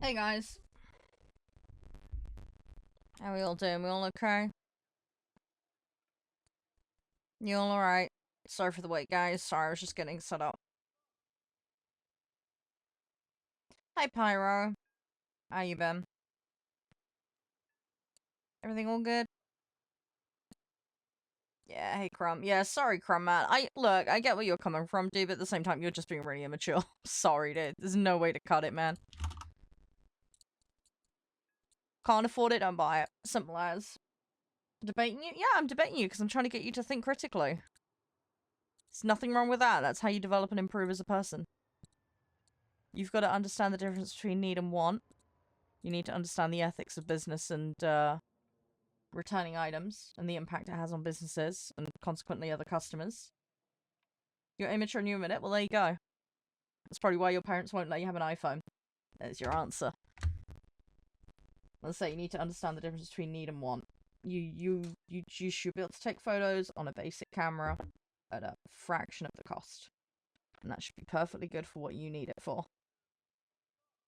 Hey guys. How we all doing? We all okay? You all alright? Sorry for the wait, guys. Sorry, I was just getting set up. Hi, Pyro. How you been? Everything all good? Yeah, hey, Crumb. Yeah, sorry, Crumb, man. Look, I get where you're coming from, dude, but at the same time, you're just being really immature. Sorry, dude. There's no way to cut it, man. Can't afford it, don't buy it. Simple as. Debating you? Yeah, I'm debating you because I'm trying to get you to think critically. There's nothing wrong with that. That's how you develop and improve as a person. You've got to understand the difference between need and want. You need to understand the ethics of business and returning items and the impact it has on businesses and consequently other customers. You're immature and you admit it? Well, there you go. That's probably why your parents won't let you have an iPhone. There's your answer. Let's say you need to understand the difference between need and want. You should be able to take photos on a basic camera at a fraction of the cost. And that should be perfectly good for what you need it for.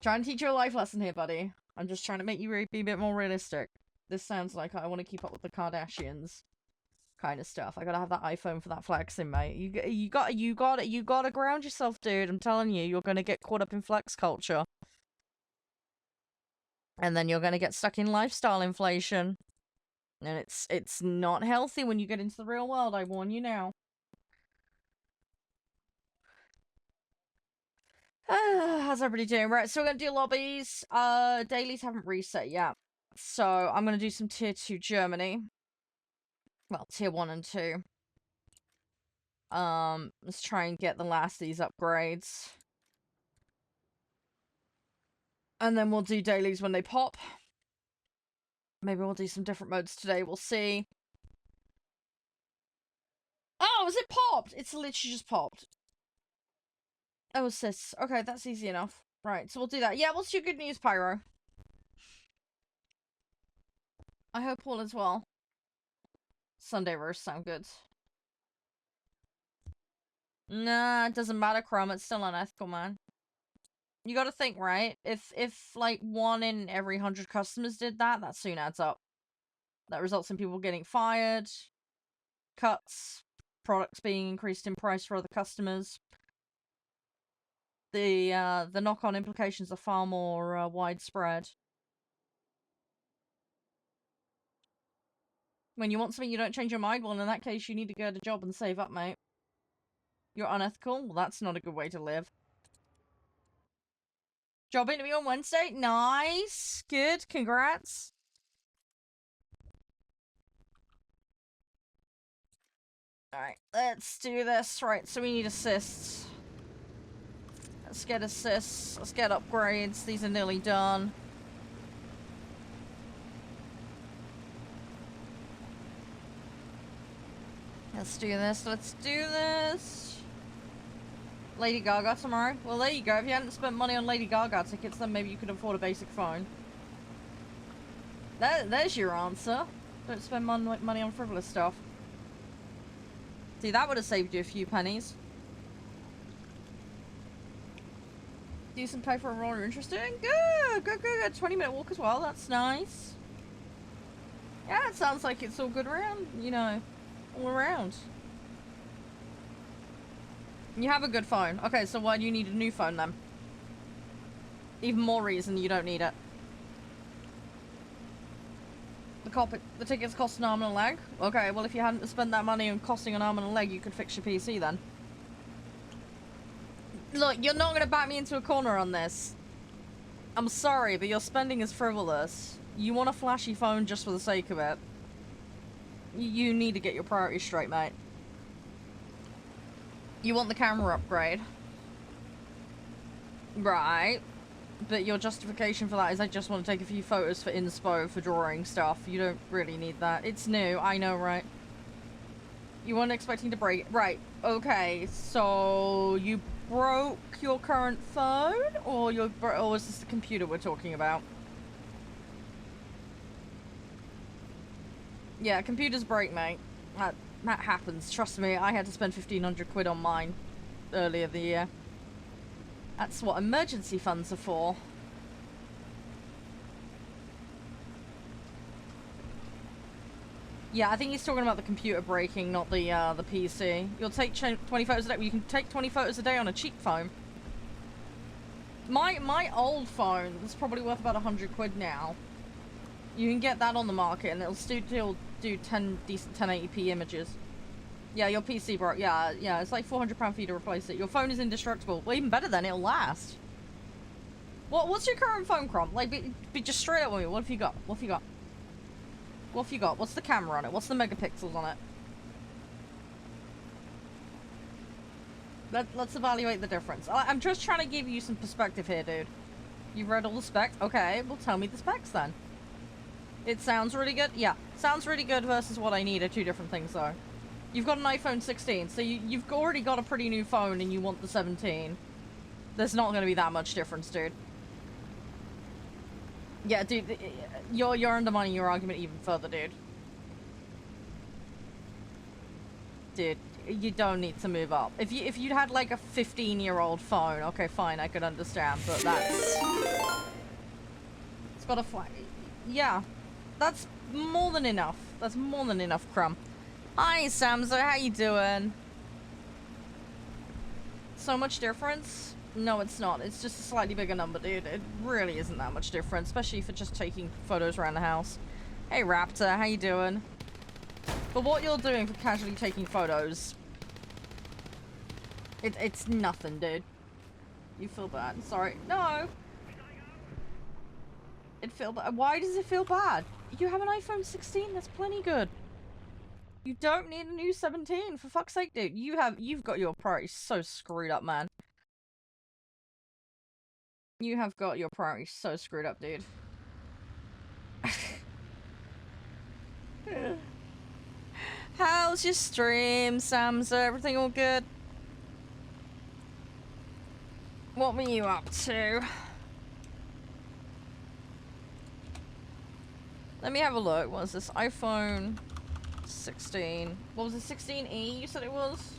Trying to teach you a life lesson here, buddy. I'm just trying to make you be a bit more realistic. This sounds like I want to keep up with the Kardashians kind of stuff. I gotta have that iPhone for that flexing, mate. You gotta ground yourself, dude. I'm telling you, you're gonna get caught up in flex culture. And then you're gonna get stuck in lifestyle inflation. And it's not healthy when you get into the real world, I warn you now. How's everybody doing? Right, so we're gonna do lobbies. Dailies haven't reset yet. So I'm gonna do some tier 2 Germany. Well, tier 1 and 2. Let's try and get the last of these upgrades. And then we'll do dailies when they pop. Maybe we'll do some different modes today, we'll see. Oh, is it popped? It's literally just popped. Oh, sis. Okay, that's easy enough. Right, so we'll do that. Yeah, what's your good news, Pyro? I hope all is well. Sunday roast sound good. Nah, it doesn't matter, Crumb. It's still unethical, man. You gotta think, right? If like 1 in every 100 customers did that, that soon adds up. That results in people getting fired, cuts, products being increased in price for other customers. The knock-on implications are far more widespread. When you want something you don't change your mind, well, in that case, you need to get a job and save up, mate. You're unethical? Well, that's not a good way to live. Job interview on Wednesday? Nice! Good, congrats. Alright, let's do this. Right, so we need assists. Let's get assists. Let's get upgrades. These are nearly done. Let's do this. Let's do this. Lady Gaga tomorrow. Well, there you go. If you hadn't spent money on Lady Gaga tickets, then maybe you could afford a basic phone. There's your answer. Don't spend money on frivolous stuff. See, that would have saved you a few pennies. Decent pay for a role you're interested in? Good, good, good, good. 20-minute walk as well. That's nice. Yeah, it sounds like it's all good around, you know, all around. You have a good phone. Okay, so why do you need a new phone then? Even more reason you don't need it. The tickets cost an arm and a leg? Okay, well if you hadn't spent that money on costing an arm and a leg, you could fix your PC then. Look, you're not gonna back me into a corner on this. I'm sorry, but your spending is frivolous. You want a flashy phone just for the sake of it. You need to get your priorities straight, mate. You want the camera upgrade. Right. But your justification for that is I just want to take a few photos for inspo, for drawing stuff. You don't really need that. It's new, I know, right? You weren't expecting to break... Right, okay, so you broke your current phone? Or is this the computer we're talking about? Yeah, computers break, mate. That happens, trust me. I had to spend 1,500 quid on mine earlier the year. That's what emergency funds are for. Yeah, I think he's talking about the computer breaking, not the PC. You'll take 20 photos a day. You can take 20 photos a day on a cheap phone. My old phone is probably worth about 100 quid now. You can get that on the market, and it'll still do 10 decent 1080p images. Yeah, your PC broke. Yeah, it's like £400 for you to replace it. Your phone is indestructible. Well, even better then, it'll last. What's your current phone, Crom? Like, be just straight up with me. What have you got? What have you got? What have you got? What's the camera on it? What's the megapixels on it? Let's evaluate the difference. I'm just trying to give you some perspective here, dude. You've read all the specs? Okay, well tell me the specs then. It sounds really good? Yeah, sounds really good versus what I need are two different things though. You've got an iPhone 16, so you've already got a pretty new phone and you want the 17. There's not going to be that much difference, dude. Yeah, dude, you're undermining your argument even further, dude. Dude, you don't need to move up. If you'd had like a 15-year-old phone, okay, fine, I could understand, but that's... It's got a flag. Yeah, that's more than enough. That's more than enough, Crumb. Hi, Samzo, how you doing? So much difference? No, it's not. It's just a slightly bigger number, dude. It really isn't that much different, especially for just taking photos around the house. Hey, Raptor, how you doing? But what you're doing for casually taking photos, it's nothing, dude. You feel bad. Sorry. No! It feel bad. Why does it feel bad? You have an iPhone 16, that's plenty good. You don't need a new 17, for fuck's sake, dude. You've got your priorities so screwed up, man. You have got your priorities so screwed up, dude. How's your stream, Samza? Everything all good? What were you up to? Let me have a look. What was this? iPhone 16. What was it? 16E you said it was?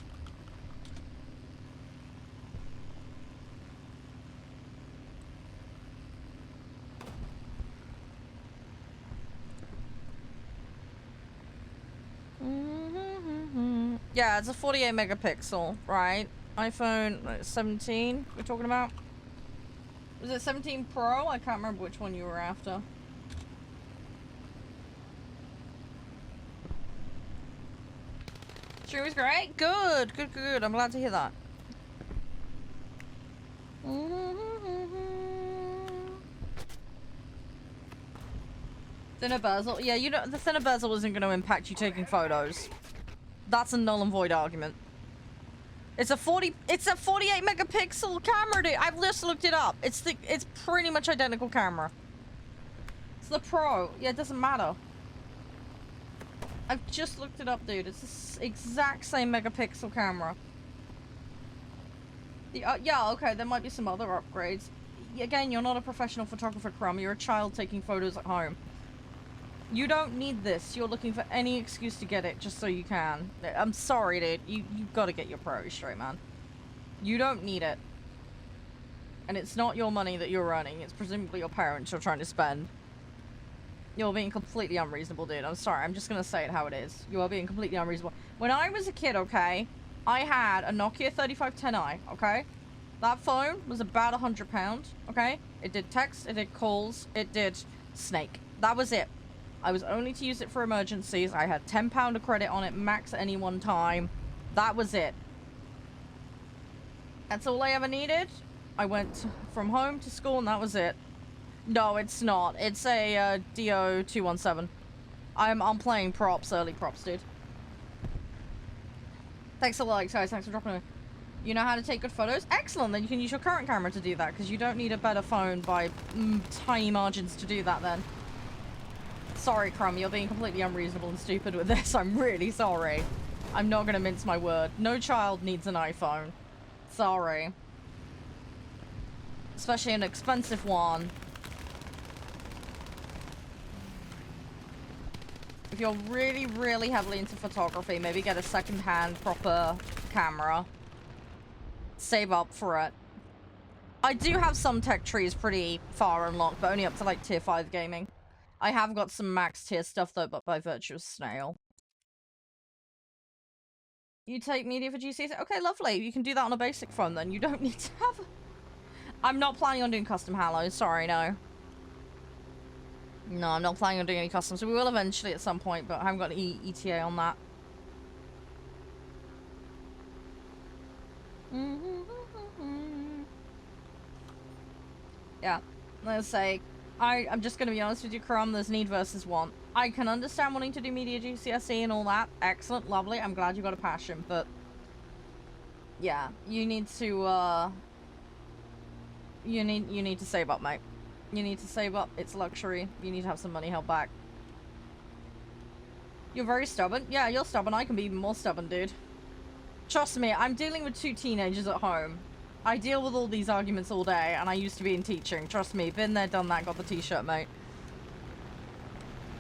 Yeah, it's a 48 megapixel, right? iPhone 17 we're talking about? Was it 17 Pro? I can't remember which one you were after. Stream was great? Good, good, good. I'm glad to hear that. Thinner bezel. Yeah, you know, the thinner bezel isn't going to impact you taking photos. That's a null and void argument. It's a 48 megapixel camera, dude. I've just looked it up. It's pretty much identical camera. It's the Pro. Yeah, it doesn't matter. I've just looked it up, dude. It's the exact same megapixel camera. Yeah, okay, there might be some other upgrades. Again, you're not a professional photographer, Crumb. You're a child taking photos at home. You don't need this. You're looking for any excuse to get it just so you can. I'm sorry, dude. You've got to get your priorities straight, man. You don't need it. And it's not your money that you're earning. It's presumably your parents you're trying to spend. You're being completely unreasonable, dude. I'm sorry. I'm just going to say it how it is. You are being completely unreasonable. When I was a kid, okay, I had a Nokia 3510i, okay? That phone was about £100, okay? It did text, it did calls, it did Snake. That was it. I was only to use it for emergencies. I had £10 of credit on it max at any one time. That was it. That's all I ever needed. I went from home to school and that was it. No, it's not. It's a DO217. I'm playing props, early props, dude. Thanks a lot, guys. Thanks for dropping it. You know how to take good photos? Excellent. Then you can use your current camera to do that because you don't need a better phone by tiny margins to do that then. Sorry, Crumb, you're being completely unreasonable and stupid with this. I'm really sorry. I'm not gonna mince my word. No child needs an iPhone. Sorry. Especially an expensive one. If you're really, really heavily into photography, maybe get a second-hand proper camera. Save up for it. I do have some tech trees pretty far unlocked, but only up to like tier 5 gaming. I have got some max tier stuff though, but by virtue of Snail. You take media for GCS? Okay, lovely. You can do that on a basic phone then. You don't need to have... I'm not planning on doing custom halos. Sorry, no. No, I'm not planning on doing any customs. We will eventually at some point, but I haven't got an ETA on that. Yeah, let's say, I'm just going to be honest with you, Crumb, there's need versus want. I can understand wanting to do media GCSE and all that. Excellent, lovely, I'm glad you got a passion, but... Yeah, you need to, You need to save up, mate. You need to save up, it's luxury. You need to have some money held back. You're very stubborn? Yeah, you're stubborn. I can be even more stubborn, dude. Trust me, I'm dealing with 2 teenagers at home. I deal with all these arguments all day, and I used to be in teaching. Trust me, been there, done that, got the t-shirt, mate.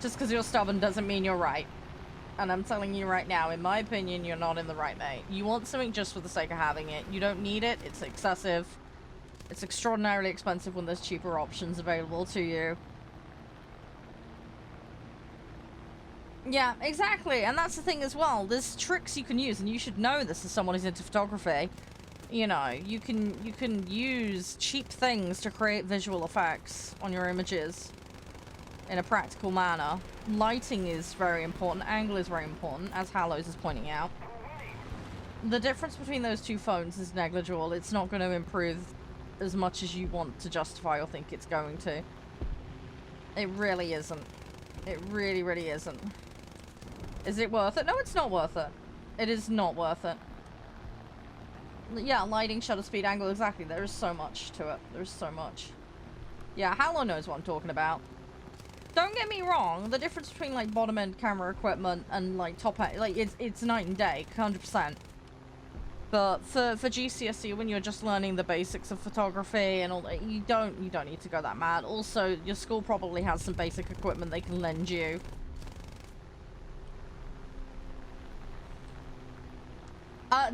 Just because you're stubborn doesn't mean you're right. And I'm telling you right now, in my opinion, you're not in the right, mate. You want something just for the sake of having it. You don't need it, it's excessive. It's extraordinarily expensive when there's cheaper options available to you. Yeah, exactly, and that's the thing as well. There's tricks you can use, and you should know this as someone who's into photography. You know, you can use cheap things to create visual effects on your images in a practical manner. Lighting is very important, angle is very important, as Hallows is pointing out. The difference between those 2 phones is negligible. It's not going to improve as much as you want to justify or think it's going to. It really isn't. It really, really isn't. Is it worth it? No, it's not worth it. It is not worth it. Yeah, lighting, shutter speed, angle, exactly. There is so much to it. There's so much. Yeah, Hallow knows what I'm talking about. Don't get me wrong, the difference between, like, bottom-end camera equipment and, like, top-end, like, it's night and day, 100%. But for GCSE, when you're just learning the basics of photography and all that, you don't need to go that mad. Also, your school probably has some basic equipment they can lend you.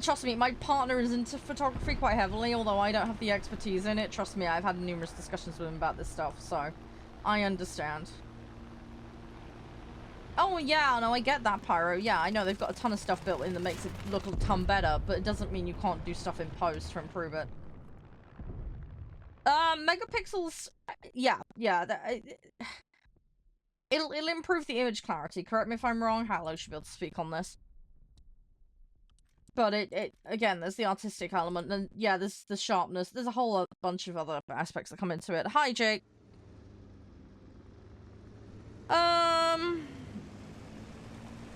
Trust me, my partner is into photography quite heavily, although I don't have the expertise in it. Trust me, I've had numerous discussions with him about this stuff, so I understand. Oh, yeah, no, I get that, Pyro. Yeah, I know they've got a ton of stuff built in that makes it look a ton better, but it doesn't mean you can't do stuff in post to improve it. Megapixels... Yeah, it'll improve the image clarity. Correct me if I'm wrong. Hallow should be able to speak on this. But again, there's the artistic element, and yeah, there's the sharpness. There's a whole bunch of other aspects that come into it. Hi, Jake.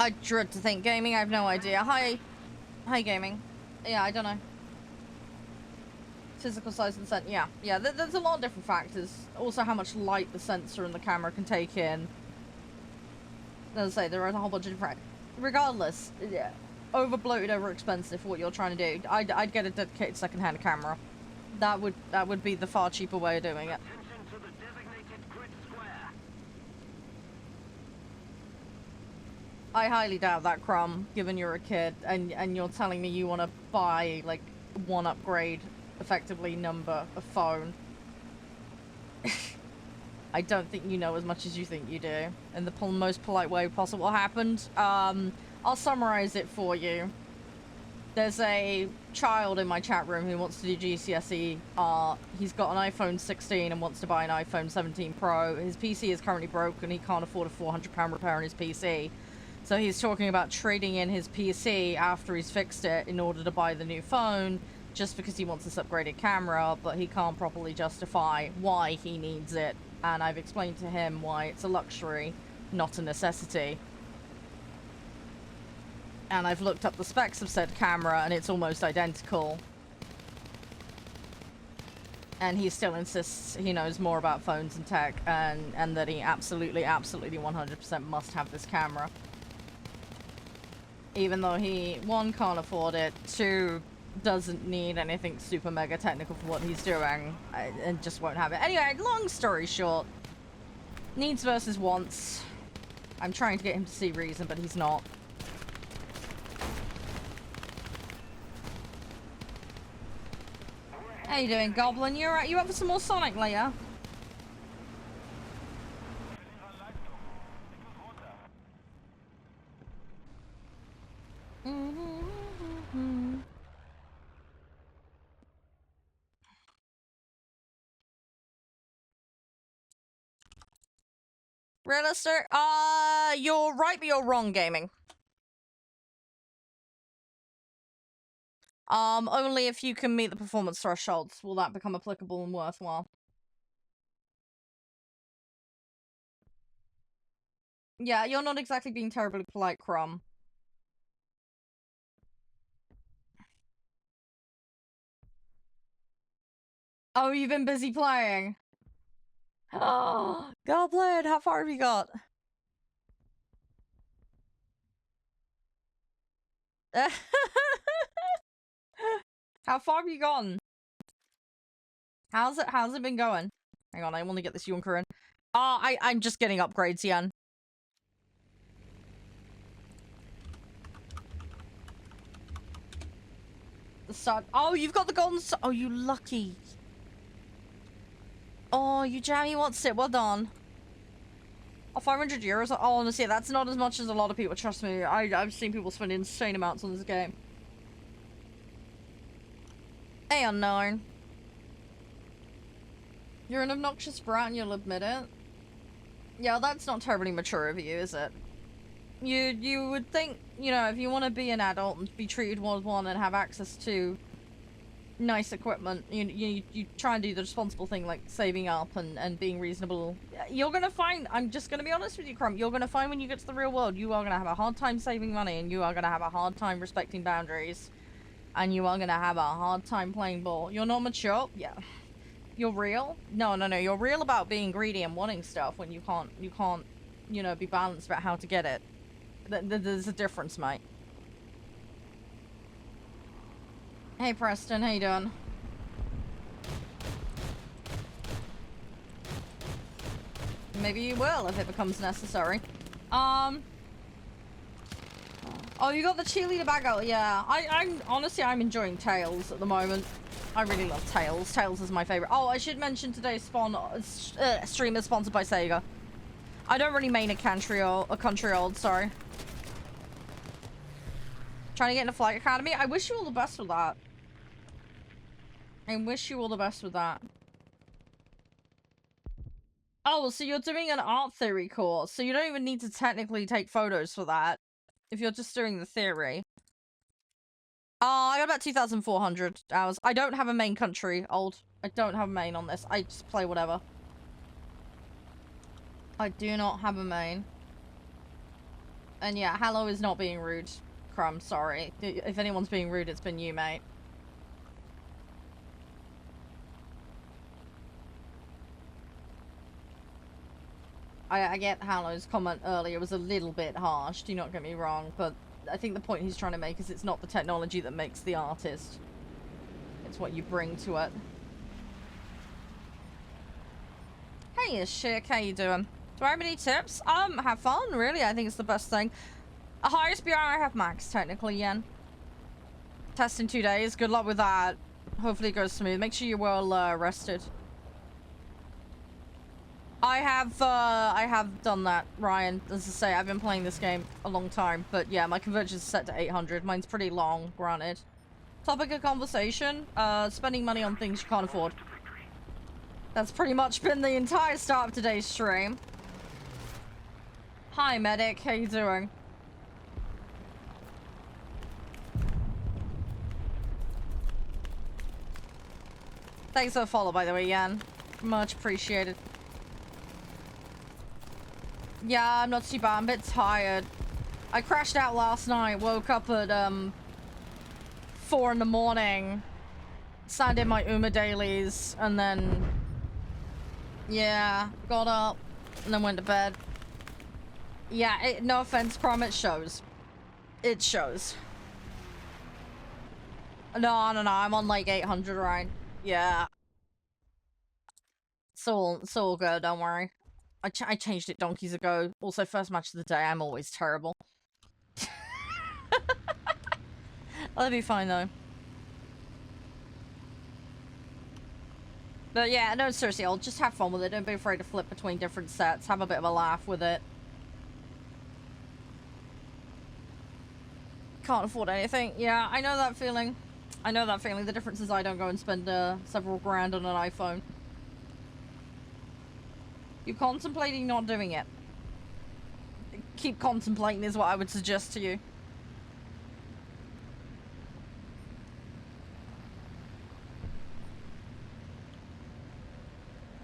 I dread to think gaming. I have no idea. Hi, gaming. Yeah, I don't know. Physical size and sensor. Yeah. There's a lot of different factors. Also, how much light the sensor and the camera can take in. As I say, there are a whole bunch of different. Regardless, yeah. Over bloated, over expensive for what you're trying to do. I'd get a dedicated second-hand camera. That would be the far cheaper way of doing it. I highly doubt that, Crumb, given you're a kid and you're telling me you want to buy like one upgrade, effectively number of phone. I don't think you know as much as you think you do. In the most polite way possible. What happened? I'll summarize it for you. There's a child in my chat room who wants to do GCSE. He's got an iPhone 16 and wants to buy an iPhone 17 Pro. His PC is currently broken. He can't afford a £400 repair on his PC. So he's talking about trading in his PC after he's fixed it in order to buy the new phone, just because he wants this upgraded camera, but he can't properly justify why he needs it. And I've explained to him why it's a luxury, not a necessity. And I've looked up the specs of said camera, and it's almost identical. And he still insists he knows more about phones and tech, and that he absolutely 100% must have this camera. Even though he, 1, can't afford it, 2, doesn't need anything super mega technical for what he's doing, and just won't have it. Anyway, long story short, needs versus wants. I'm trying to get him to see reason, but he's not. How you doing, Goblin? You up for some more Sonic later? Realister, you're right, but you're wrong, gaming. Only if you can meet the performance thresholds will that become applicable and worthwhile. Yeah, you're not exactly being terribly polite, Crumb. Oh, you've been busy playing. Oh, Goblin, how far have you got? How far have you gotten? How's it been going? Hang on, I want to get this Yunker in. I'm just getting upgrades, Yan. The sun. Oh, you've got the golden sun. Oh, you lucky. Oh, you jammy wants it. Well done. Oh, 500 euros. Oh, honestly, that's not as much as a lot of people. Trust me, I've seen people spend insane amounts on this game. Hey, unknown. You're an obnoxious brat and you'll admit it. Yeah, that's not terribly mature of you, is it? You would think, you know, if you want to be an adult and be treated as one and have access to nice equipment, you try and do the responsible thing, like saving up and being reasonable. You're gonna find, I'm just gonna be honest with you, Crump, you're gonna find when you get to the real world, you are gonna have a hard time saving money, and you are gonna have a hard time respecting boundaries, and you are gonna have a hard time playing ball. You're not mature? Yeah. You're real? No, you're real about being greedy and wanting stuff when you can't, you know, be balanced about how to get it. There's a difference, mate. Hey, Preston, how you doing? Maybe you will if it becomes necessary. Oh, you got the cheerleader bag out. Yeah, I'm honestly, I'm enjoying Tails at the moment. I really love Tails. Tails is my favorite. Oh, I should mention today's stream is sponsored by Sega. I don't really main a country old, sorry. Trying to get into Flight Academy. I wish you all the best with that. I wish you all the best with that. Oh, so you're doing an art theory course, so you don't even need to technically take photos for that. If you're just doing the theory. I got about 2,400 hours. I don't have a main country, old. I don't have a main on this. I just play whatever. I do not have a main. And yeah, Hallow is not being rude. Crumb, sorry. If anyone's being rude, it's been you, mate. I get Hallow's comment earlier was a little bit harsh, do not get me wrong, but I think the point he's trying to make is it's not the technology that makes the artist. It's what you bring to it. Hey, Shik, how you doing? Do I have any tips? Have fun, really. I think it's the best thing. A highest BR I have max, technically, Yen. Test in 2 days. Good luck with that. Hopefully it goes smooth. Make sure you're well rested. I have done that, Ryan. As I say, I've been playing this game a long time, but yeah, my convergence is set to 800. Mine's pretty long, granted. Topic of conversation, spending money on things you can't afford. That's pretty much been the entire start of today's stream. Hi, Medic. How you doing? Thanks for the follow, by the way, Yan. Much appreciated. Yeah, I'm not too bad. I'm a bit tired. I crashed out last night. Woke up at 4 in the morning. Signed in my Uma dailies, and then yeah, got up and then went to bed. Yeah, no offense, Crom, it shows. It shows. No, I'm on like 800, right? Yeah. It's all good, don't worry. I changed it donkeys ago. Also, first match of the day, I'm always terrible. That'll be fine, though. But yeah, no, seriously, I'll just have fun with it. Don't be afraid to flip between different sets. Have a bit of a laugh with it. Can't afford anything. Yeah, I know that feeling. I know that feeling. The difference is I don't go and spend several grand on an iPhone. You contemplating not doing it? keep contemplating is what I would suggest to you.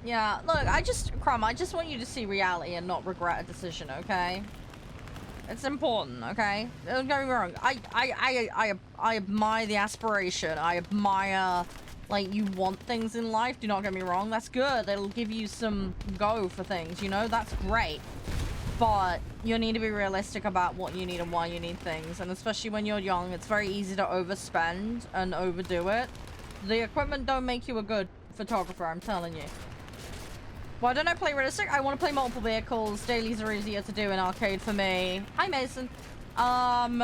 Yeah, look, Crumb, I just want you to see reality and not regret a decision, okay? It's important, okay? Don't get me wrong. I admire the aspiration. I admire, like, you want things in life. Do not get me wrong. That's good. It'll give you some go for things, you know? That's great. But you need to be realistic about what you need and why you need things. And especially when you're young, it's very easy to overspend and overdo it. The equipment don't make you a good photographer, I'm telling you. Why don't I play realistic? I want to play multiple vehicles. Dailies are easier to do in arcade for me. Hi, Mason. And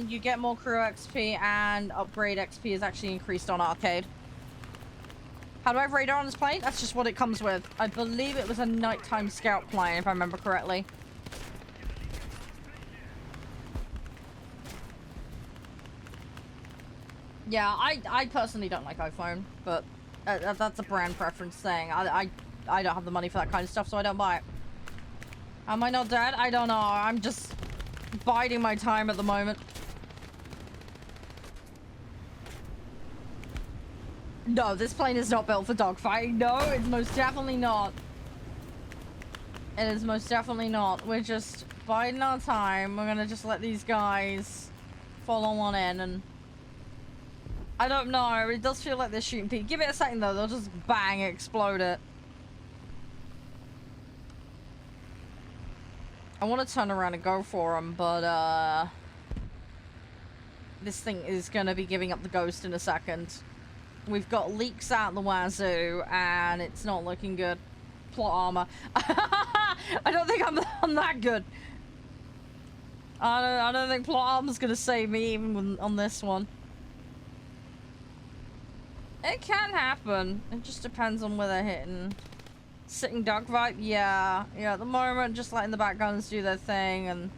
you get more crew XP and upgrade XP is actually increased on arcade. How do I have radar on this plane? That's just what it comes with. I believe it was a nighttime scout plane, if I remember correctly. Yeah, I personally don't like iPhone, but that's a brand preference thing. I don't have the money for that kind of stuff, so I don't buy it. Am I not dead? I don't know. I'm just biding my time at the moment. No, this plane is not built for dogfighting. No, it's most definitely not. It is most definitely not. We're just biding our time. We're gonna just let these guys follow on in and... I don't know. It does feel like they're shooting people. Give it a second though. They'll just bang, explode it. I want to turn around and go for them, but this thing is gonna be giving up the ghost in a second. We've got leaks out the wazoo, and it's not looking good. Plot armor. I don't think I'm that good. I don't think plot armor's gonna save me even on this one. It can happen. It just depends on where they're hitting. Sitting dogfight? Yeah. Yeah, at the moment, just letting the back guns do their thing, and...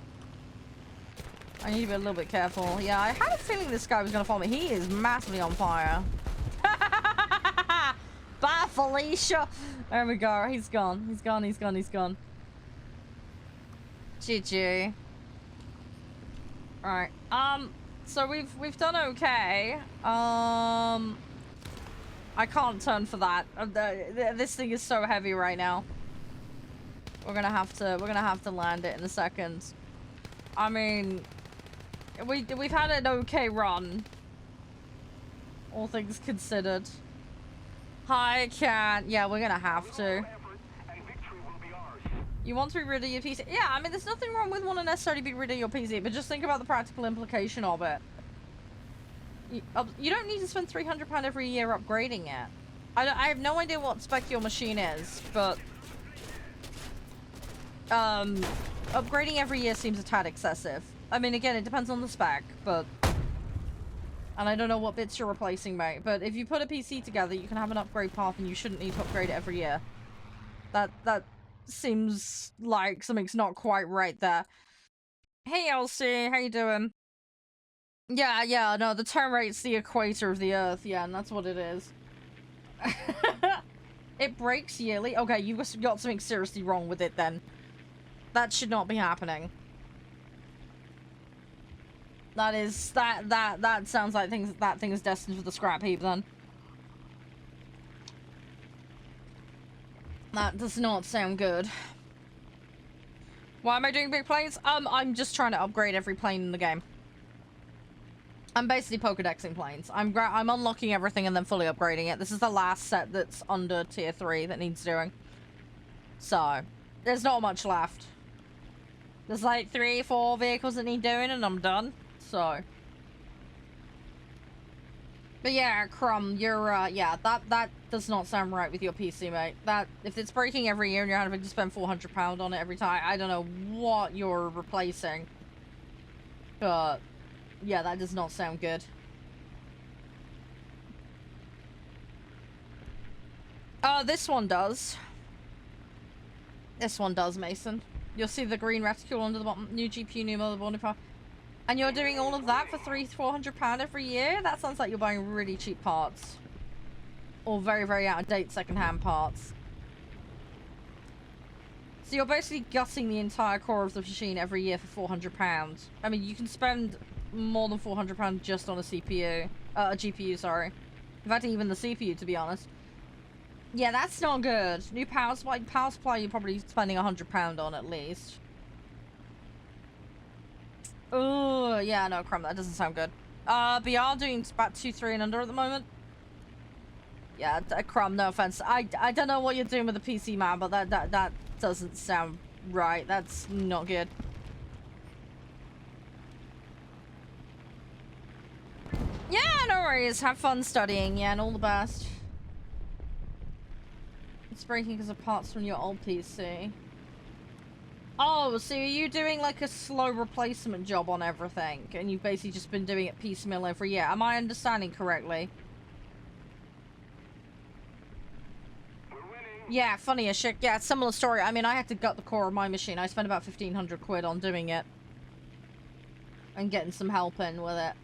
I need to be a little bit careful. Yeah, I had a feeling this guy was gonna follow me. He is massively on fire. Bye, Felicia! There we go. He's gone. He's gone, he's gone, he's gone. GG. Alright. So we've done okay. I can't turn for that. This thing is so heavy right now. We're gonna have to land it in a second. I mean, we've had an okay run, all things considered. Hi, Cat. Yeah, we're gonna have to. You want to be rid of your PC? Yeah, I mean, there's nothing wrong with wanting to necessarily be rid of your PC, but just think about the practical implication of it. You don't need to spend £300 every year upgrading it. I have no idea what spec your machine is, but upgrading every year seems a tad excessive. I mean, again, it depends on the spec, but... And I don't know what bits you're replacing, mate. But if you put a PC together, you can have an upgrade path and you shouldn't need to upgrade it every year. That seems like something's not quite right there. Hey, Elsie, how you doing? Yeah, no, the turn rate's the equator of the Earth, yeah, and that's what it is. It breaks yearly? Okay, you've got something seriously wrong with it then. That should not be happening. That sounds like that thing is destined for the scrap heap then. That does not sound good. Why am I doing big planes? I'm just trying to upgrade every plane in the game. I'm basically Pokedexing planes. I'm unlocking everything and then fully upgrading it. This is the last set that's under tier 3 that needs doing. So, there's not much left. There's like 3 or 4 vehicles that need doing and I'm done. So. But yeah, Crumb, you're, yeah, that does not sound right with your PC, mate. That, if it's breaking every year and you're having to spend £400 on it every time, I don't know what you're replacing. But, yeah, that does not sound good. This one does. This one does, Mason. You'll see the green reticule under the bottom. New GPU, new motherboard, new power. And you're doing all of that for £300-400 every year? That sounds like you're buying really cheap parts. Or very, very out-of-date second-hand parts. So you're basically gutting the entire core of the machine every year for £400. I mean, you can spend more than £400 just on a CPU. A GPU, sorry. In fact, even the CPU, to be honest. Yeah, that's not good. New power supply you're probably spending £100 on at least. Oh, yeah, no, crumb, that doesn't sound good. BR doing about 2-3 and under at the moment. Yeah, crumb, no offense. I don't know what you're doing with the PC, man, but that doesn't sound right. That's not good. Yeah, no worries. Have fun studying, yeah, and all the best. It's breaking because of parts from your old PC. Oh, so are you doing like a slow replacement job on everything? And you've basically just been doing it piecemeal every year. Am I understanding correctly? Yeah, funny as shit. Yeah, similar story. I mean, I had to gut the core of my machine. I spent about 1,500 quid on doing it. And getting some help in with it.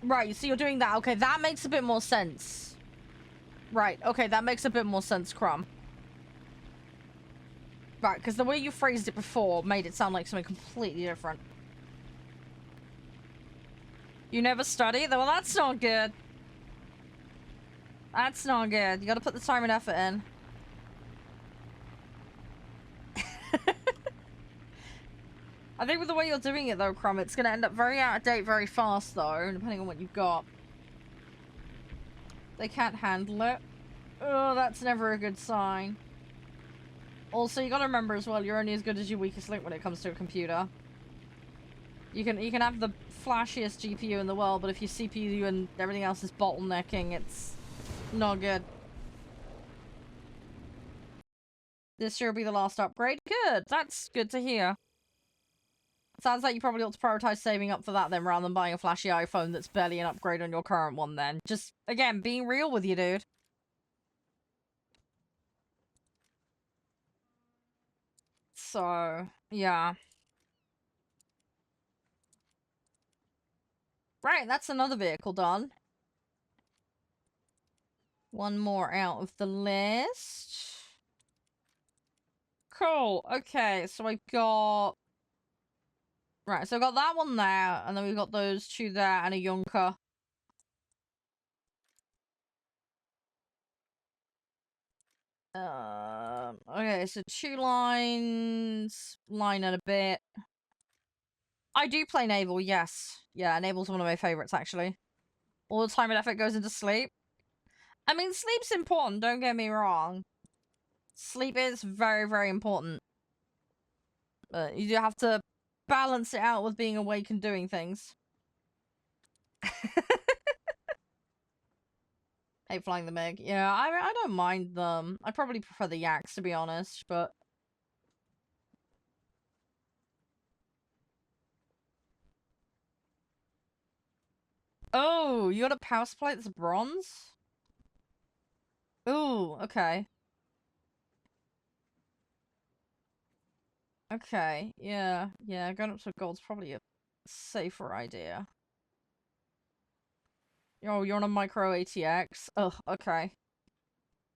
Right, so you're doing that. Okay, that makes a bit more sense. Right, okay, that makes a bit more sense, Crumb. Right, because the way you phrased it before made it sound like something completely different. You never study? Well, that's not good. That's not good. You gotta put the time and effort in. I think with the way you're doing it, though, Crumb, it's gonna end up very out of date very fast, though, depending on what you've got. They can't handle it. Oh, that's never a good sign. Also, you gotta remember as well, you're only as good as your weakest link when it comes to a computer. You can have the flashiest GPU in the world, but if your CPU and everything else is bottlenecking, it's not good. This year will be the last upgrade. Good. That's good to hear. Sounds like you probably ought to prioritize saving up for that then, rather than buying a flashy iPhone that's barely an upgrade on your current one then. Just, again, being real with you, dude. So, yeah. Right, that's another vehicle done. One more out of the list. Cool. Okay, so I got... Right, so I got that one there, and then we've got those two there, and a Yunker. Okay, so 2 lines, line and a bit. I do play Naval, yes. Yeah, Naval's one of my favorites, actually. All the time and effort goes into sleep. I mean, sleep's important, don't get me wrong. Sleep is very, very important. But you do have to balance it out with being awake and doing things. Hate flying the MiG. Yeah, I don't mind them. I probably prefer the Yaks, to be honest, but... Oh, you got a power supply that's bronze? Ooh, okay. Okay, yeah. Yeah, going up to gold's probably a safer idea. Oh, you're on a micro ATX? Ugh, okay.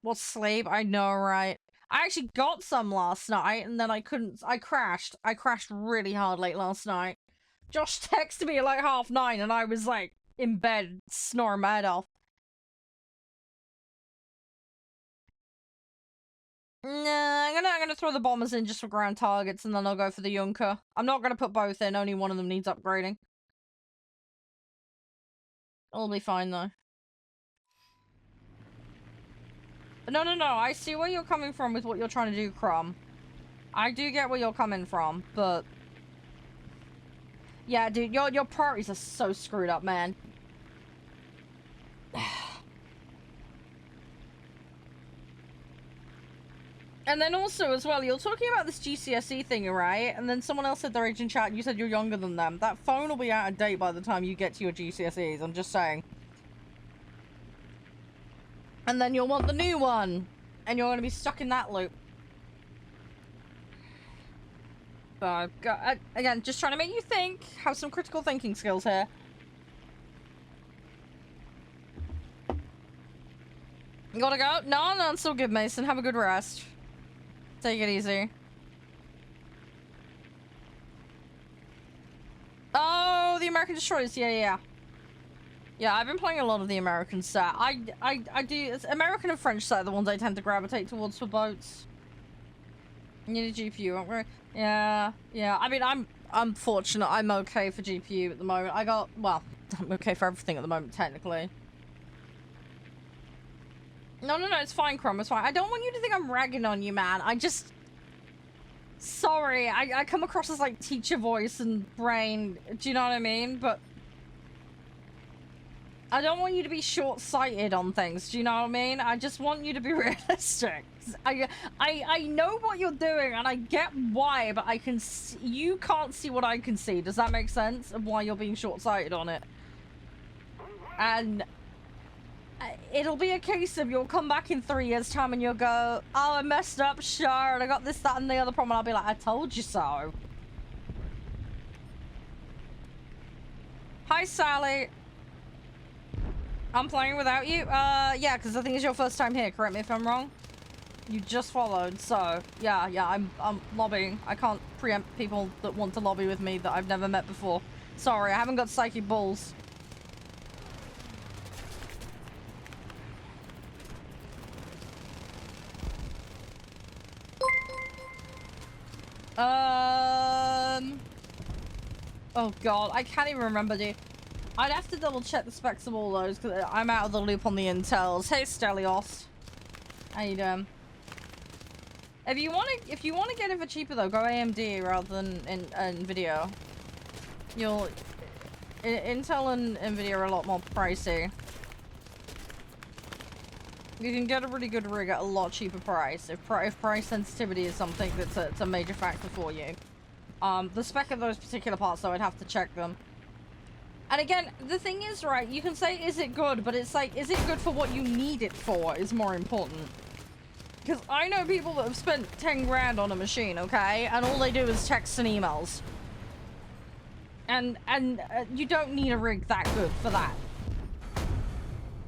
What's sleep? I know, right? I actually got some last night, and then I couldn't... I crashed. I crashed really hard late last night. Josh texted me at like 9:30, and I was like, in bed, snoring my head off. Nah, I'm gonna throw the bombers in just for ground targets, and then I'll go for the Junker. I'm not gonna put both in, only one of them needs upgrading. It'll be fine, though. No, I see where you're coming from with what you're trying to do, Crumb. I do get where you're coming from, but... Yeah, dude, your priorities are so screwed up, man. And then also, as well, you're talking about this GCSE thing, right? And then someone else said their age in chat, and you said you're younger than them. That phone will be out of date by the time you get to your GCSEs, I'm just saying. And then you'll want the new one. And you're going to be stuck in that loop. So, again, just trying to make you think. Have some critical thinking skills here. You gotta go? No, it's all good, Mason. Have a good rest. Take it easy. the American Destroyers. Yeah. Yeah, I've been playing a lot of the American set. I do. It's American and French set are the ones I tend to gravitate towards for boats. Need a GPU. Yeah. I mean, I'm fortunate. I'm okay for GPU at the moment. Well, I'm okay for everything at the moment, technically. No, it's fine, Chrome. It's fine. I don't want you to think I'm ragging on you, man. Sorry, I come across as, like, teacher voice and brain. Do you know what I mean? But I don't want you to be short-sighted on things. Do you know what I mean? I just want you to be realistic. I know what you're doing, and I get why, but you can't see what I can see. Does that make sense? Of why you're being short-sighted on it? And it'll be a case of you'll come back in 3 years' time and you'll go, oh, I messed up, sure, and I got this, that, and the other problem. And I'll be like, I told you so. Hi, Sally. I'm playing without you? Yeah, because I think it's your first time here. Correct me if I'm wrong. You just followed, so yeah, I'm lobbying. I can't preempt people that want to lobby with me that I've never met before. Sorry, I haven't got psychic balls. Oh god, I can't even remember, dude. I'd have to double check the specs of all those because I'm out of the loop on the intels. Hey, Stelios. How you doing? If you want to get it for cheaper though, go AMD rather than Nvidia. Intel and Nvidia are a lot more pricey. You can get a really good rig at a lot cheaper price if price sensitivity is something that's a major factor for you. The spec of those particular parts though, I'd have to check them. And again, the thing is, right, you can say, is it good? But it's like, is it good for what you need it for is more important. Because I know people that have spent 10 grand on a machine, okay? And all they do is text and emails. And you don't need a rig that good for that.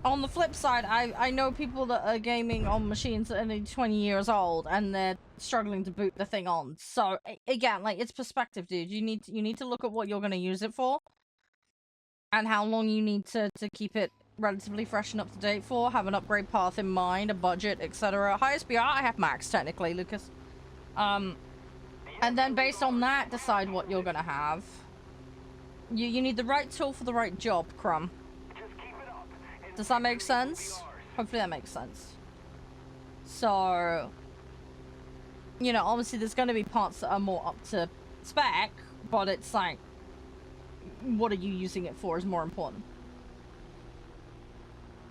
On the flip side, I know people that are gaming on machines that are only 20 years old and they're struggling to boot the thing on. So, again, like, it's perspective, dude. You need to look at what you're going to use it for. And how long you need to keep it relatively fresh and up to date for. Have an upgrade path in mind, a budget, etc. Highest BR, I have max, technically, Lucas. And then based on that, decide what you're going to have. You need the right tool for the right job, Crumb. Does that make sense? Hopefully that makes sense. So, you know, obviously there's going to be parts that are more up to spec, but it's like, what are you using it for is more important.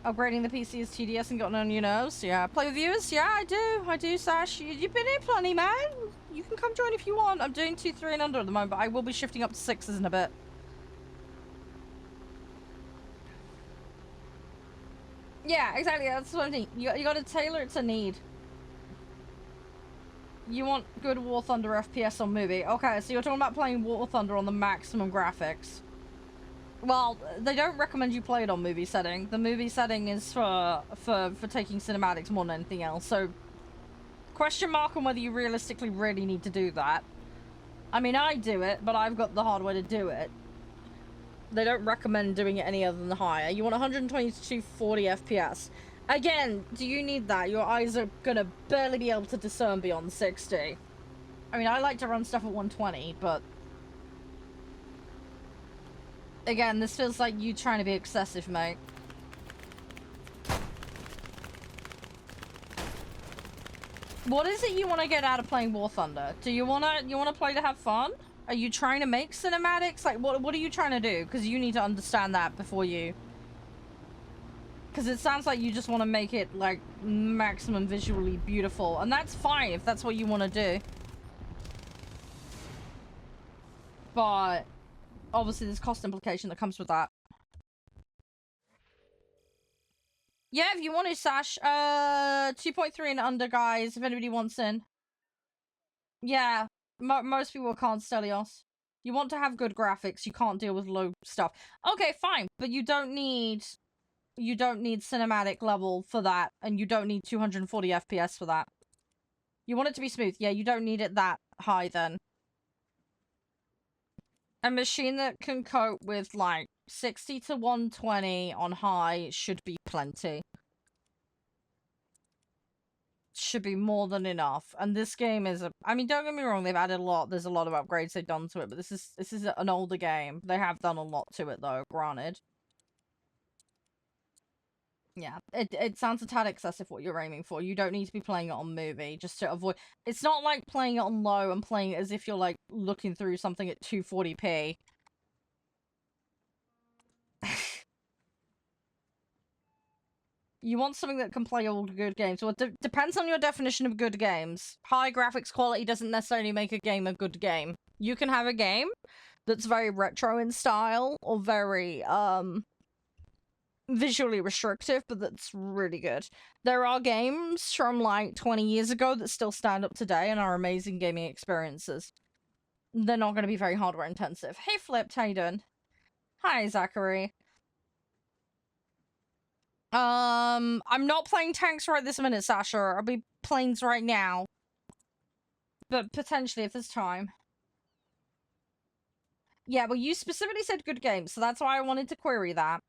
Upgrading the PC is tedious and gotten on your nerves. Yeah, play with viewers? Yeah, I do, Sash. You've been here plenty, man. You can come join if you want. I'm doing 2, 3, and under at the moment, but I will be shifting up to 6s in a bit. Yeah, exactly. That's what I mean. You gotta tailor it to need. You want good War Thunder FPS on movie. Okay, so you're talking about playing War Thunder on the maximum graphics. Well, they don't recommend you play it on movie setting. The movie setting is for taking cinematics more than anything else. So, question mark on whether you realistically really need to do that. I mean, I do it, but I've got the hardware to do it. They don't recommend doing it any other than higher. You want 120 to 240 FPS. Again, do you need that? Your eyes are gonna barely be able to discern beyond 60. I mean, I like to run stuff at 120, but... Again, this feels like you trying to be excessive, mate. What is it you want to get out of playing War Thunder? Do you wanna play to have fun? Are you trying to make cinematics? Like, what are you trying to do? Because you need to understand that before you... Because it sounds like you just want to make it, like, maximum visually beautiful. And that's fine if that's what you want to do. But, obviously there's cost implication that comes with that. Yeah, if you want to, Sash. 2.3 and under, guys, if anybody wants in. Yeah, most people can't, Stelios. You want to have good graphics, you can't deal with low stuff. Okay, fine, but you don't need cinematic level for that, and you don't need 240 FPS for that. You want it to be smooth. Yeah, you don't need it that high then. A machine that can cope with, like, 60 to 120 on high should be plenty. Should be more than enough. And this game is I mean, don't get me wrong, they've added a lot. There's a lot of upgrades they've done to it, but this is an older game. They have done a lot to it, though, granted. Yeah, it sounds a tad excessive what you're aiming for. You don't need to be playing it on movie just to avoid... It's not like playing it on low and playing it as if you're, like, looking through something at 240p. You want something that can play all good games. Well, it depends on your definition of good games. High graphics quality doesn't necessarily make a game a good game. You can have a game that's very retro in style or very, visually restrictive, but that's really good. There are games from, like, 20 years ago that still stand up today and are amazing gaming experiences. They're not going to be very hardware intensive. Hey, Flipped, how you doing? Hi, Zachary. I'm not playing tanks right this minute, Sasha. I'll be planes right now. But potentially, if there's time. Yeah, well, you specifically said good games, so that's why I wanted to query that.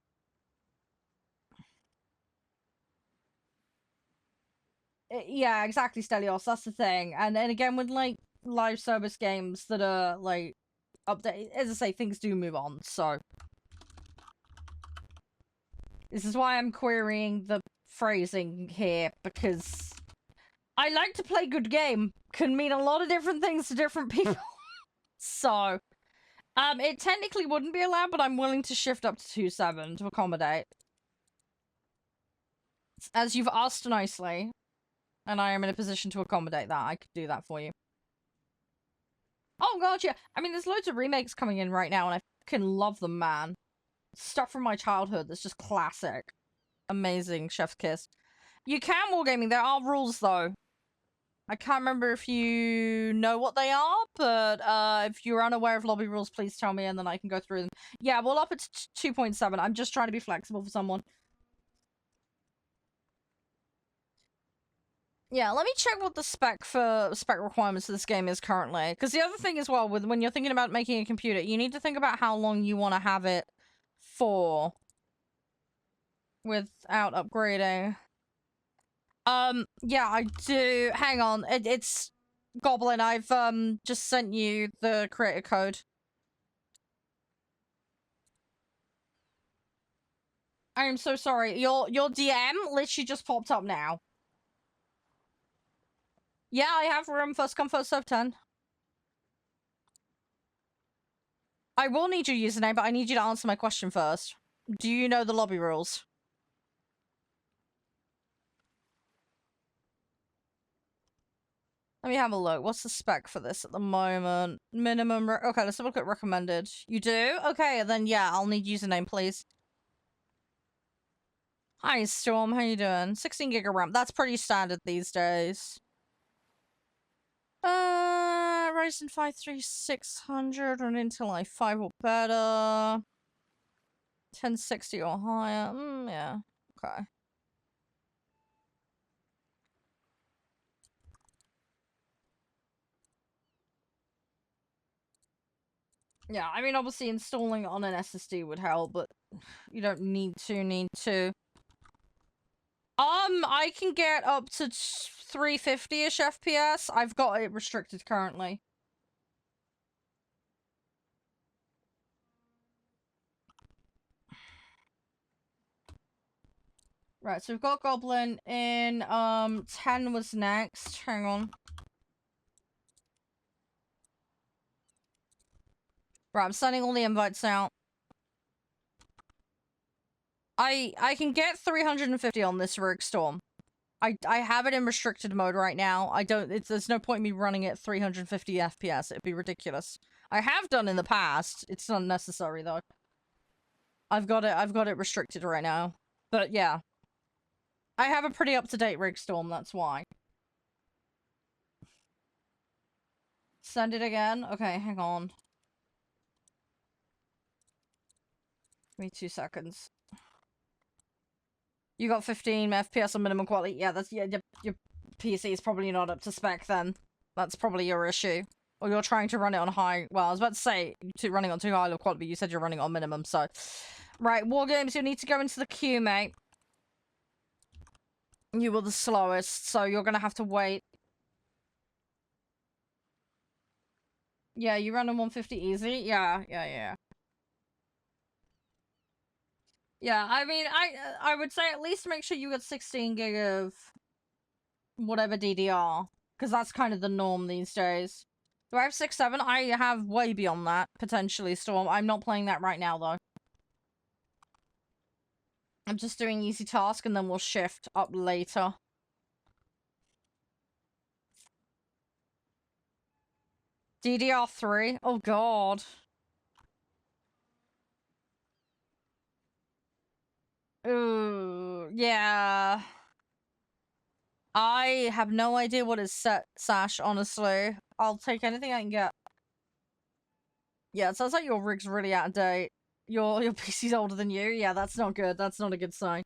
Yeah, exactly, Stelios. That's the thing. And again, with, like, live service games that are, like, update, as I say, things do move on, so... This is why I'm querying the phrasing here, because I like to play good game can mean a lot of different things to different people. So, it technically wouldn't be allowed, but I'm willing to shift up to 2.7 to accommodate. As you've asked nicely, and I am in a position to accommodate that, I could do that for you. Oh god, yeah. I mean, there's loads of remakes coming in right now, and I fucking love them, man. Stuff from my childhood that's just classic. Amazing, chef's kiss. You can wargaming. There are rules, though. I can't remember if you know what they are, but if you're unaware of lobby rules, please tell me, and then I can go through them. Yeah, we'll up it to 2.7. I'm just trying to be flexible for someone. Yeah, let me check what the spec requirements of this game is currently. Because the other thing as well, when you're thinking about making a computer, you need to think about how long you want to have it for without upgrading. Yeah, I do. Hang on. It's Goblin. I've just sent you the creator code. I am so sorry. Your DM literally just popped up now. Yeah, I have room. First come, first serve 10. I will need your username, but I need you to answer my question first. Do you know the lobby rules? Let me have a look. What's the spec for this at the moment? Minimum... Okay, let's have a look at recommended. You do? Okay, then yeah, I'll need username, please. Hi, Storm. How you doing? 16 gig of RAM. That's pretty standard these days. Ryzen 5 3600 on Intel i5 or better. 1060 or higher. Yeah. Okay. Yeah, I mean, obviously installing it on an SSD would help, but you don't need to. I can get up to 350-ish FPS. I've got it restricted currently. Right, so we've got Goblin in, 10 was next. Hang on. Right, I'm sending all the invites out. I can get 350 on this Rogue Storm. I have it in restricted mode right now. There's no point in me running it 350 FPS. It'd be ridiculous. I have done in the past. It's unnecessary though. I've got it restricted right now. But yeah. I have a pretty up-to-date Rig Storm, that's why. Send it again? Okay, hang on. Give me 2 seconds. You got 15 FPS on minimum quality. Yeah, that's... Yeah, your PC is probably not up to spec then. That's probably your issue. Or you're trying to run it on high... Well, I was about to say, running on too high of quality, but you said you're running on minimum, so... Right, War Games, you'll need to go into the queue, mate. You were the slowest, so you're gonna have to wait. Yeah, you run on 150 easy? Yeah. Yeah, I mean, I would say at least make sure you get 16 gig of whatever DDR, because that's kind of the norm these days. Do I have 6.7? I have way beyond that, potentially, Storm. I'm not playing that right now, though. I'm just doing easy task, and then we'll shift up later. DDR3? Oh, God. Ooh, yeah. I have no idea what is set, Sash, honestly. I'll take anything I can get. Yeah, it sounds like your rig's really out of date. Your PC's older than you? Yeah, that's not good. That's not a good sign.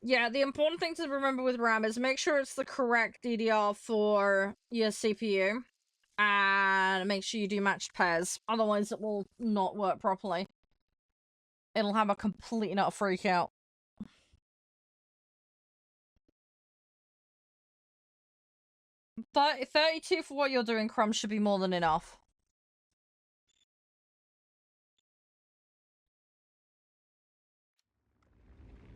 Yeah, the important thing to remember with RAM is make sure it's the correct DDR for your CPU. And make sure you do matched pairs. Otherwise, it will not work properly. It'll have a complete and utter freak out. But 32 for what you're doing, Crumb, should be more than enough.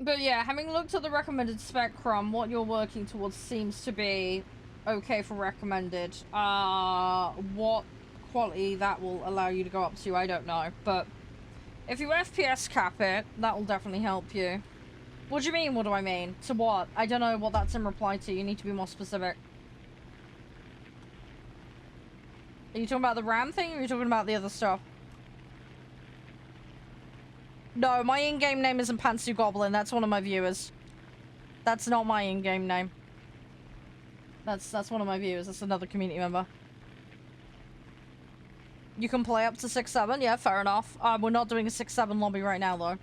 But yeah, having looked at the recommended spec, Crumb, what you're working towards seems to be okay for recommended. What quality that will allow you to go up to, I don't know. But if you FPS cap it, that will definitely help you. What do you mean, what do I mean? To what? I don't know what that's in reply to. You need to be more specific. Are you talking about the RAM thing, or are you talking about the other stuff? No, my in-game name isn't Pantsu Goblin. That's one of my viewers. That's not my in-game name. That's one of my viewers. That's another community member. You can play up to 6.7. Yeah, fair enough. We're not doing a 6.7 lobby right now, though.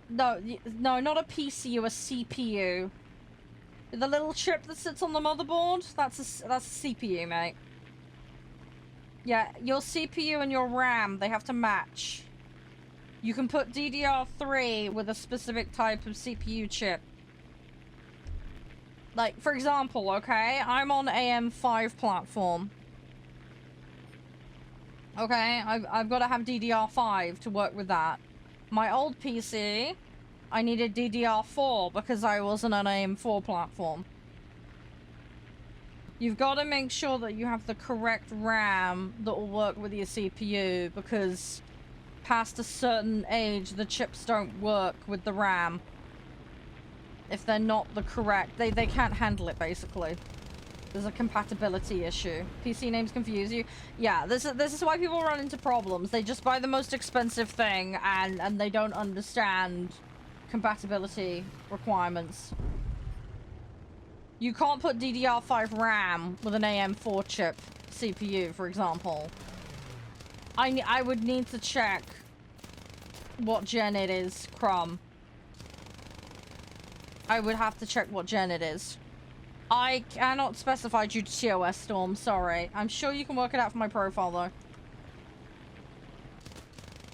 No, not a PCU, a CPU. The little chip that sits on the motherboard, that's a CPU, mate. Yeah, your CPU and your RAM, they have to match. You can put DDR3 with a specific type of CPU chip. Like, for example, okay, I'm on AM5 platform. Okay, I've got to have DDR5 to work with that. My old PC, I needed DDR4 because I wasn't on AM4 platform. You've got to make sure that you have the correct RAM that will work with your CPU, because past a certain age, the chips don't work with the RAM. If they're not the correct, they can't handle it, basically. There's a compatibility issue. PC names confuse you. Yeah, this is why people run into problems. They just buy the most expensive thing and they don't understand compatibility requirements. You can't put DDR5 RAM with an AM4 chip CPU, for example. I would need to check what gen it is, Crumb. I would have to check what gen it is. I cannot specify due to TOS, Storm, sorry. I'm sure you can work it out from my profile, though.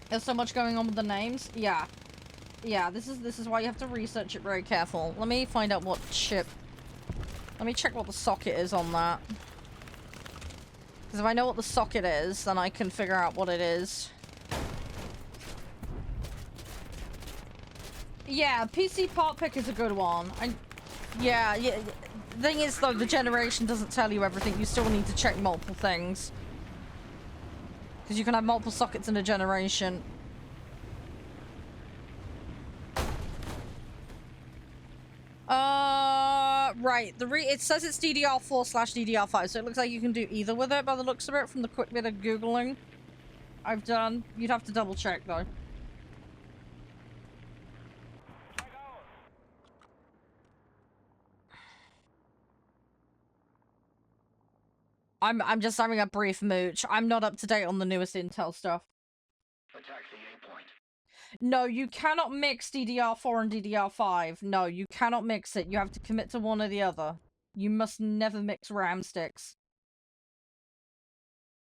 There's so much going on with the names. Yeah. Yeah, this is why you have to research it very careful. Let me find out what chip... Let me check what the socket is on that. Because if I know what the socket is, then I can figure out what it is. Yeah, PC part pick is a good one. Yeah. The thing is, though, the generation doesn't tell you everything. You still need to check multiple things. Because you can have multiple sockets in a generation. Right. It says it's DDR4/DDR5, so it looks like you can do either with it by the looks of it from the quick bit of Googling I've done. You'd have to double check, though. I'm just having a brief mooch. I'm not up to date on the newest Intel stuff. Attack the A point. No, you cannot mix DDR4 and DDR5. No, you cannot mix it. You have to commit to one or the other. You must never mix RAM sticks.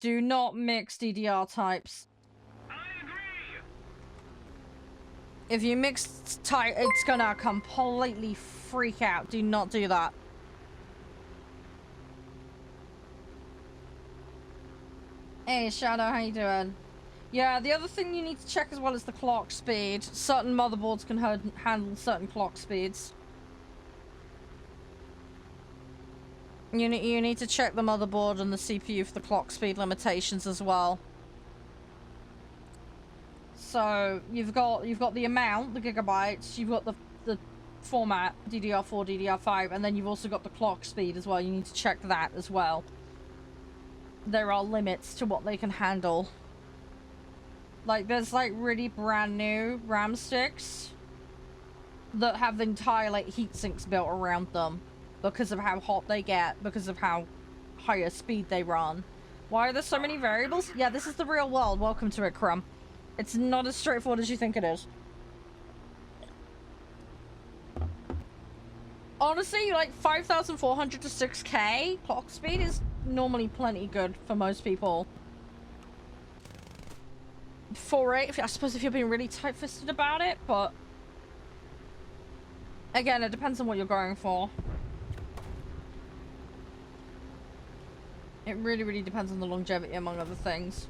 Do not mix DDR types. I agree. If you mix type, it's gonna completely freak out. Do not do that. Hey, Shadow, how you doing? Yeah, the other thing you need to check as well is the clock speed. Certain motherboards can handle certain clock speeds. You need to check the motherboard and the CPU for the clock speed limitations as well. So you've got the amount, the gigabytes. You've got the format, DDR4, DDR5, and then you've also got the clock speed as well. You need to check that as well. There are limits to what they can handle. Like, there's like really brand new RAM sticks that have the entire like heat sinks built around them because of how hot they get, because of how higher speed they run. Why are there so many variables? Yeah, this is the real world. Welcome to it, Crumb. It's not as straightforward as you think it is. Honestly, like 5,400 to 6K clock speed is normally plenty good for most people. 4.8, I suppose if you're being really tight-fisted about it, but again, it depends on what you're going for. It really, really depends on the longevity, among other things.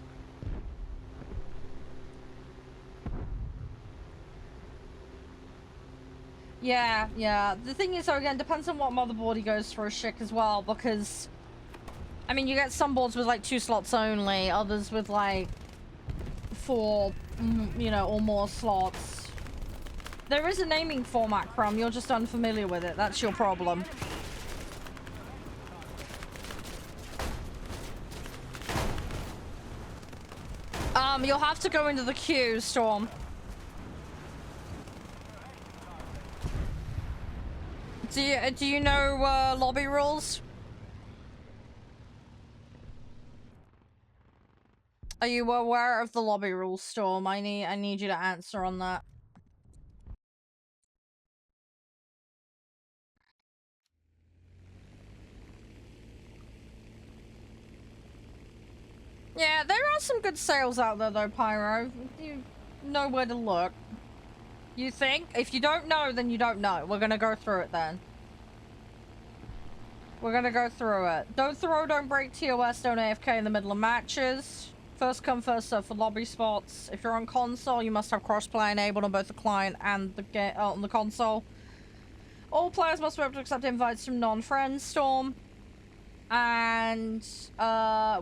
Yeah. The thing is, though, again, depends on what motherboard he goes for a shit as well, because I mean, you get some boards with like 2 slots only, others with like 4, you know, or more slots. There is a naming format, Crumb. You're just unfamiliar with it. That's your problem. You'll have to go into the queue, Storm. Do you know lobby rules? Are you aware of the lobby rules, Storm? I need you to answer on that. Yeah, there are some good sales out there though, Pyro. You know where to look. You think? If you don't know, then you don't know. We're gonna go through it then. We're gonna go through it. Don't throw, don't break TOS, don't AFK in the middle of matches. First come, first serve for lobby spots. If you're on console, you must have crossplay enabled on both the client and on the console. All players must be able to accept invites from non-friends, Storm. And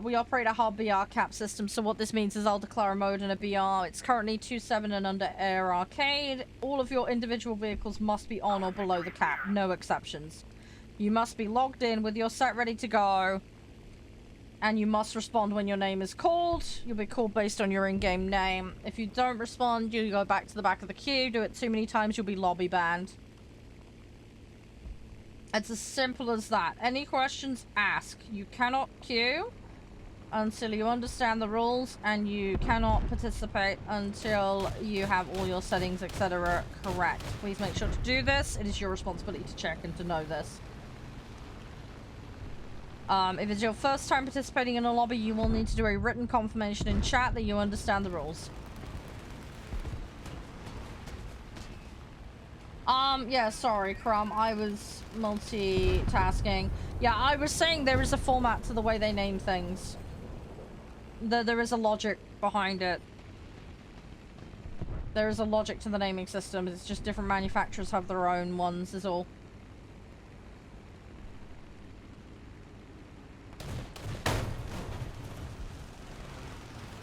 we operate a hard BR cap system, so what this means is I'll declare a mode in a BR. It's currently 2.7 and under Air Arcade. All of your individual vehicles must be on or below the cap, no exceptions. You must be logged in with your set ready to go, and you must respond when your name is called. You'll be called based on your in-game name. If you don't respond, you go back to the back of the queue. Do it too many times, you'll be lobby banned. It's as simple as that. Any questions, ask. You cannot queue until you understand the rules, and you cannot participate until you have all your settings, etc. correct. Please make sure to do this. It is your responsibility to check and to know this. If it's your first time participating in a lobby, you will need to do a written confirmation in chat that you understand the rules. Yeah, sorry, Crumb. I was multitasking. Yeah, I was saying there is a format to the way they name things. There is a logic behind it. There is a logic to the naming system. It's just different manufacturers have their own ones, is all.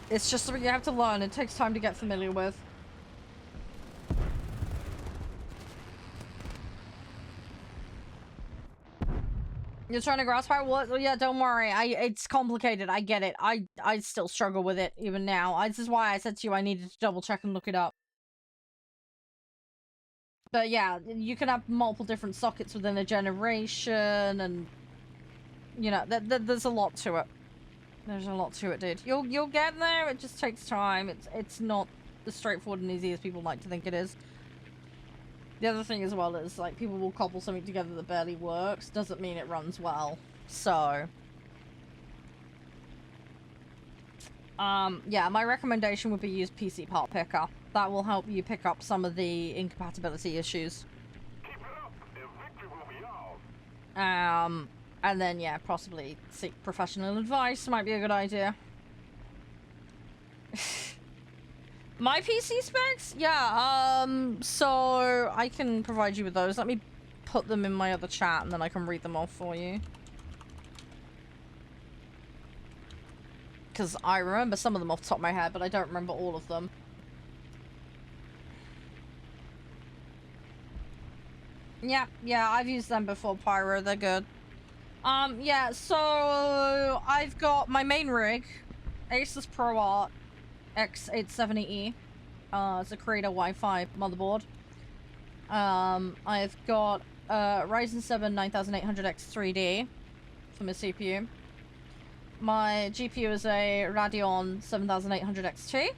It's just something you have to learn. It takes time to get familiar with. You're trying to grasp how it was? Well, yeah, don't worry. It's complicated. I get it. I still struggle with it even now. This is why I said to you I needed to double check and look it up. But yeah, you can have multiple different sockets within a generation, and you know, there's a lot to it. There's a lot to it, dude. You'll get there. It just takes time. It's not as straightforward and easy as people like to think it is. The other thing as well is, like, people will cobble something together that barely works. Doesn't mean it runs well. So... yeah, my recommendation would be use PC Part Picker. That will help you pick up some of the incompatibility issues. Keep it up, and victory will be ours. And then, yeah, possibly seek professional advice might be a good idea. My PC specs? Yeah, so I can provide you with those. Let me put them in my other chat and then I can read them off for you. Because I remember some of them off the top of my head, but I don't remember all of them. Yeah, I've used them before, Pyro. They're good. Yeah, so I've got my main rig, Asus ProArt X870E. It's a Charede Wi-Fi motherboard. I've got Ryzen 7 9800X 3D for my CPU. My GPU is a Radeon 7800 XT.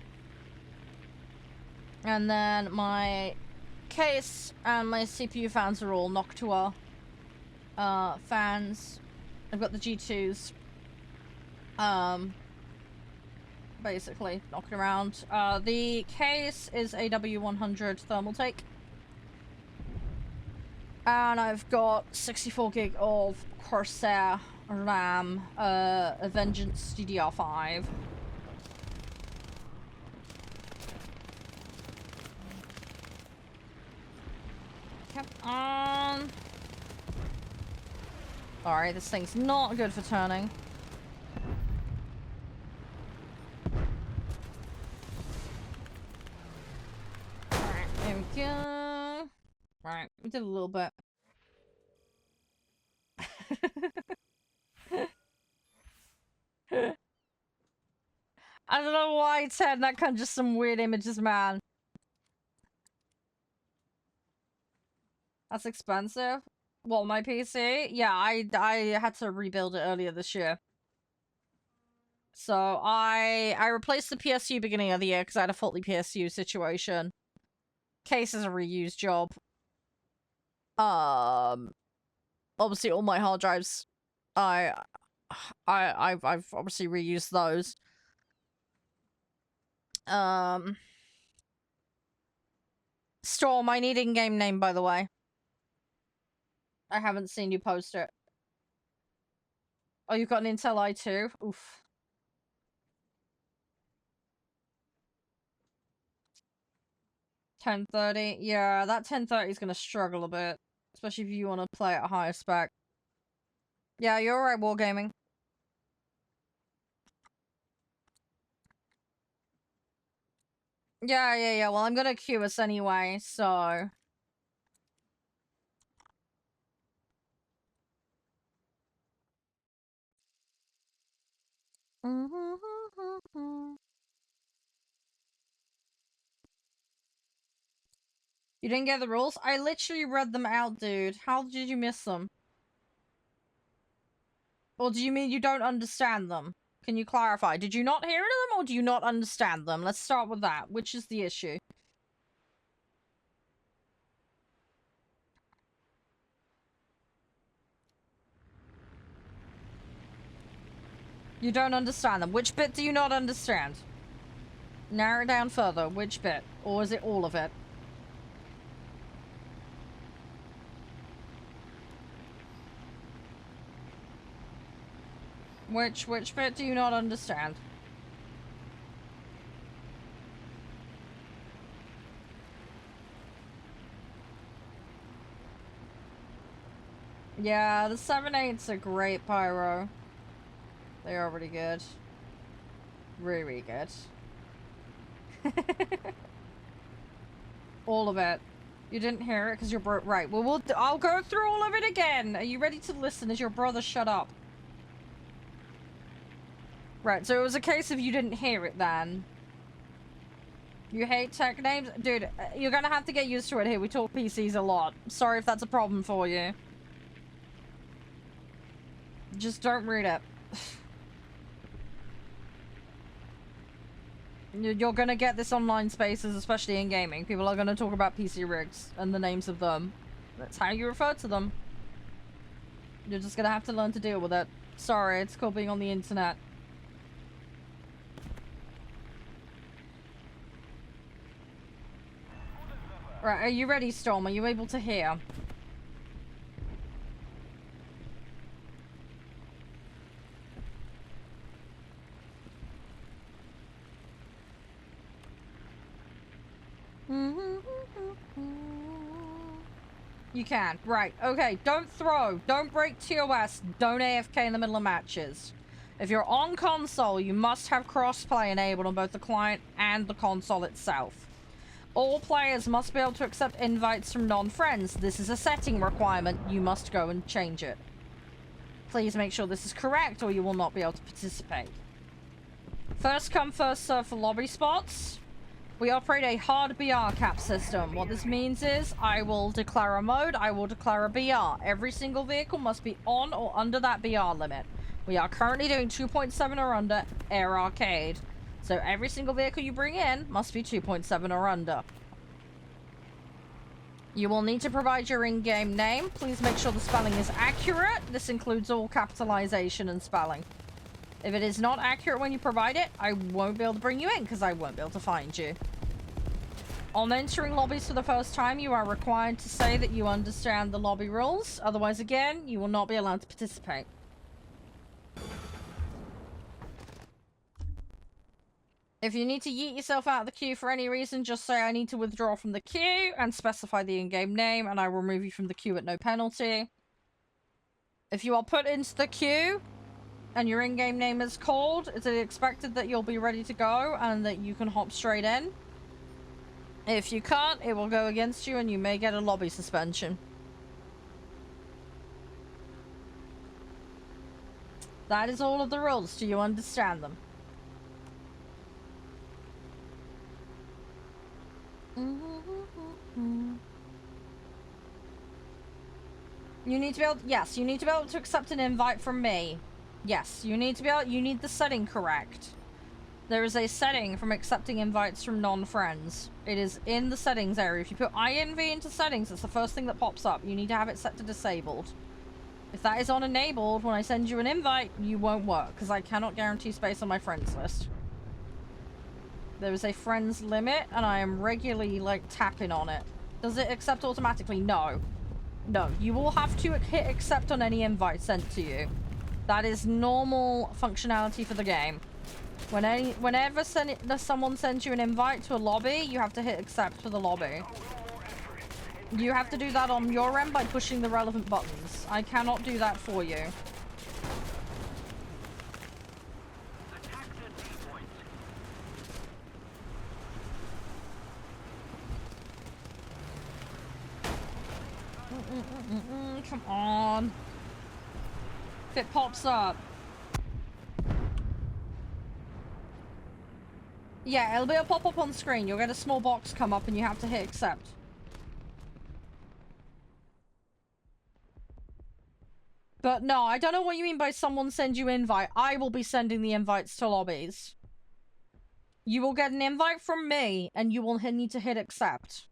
And then my case and my CPU fans are all Noctua fans. I've got the G2s. Basically knocking around. The case is a W100 thermal take. And I've got 64 gig of Corsair RAM, a Vengeance DDR5. Come on. Alright, this thing's not good for turning. Alright, there we go. Right, we did a little bit. I don't know why it's had that conjures some weird images, man. That's expensive. Well, my PC? Yeah, I had to rebuild it earlier this year. So I replaced the PSU beginning of the year because I had a faulty PSU situation. Case is a reused job. Obviously all my hard drives, I've obviously reused those. Storm, I need in-game name, by the way. I haven't seen you post it. Oh, you've got an Intel i2? Oof. $1030. Yeah, that 1030 is gonna struggle a bit. Especially if you want to play at a higher spec. Yeah, you're right, Wargaming. Yeah. Well, I'm gonna queue us anyway, so... You didn't get the rules? I literally read them out, dude. How did you miss them? Or do you mean you don't understand them? Can you clarify? Did you not hear them, or do you not understand them? Let's start with that. Which is the issue? You don't understand them. Which bit do you not understand? Narrow it down further. Which bit? Or is it all of it? Which bit do you not understand? Yeah, the 7.8s are great, Pyro. They are really good. Really good. All of it. You didn't hear it because you're right. Well, I'll go through all of it again. Are you ready to listen? Is your brother shut up? Right, so it was a case of you didn't hear it then. You hate tech names? Dude, you're gonna have to get used to it here. We talk PCs a lot. Sorry if that's a problem for you. Just don't read it. You're gonna get this online spaces, especially in gaming. People are gonna talk about PC rigs and the names of them. That's how you refer to them. You're just gonna have to learn to deal with it. Sorry, it's called being on the internet. Right, are you ready, Storm? Are you able to hear? You can. Right. Okay. Don't throw. Don't break TOS. Don't AFK in the middle of matches. If you're on console, you must have crossplay enabled on both the client and the console itself. All players must be able to accept invites from non-friends. This is a setting requirement. You must go and change it. Please make sure this is correct or you will not be able to participate. First come, first serve for lobby spots. We operate a hard BR cap system. What this means is I will declare a mode, I will declare a BR. Every single vehicle must be on or under that BR limit. We are currently doing 2.7 or under Air Arcade. So every single vehicle you bring in must be 2.7 or under. You will need to provide your in-game name. Please make sure the spelling is accurate. This includes all capitalization and spelling. If it is not accurate when you provide it, I won't be able to bring you in because I won't be able to find you. On entering lobbies for the first time, you are required to say that you understand the lobby rules. Otherwise, again, you will not be allowed to participate. If you need to yeet yourself out of the queue for any reason, just say I need to withdraw from the queue and specify the in-game name and I will remove you from the queue at no penalty. If you are put into the queue and your in-game name is called, it's expected that you'll be ready to go and that you can hop straight in. If you can't, it will go against you and you may get a lobby suspension. That is all of the rules. Do you understand them? You need to be able to, yes, you need to be able to accept an invite from me. Yes, you need to be able, you need the setting correct. There is a setting from accepting invites from non-friends. It is in the settings area. If you put INV into settings, it's the first thing that pops up. You need to have it set to disabled. If that is on enabled, when I send you an invite, you won't work, because I cannot guarantee space on my friends list. There is a friends limit, and I am regularly, like, tapping on it. Does it accept automatically? No. No, you will have to hit accept on any invite sent to you. That is normal functionality for the game. Whenever someone sends you an invite to a lobby, you have to hit accept for the lobby. You have to do that on your end by pushing the relevant buttons. I cannot do that for you. Come on. If it pops up. Yeah, it'll be a pop-up on screen. You'll get a small box come up and you have to hit accept. But no, I don't know what you mean by someone send you invite. I will be sending the invites to lobbies. You will get an invite from me and you will need to hit accept.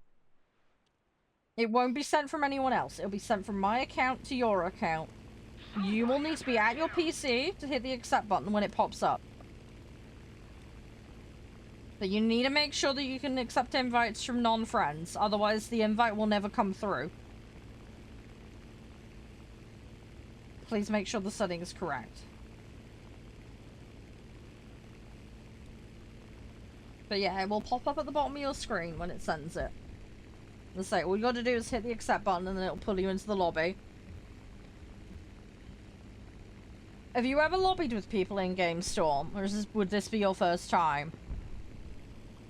It won't be sent from anyone else. It'll be sent from my account to your account. You will need to be at your PC to hit the accept button when it pops up. But you need to make sure that you can accept invites from non-friends. Otherwise, the invite will never come through. Please make sure the setting is correct. But yeah, it will pop up at the bottom of your screen when it sends it. Let's say, all you gotta do is hit the accept button and then it'll pull you into the lobby. Have you ever lobbied with people in Game Storm? Or would this be your first time?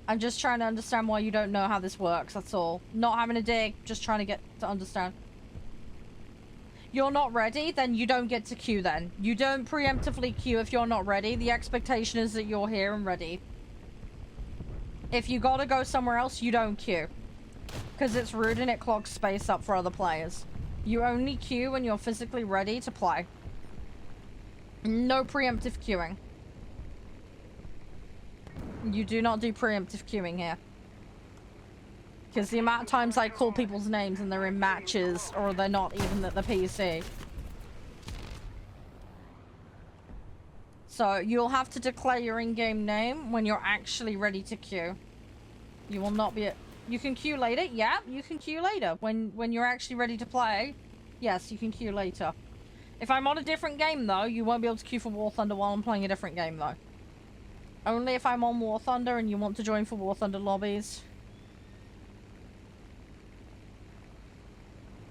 I'm just trying to understand why you don't know how this works, that's all. Not having a dig, just trying to get to understand. You're not ready? Then you don't get to queue then. You don't preemptively queue if you're not ready. The expectation is that you're here and ready. If you gotta go somewhere else, you don't queue. Because it's rude and it clogs space up for other players. You only queue when you're physically ready to play. No preemptive queuing. You do not do preemptive queuing here. Because the amount of times I call people's names and they're in matches, or they're not even at the PC. So, you'll have to declare your in-game name when you're actually ready to queue. You will not be... You can queue later? Yeah, you can queue later. When you're actually ready to play, yes, you can queue later. If I'm on a different game, though, you won't be able to queue for War Thunder while I'm playing a different game, though. Only if I'm on War Thunder and you want to join for War Thunder lobbies.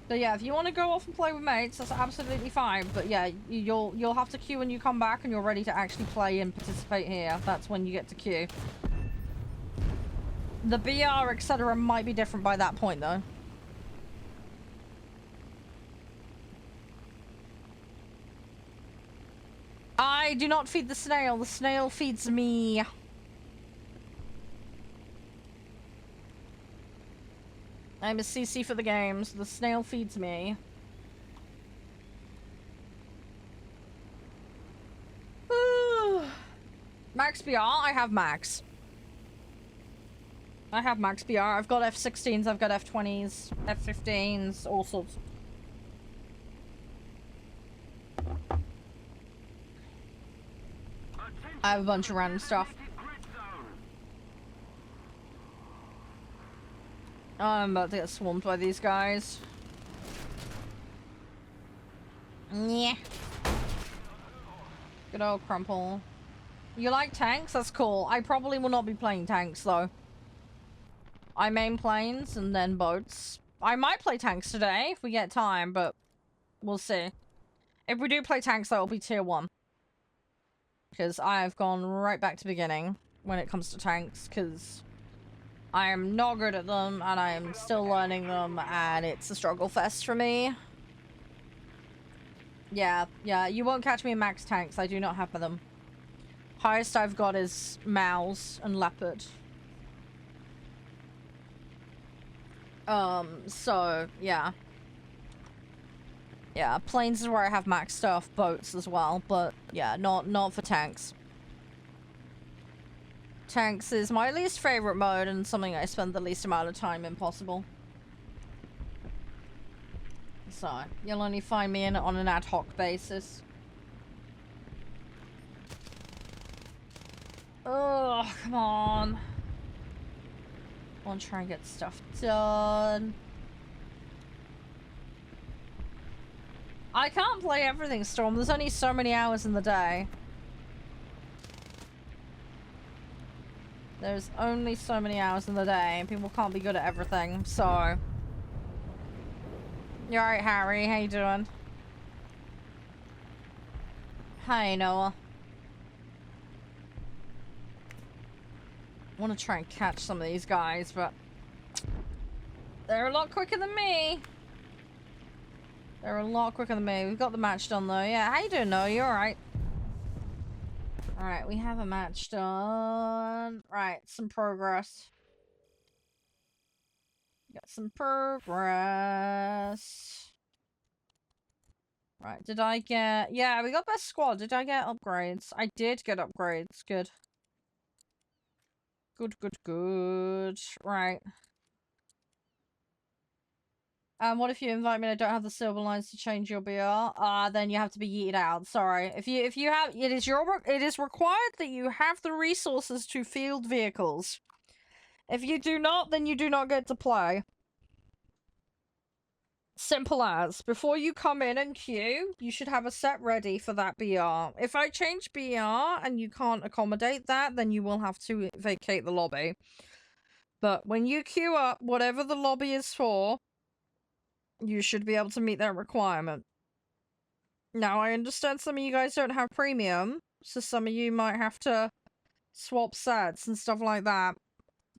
So yeah, if you want to go off and play with mates, that's absolutely fine. But yeah, you'll have to queue when you come back and you're ready to actually play and participate here. That's when you get to queue. The BR, etc. might be different by that point, though. I do not feed the snail. The snail feeds me. I'm a CC for the games. The snail feeds me. Max BR? I have max. I have max BR. I've got F16s, I've got F20s, F15s, all sorts. I have a bunch of random stuff. Oh, I'm about to get swarmed by these guys. Yeah. Good old Crumple. You like tanks? That's cool. I probably will not be playing tanks, though. I main planes and then boats. I might play tanks today if we get time, but we'll see. If we do play tanks, that will be tier 1. Because I have gone right back to beginning when it comes to tanks, because I am not good at them, and I am still learning them, and it's a struggle fest for me. Yeah, you won't catch me in max tanks. I do not have them. Highest I've got is mouse and leopard. So, yeah. Yeah, planes is where I have max stuff, boats as well, but yeah, not for tanks. Tanks is my least favorite mode and something I spend the least amount of time in possible. So, you'll only find me in it on an ad hoc basis. Oh, come on. I want to try and get stuff done. I can't play everything, Storm. There's only so many hours in the day. There's only so many hours in the day, and people can't be good at everything, so... You alright, Harry? How you doing? Hi, Noah. I want to try and catch some of these guys, but... they're a lot quicker than me. They're a lot quicker than me. We've got the match done, though. Yeah, how you doing, Noah? You alright? Alright, we have a match done. Right, some progress. Got some progress. Right, did I get... yeah, we got best squad. Did I get upgrades? I did get upgrades. Good. Good. Right. What if you invite me and I don't have the silver lines to change your BR? Then you have to be yeeted out. Sorry. If you have... it is required that you have the resources to field vehicles. If you do not, then you do not get to play. Simple as. Before you come in and queue, you should have a set ready for that BR. If I change BR and you can't accommodate that, then you will have to vacate the lobby. But when you queue up, whatever the lobby is for, you should be able to meet that requirement. Now, I understand some of you guys don't have premium, so some of you might have to swap sets and stuff like that.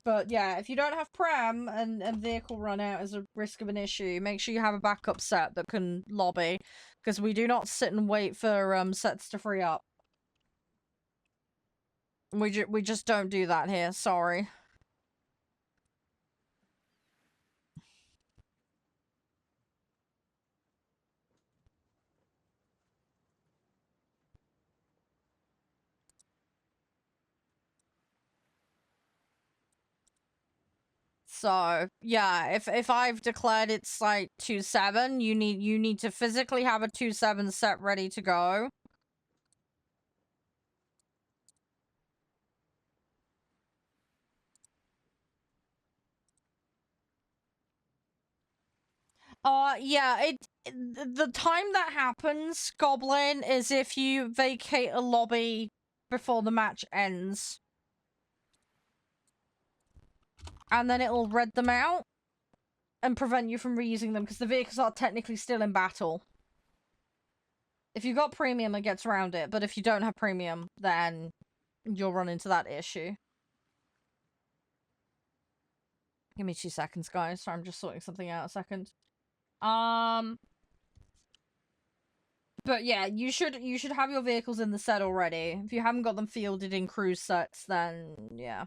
But yeah, if you don't have Prem and vehicle run out is a risk of an issue, make sure you have a backup set that can lobby, because we do not sit and wait for sets to free up. We just don't do that here, sorry. So yeah, if I've declared it's like 2-7, you need to physically have a 2-7 set ready to go. Yeah, the time that happens, Goblin, is if you vacate a lobby before the match ends. And then it'll red them out and prevent you from reusing them because the vehicles are technically still in battle. If you've got premium, it gets around it, but if you don't have premium, then you'll run into that issue. Give me 2 seconds, guys. Sorry, I'm just sorting something out a second. But yeah, you should have your vehicles in the set already. If you haven't got them fielded in cruise sets, then yeah.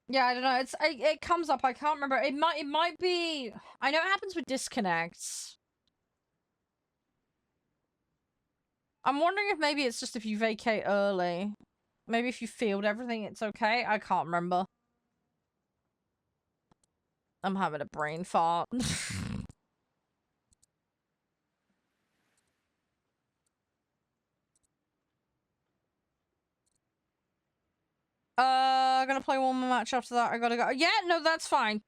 Yeah, I don't know. It comes up. I can't remember. It might be. I know it happens with disconnects. I'm wondering if maybe it's just if you vacate early. Maybe if you field everything, it's okay. I can't remember. I'm having a brain fart. Gonna play one more match after that. I gotta go. Yeah, no, that's fine.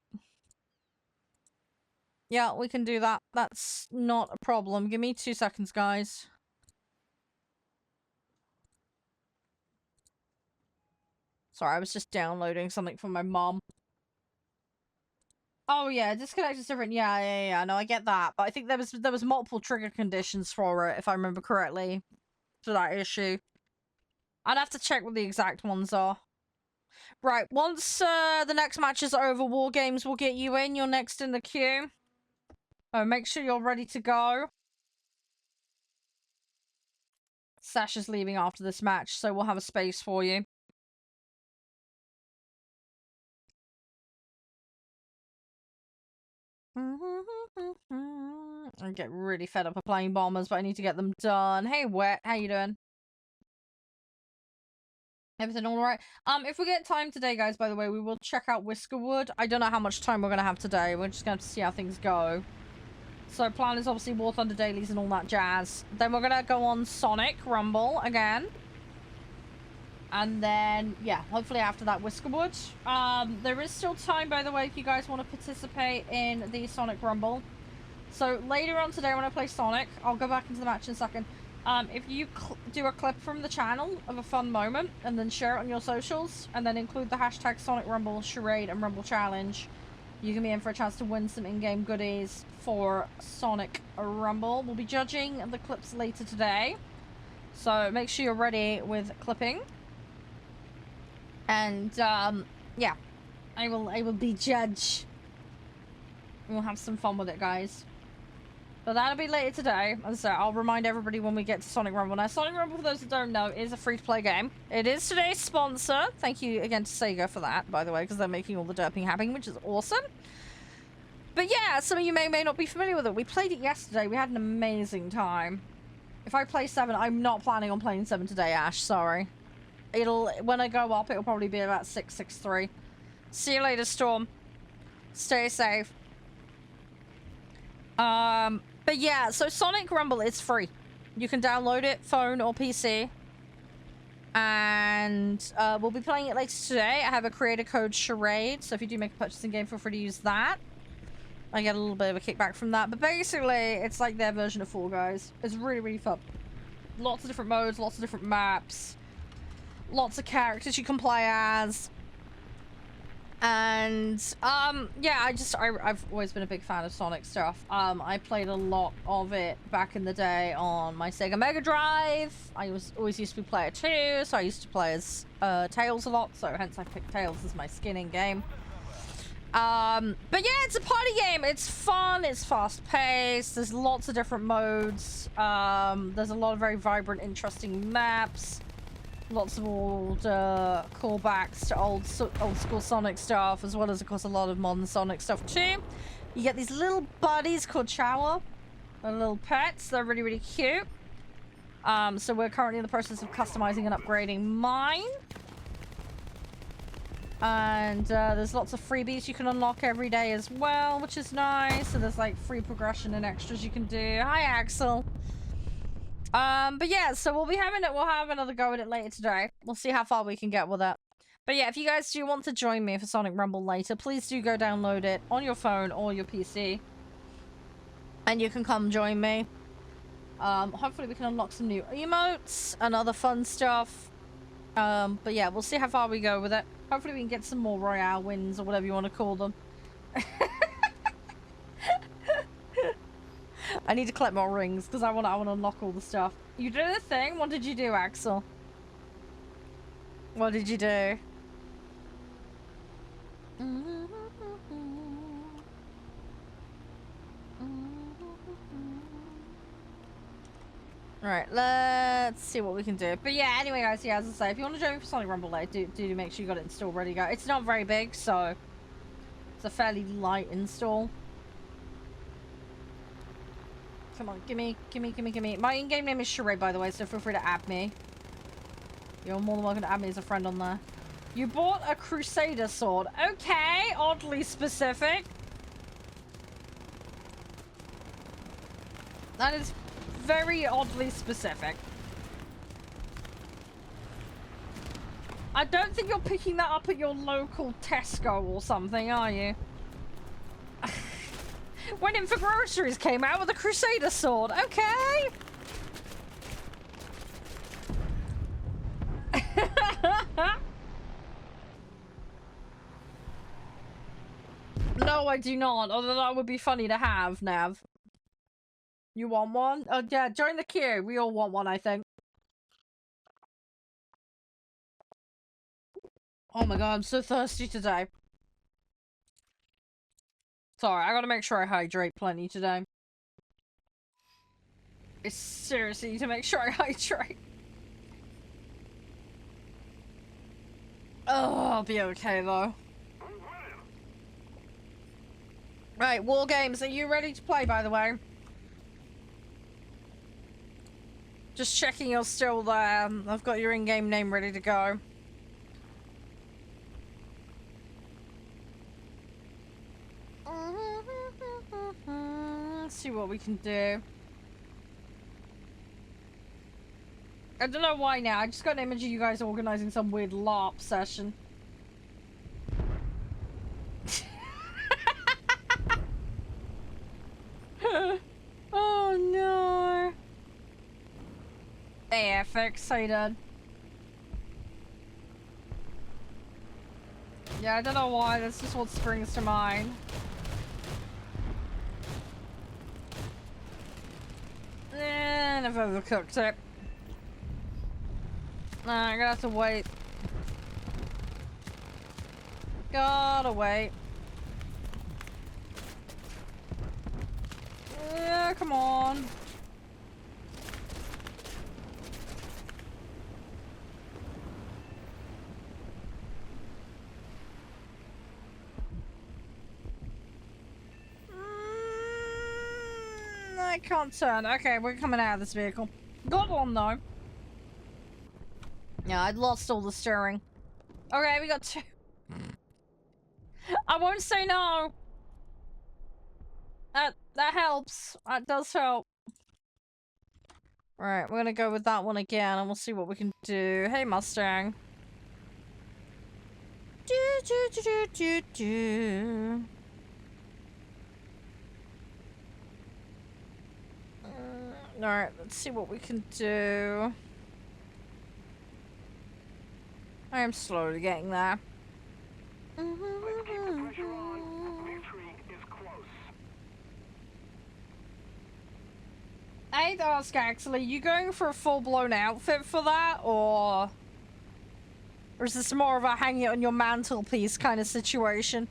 Yeah, we can do that. That's not a problem. Give me 2 seconds, guys. Sorry, I was just downloading something from my mom. Oh yeah, disconnect is different. Yeah. No, I get that, but I think there was multiple trigger conditions for it, if I remember correctly, for that issue. I'd have to check what the exact ones are. Right, once the next match is over, War Games will get you in. You're next in the queue. Make sure you're ready to go. Sasha's leaving after this match, so we'll have a space for you. I get really fed up of playing bombers, but I need to get them done. Hey, Wet, how you doing? Everything all right? If we get time today, guys, by the way, we will check out Whiskerwood. I don't know how much time we're going to have today. We're just going to see how things go. So, plan is obviously War Thunder dailies and all that jazz. Then we're going to go on Sonic Rumble again. And then, yeah, hopefully after that, Whiskerwood. There is still time, by the way, if you guys want to participate in the Sonic Rumble. So, later on today when I play Sonic, I'll go back into the match in a second. If you do a clip from the channel of a fun moment, and then share it on your socials, and then include the hashtag Sonic Rumble, Charade, and Rumble Challenge, you can be in for a chance to win some in-game goodies for Sonic Rumble. We'll be judging the clips later today. So, make sure you're ready with clipping. And, yeah, I will be judge. We'll have some fun with it, guys. But that'll be later today. As I said, I'll remind everybody when we get to Sonic Rumble. Now, Sonic Rumble, for those that don't know, is a free-to-play game. It is today's sponsor. Thank you again to Sega for that, by the way, because they're making all the derping happen, which is awesome. But yeah, some of you may not be familiar with it. We played it yesterday. We had an amazing time. If I play 7, I'm not planning on playing 7 today, Ash. Sorry. When I go up, it'll probably be about 6-3. See you later, Storm. Stay safe. But yeah, so Sonic Rumble is free. You can download it, phone or PC. And we'll be playing it later today. I have a creator code Charade, so if you do make a purchase in game, feel free to use that. I get a little bit of a kickback from that. But basically, it's like their version of Fall Guys. It's really, really fun. Lots of different modes, lots of different maps. Lots of characters you can play as. And, yeah, I've always been a big fan of Sonic stuff. I played a lot of it back in the day on my Sega Mega Drive. I always used to be player 2, so I used to play as, Tails a lot, so hence I picked Tails as my skin in game. But yeah, it's a party game. It's fun, it's fast-paced, there's lots of different modes. There's a lot of very vibrant, interesting maps. Lots of old callbacks to old school Sonic stuff, as well as, of course, a lot of modern Sonic stuff too. You get these little buddies called Chower. They're little pets. They're really, really cute. So we're currently in the process of customizing and upgrading mine. And there's lots of freebies you can unlock every day as well, which is nice. So there's like free progression and extras you can do. Hi, Axel. But yeah, so we'll have another go at it later today. We'll see how far we can get with it. But yeah, if you guys do want to join me for Sonic Rumble later, please do go download it on your phone or your PC. And you can come join me. Hopefully we can unlock some new emotes and other fun stuff. But yeah, we'll see how far we go with it. Hopefully we can get some more Royale wins or whatever you want to call them. I need to collect more rings because I want to unlock all the stuff. You did a thing? What did you do, Axel? What did you do? Alright, let's see what we can do. But yeah, anyway guys, yeah, as I say, if you want to join me for Sonic Rumble later, do make sure you got it installed ready to go. It's not very big, so it's a fairly light install. Come on, gimme. My in-game name is Charede, by the way, so feel free to add me. You're more than welcome to add me as a friend on there. You bought a Crusader sword. Okay, oddly specific. That is very oddly specific. I don't think you're picking that up at your local Tesco or something, are you? Went in for groceries, came out with a Crusader sword. Okay. No, I do not. Although that would be funny to have, Nav. You want one? Oh, yeah, join the queue. We all want one, I think. Oh my god, I'm so thirsty today. Sorry, I gotta make sure I hydrate plenty today. I seriously need to make sure I hydrate. Oh, I'll be okay though. Right, War Games, are you ready to play, by the way? Just checking you're still there. I've got your in-game name ready to go. Let's see what we can do. I don't know why now. I just got an image of you guys organizing some weird LARP session. Oh no. Hey FX, how you doing? Yeah, I don't know why, that's just what springs to mind. I've overcooked it. I'm gonna have to wait. Gotta wait. Yeah, come on. I can't turn. Okay, we're coming out of this vehicle. Got one though. Yeah, I'd lost all the steering. Okay, we got two. I won't say no. That helps. That does help. Alright, we're gonna go with that one again and we'll see what we can do. Hey, Mustang. Alright, let's see what we can do. I am slowly getting there. Let's keep the pressure on. Victory is close. I'd ask, actually, you going for a full-blown outfit for that, or is this more of a hang it on your mantelpiece kind of situation?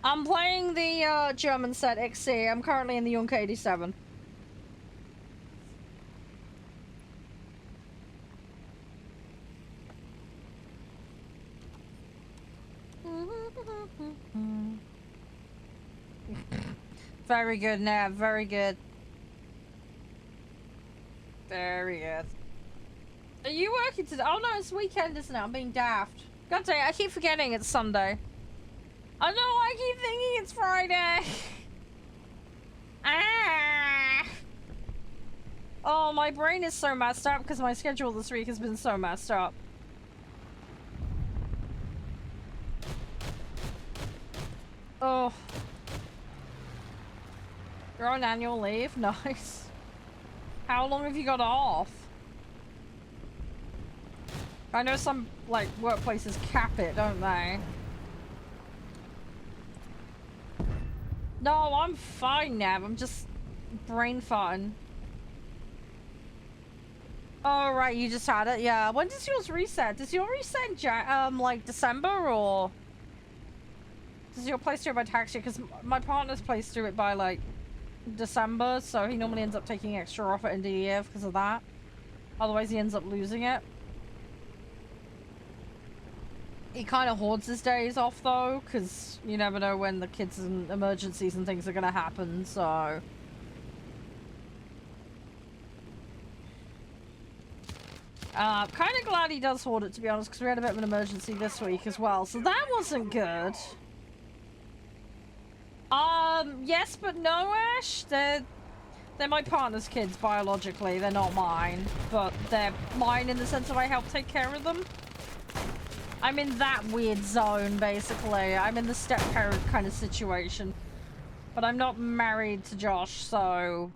I'm playing the German set XC. I'm currently in the Yunk 87. Very good, Nav. Very good. There he is. Are you working today? Oh no, it's weekend, isn't it? I'm being daft. God dang it, I keep forgetting it's Sunday. Oh no, I keep thinking it's Friday. Ah! Oh, my brain is so messed up because my schedule this week has been so messed up. Oh. You're on annual leave? Nice. How long have you got off? I know some, like, workplaces cap it, don't they? No, I'm fine, Nav. I'm just brain farting. Oh, right, you just had it? Yeah. When does yours reset? Does your reset in, like, December, or... Does your place do it by tax year? Because my partner's place do it by, like, December, so he normally ends up taking extra off at end of the year because of that. Otherwise, he ends up losing it. He kind of hoards his days off, though, because you never know when the kids and emergencies and things are going to happen, so... kind of glad he does hoard it, to be honest, because we had a bit of an emergency this week as well, so that wasn't good. Yes, but no, Ash. They're my partner's kids, biologically. They're not mine, but they're mine in the sense that I help take care of them. I'm in that weird zone, basically. I'm in the step-parent kind of situation. But I'm not married to Josh, so...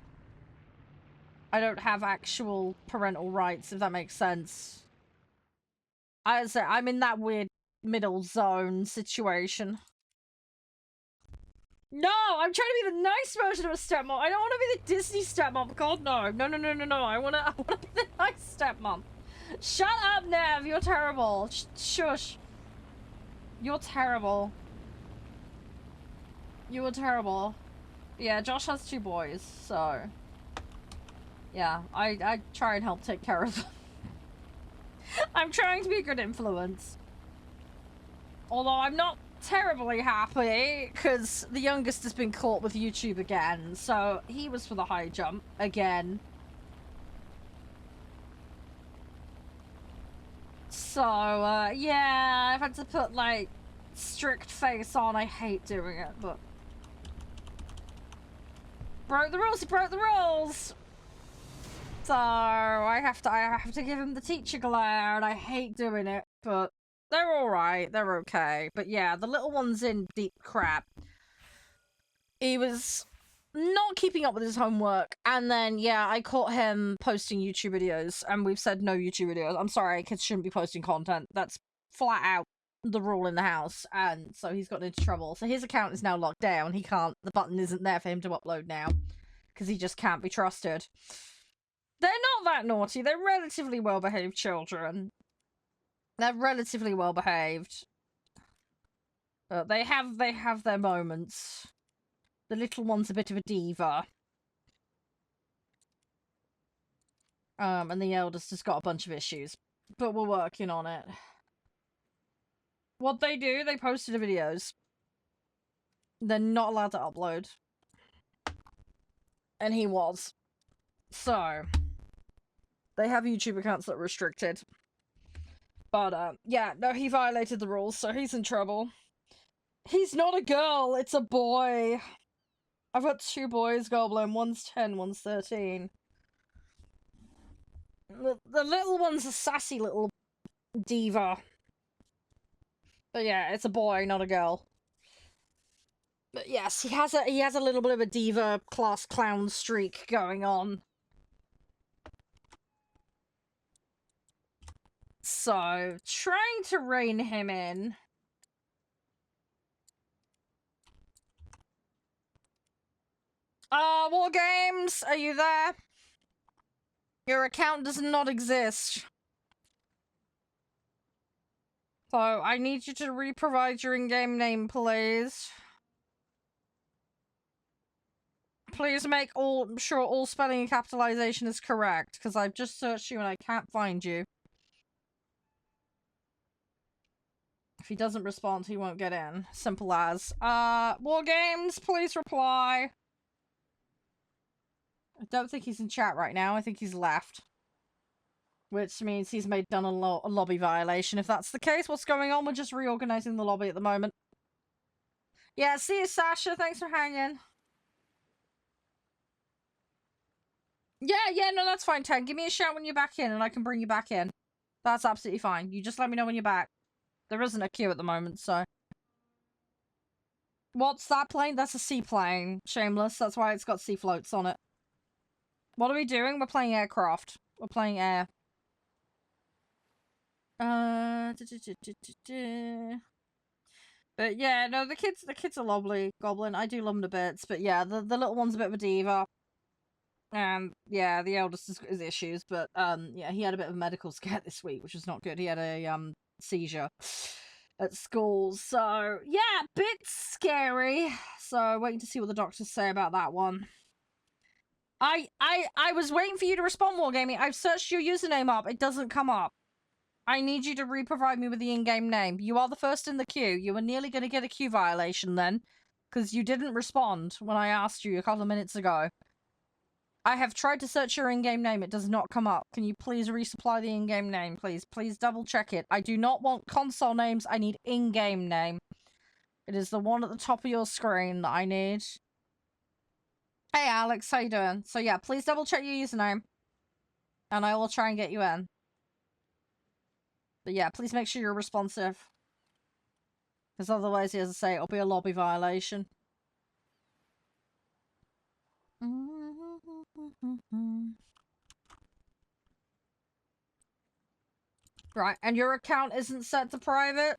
I don't have actual parental rights, if that makes sense. I'd say I'm in that weird middle zone situation. No! I'm trying to be the nice version of a stepmom. I don't want to be the Disney stepmom. God, no. No, no, no, no, no. I want to be the nice stepmom. Shut up, Nev. You're terrible. Shush. You're terrible. You were terrible. Yeah, Josh has 2 boys, so... Yeah, I try and help take care of them. I'm trying to be a good influence. Although I'm not terribly happy, because the youngest has been caught with YouTube again, so he was for the high jump again. So, yeah, I've had to put, like, strict face on. I hate doing it, but... Broke the rules, he broke the rules! So, I have to give him the teacher glare, and I hate doing it, but they're alright, they're okay. But yeah, the little one's in deep crap. He was not keeping up with his homework, and then, yeah, I caught him posting YouTube videos, and we've said no YouTube videos. I'm sorry, kids shouldn't be posting content. That's flat out the rule in the house, and so he's gotten into trouble. So his account is now locked down. He can't, the button isn't there for him to upload now, because he just can't be trusted. They're not that naughty. They're relatively well-behaved children. They're relatively well-behaved. But they have their moments. The little one's a bit of a diva. And the eldest has got a bunch of issues. But we're working on it. What they do, they post the videos. They're not allowed to upload. And he was. So... They have YouTube accounts that are restricted. But, yeah, no, he violated the rules, so he's in trouble. He's not a girl, it's a boy. I've got 2 boys, Goblin. One's 10, one's 13. The little one's a sassy little diva. But yeah, it's a boy, not a girl. But yes, he has a little bit of a diva class clown streak going on. So, trying to rein him in. War Games, are you there? Your account does not exist. So, I need you to re-provide your in-game name, please. Please make sure all spelling and capitalization is correct, because I've just searched you and I can't find you. If he doesn't respond, he won't get in. Simple as. War Games, please reply. I don't think he's in chat right now. I think he's left. Which means he's done a lobby violation. If that's the case, what's going on? We're just reorganizing the lobby at the moment. Yeah, see you, Sasha. Thanks for hanging. Yeah, no, that's fine, Ted. Give me a shout when you're back in and I can bring you back in. That's absolutely fine. You just let me know when you're back. There isn't a queue at the moment, so... What's that plane? That's a seaplane. Shameless. That's why it's got sea floats on it. What are we doing? We're playing aircraft. We're playing air. But yeah, no, the kids are lovely, Goblin. I do love them to bits, but yeah, the little one's a bit of a diva. And yeah, the eldest is issues, but yeah, he had a bit of a medical scare this week, which was not good. He had a seizure at school, so yeah, bit scary. So waiting to see what the doctors say about that one. I was waiting for you to respond, Wargaming. I've searched your username up. It doesn't come up. I need you to re-provide me with the in-game name. You are the first in the queue. You were nearly going to get a queue violation then, because you didn't respond when I asked you a couple of minutes ago. I have tried to search your in-game name. It does not come up. Can you please resupply the in-game name, please? Please double check it. I do not want console names. I need in-game name. It is the one at the top of your screen that I need. Hey, Alex. How you doing? So yeah, please double check your username. And I will try and get you in. But yeah, please make sure you're responsive. Because otherwise, as I say, it'll be a lobby violation. Right, and your account isn't set to private?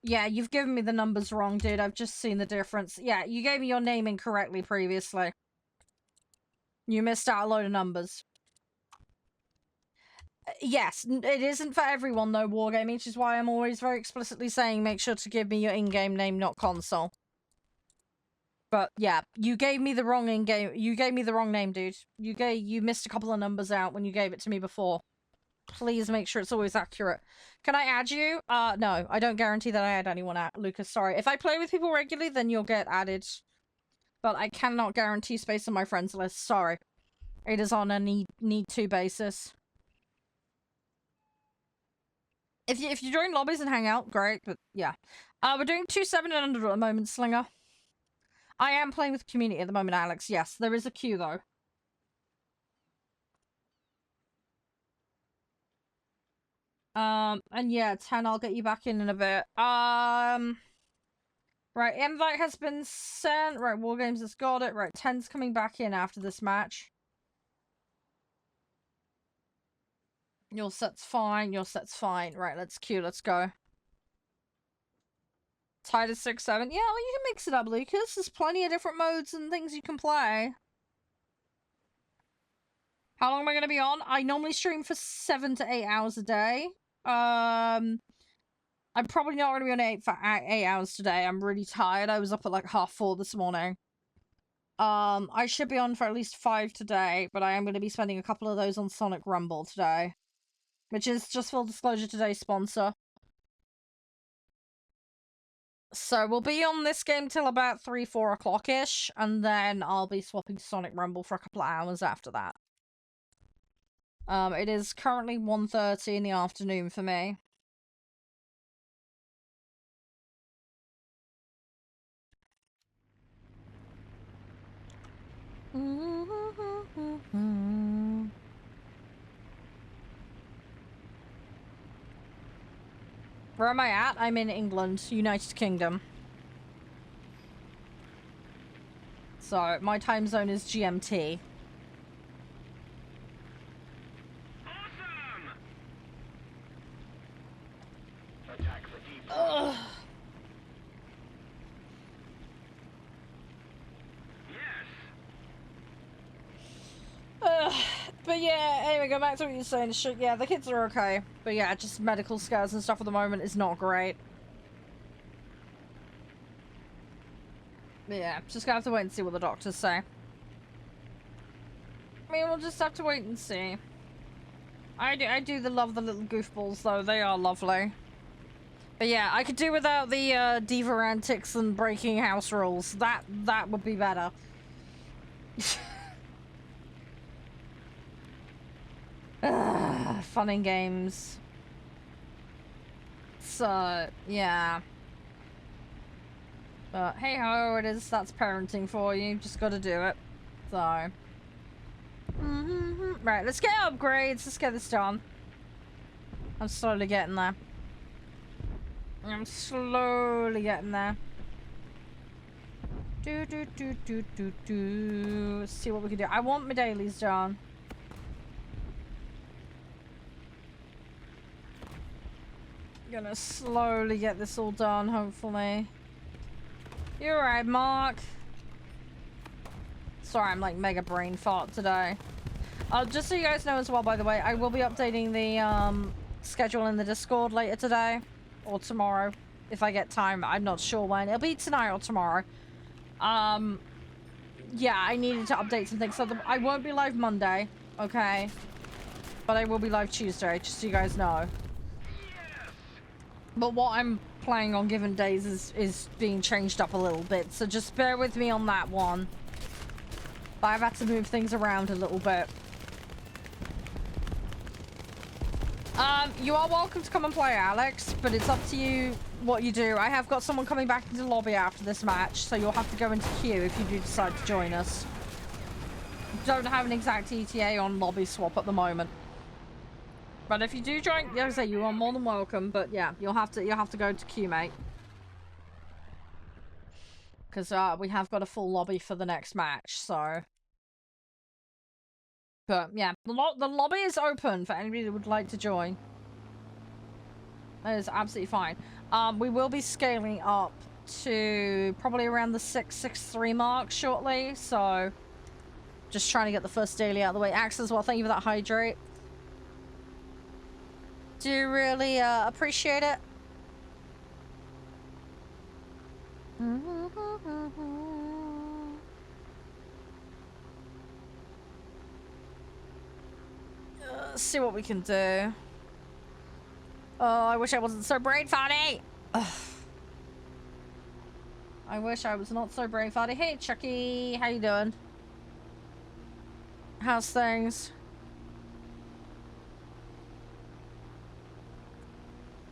Yeah, you've given me the numbers wrong, dude. I've just seen the difference. Yeah, you gave me your name incorrectly previously. You missed out a load of numbers. Yes, it isn't for everyone, though, Wargaming, which is why I'm always very explicitly saying make sure to give me your in-game name, not console. But, yeah, you gave me the wrong in-game... You gave me the wrong name, dude. You missed a couple of numbers out when you gave it to me before. Please make sure it's always accurate. Can I add you? No, I don't guarantee that I add anyone at Lucas, sorry. If I play with people regularly, then you'll get added. But I cannot guarantee space on my friends list, sorry. It is on a need-to basis. If you join lobbies and hang out, great, but yeah. We're doing 2-7 and under at the moment, Slinger. I am playing with community at the moment, Alex. Yes, there is a queue, though. And yeah, 10, I'll get you back in a bit. Right, invite has been sent. Right, Wargames has got it. Right, 10's coming back in after this match. Your set's fine, your set's fine. Right, let's queue, let's go. Tied at 6-7. Yeah, well, you can mix it up, Lucas. There's plenty of different modes and things you can play. How long am I going to be on? I normally stream for 7 to 8 hours a day. I'm probably not going to be on 8 hours today. I'm really tired. I was up at like 4:30 this morning. I should be on for at least 5 today, but I am going to be spending a couple of those on Sonic Rumble today. Which is, just full disclosure, today's sponsor. So we'll be on this game till about 3-4 o'clock-ish, and then I'll be swapping to Sonic Rumble for a couple of hours after that. It is currently 1:30 in the afternoon for me. Where am I at? I'm in England, United Kingdom. So, my time zone is GMT. Awesome! Attack fatigue. Ugh. Yes. But yeah, anyway, go back to what you were saying. Yeah, the kids are okay. But yeah, just medical scares and stuff at the moment is not great. But yeah, just gonna have to wait and see what the doctors say. I mean, we'll just have to wait and see. I do love the little goofballs, though. They are lovely. But yeah, I could do without the diva antics and breaking house rules. That would be better. Fun and games. So, yeah. But hey ho, it is, that's parenting for you. Just gotta do it. So. Right, let's get upgrades. Let's get this done. I'm slowly getting there. I'm slowly getting there. Let's see what we can do. I want my dailies done. Gonna slowly get this all done, hopefully. You're right, Mark. Sorry, I'm like mega brain fart today. Just so you guys know as well, by the way, I will be updating the schedule in the Discord later today or tomorrow if I get time. I'm not sure when. It'll be tonight or tomorrow. Yeah, I needed to update some things. So I won't be live Monday, okay? But I will be live Tuesday, just so you guys know. But what I'm planning on given days is being changed up a little bit. So just bear with me on that one. But I've had to move things around a little bit. You are welcome to come and play, Alex, but it's up to you what you do. I have got someone coming back into the lobby after this match, so you'll have to go into queue if you do decide to join us. Don't have an exact ETA on lobby swap at the moment. But if you do join, like I say, you are more than welcome, but yeah, you'll have to go to queue, mate. Because we have got a full lobby for the next match, so. But yeah, the lobby is open for anybody that would like to join. That is absolutely fine. We will be scaling up to probably around the 663 mark shortly, so just trying to get the first daily out of the way. Axe as well, thank you for that hydrate. Do really appreciate it. Let's see what we can do. Oh, I wish I wasn't so brain farty. I wish I was not so brain farty. Hey, Chucky, how you doing? How's things?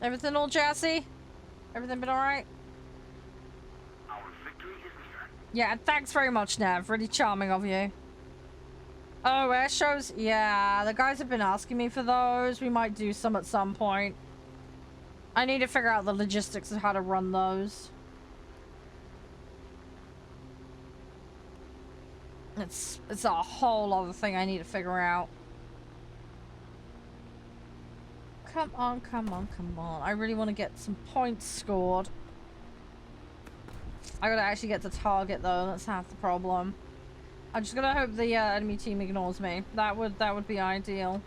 Everything all jazzy? Everything been alright? Our victory is near. Yeah, thanks very much, Nev. Really charming of you. Oh, air shows? Yeah, the guys have been asking me for those. We might do some at some point. I need to figure out the logistics of how to run those. It's a whole other thing I need to figure out. Come on, come on, come on. I really want to get some points scored. I gotta actually get to target though, that's half the problem. I'm just gonna hope the enemy team ignores me. That would be ideal.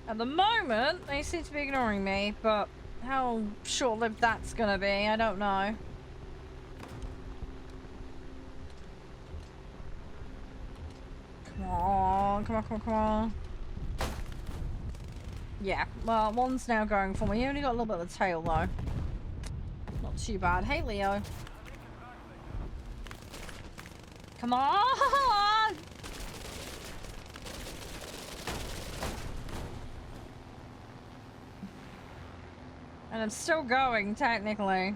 At the moment, they seem to be ignoring me, but how short-lived that's gonna be, I don't know. Come on, come on, come on, come on. Yeah, well, one's now going for me. He only got a little bit of a tail, though. Not too bad. Hey, Leo. Come on! And I'm still going, technically.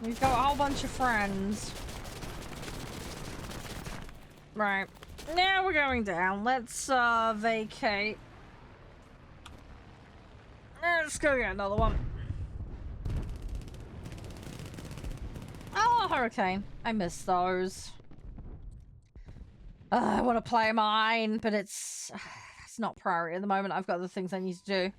We've got a whole bunch of friends. Right. Now we're going down. Let's vacate. Let's go get another one. Oh, Hurricane. I miss those. I want to play mine, but it's not priority at the moment. I've got other things I need to do.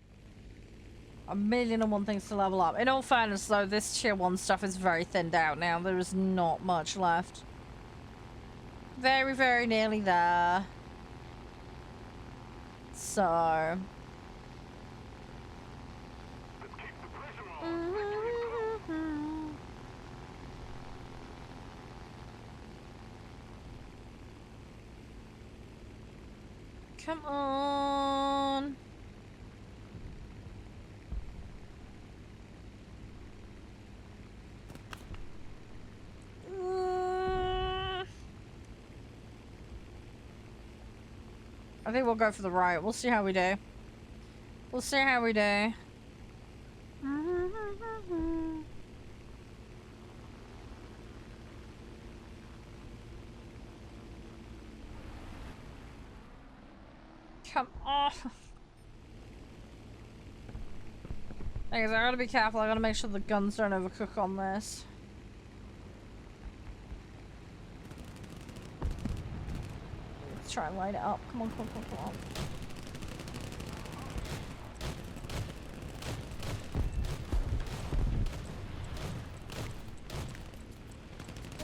1,000,001 things to level up. In all fairness, though, this tier 1 stuff is very thinned out now. There is not much left. Very, very nearly there. So. Let's keep the pressure on. Victory close. Come on. I think we'll go for the right. We'll see how we do. We'll see how we do. Come on. Anyways, I gotta be careful. I gotta make sure the guns don't overcook on this. Let's try and light it up. Come on, come on, come on, come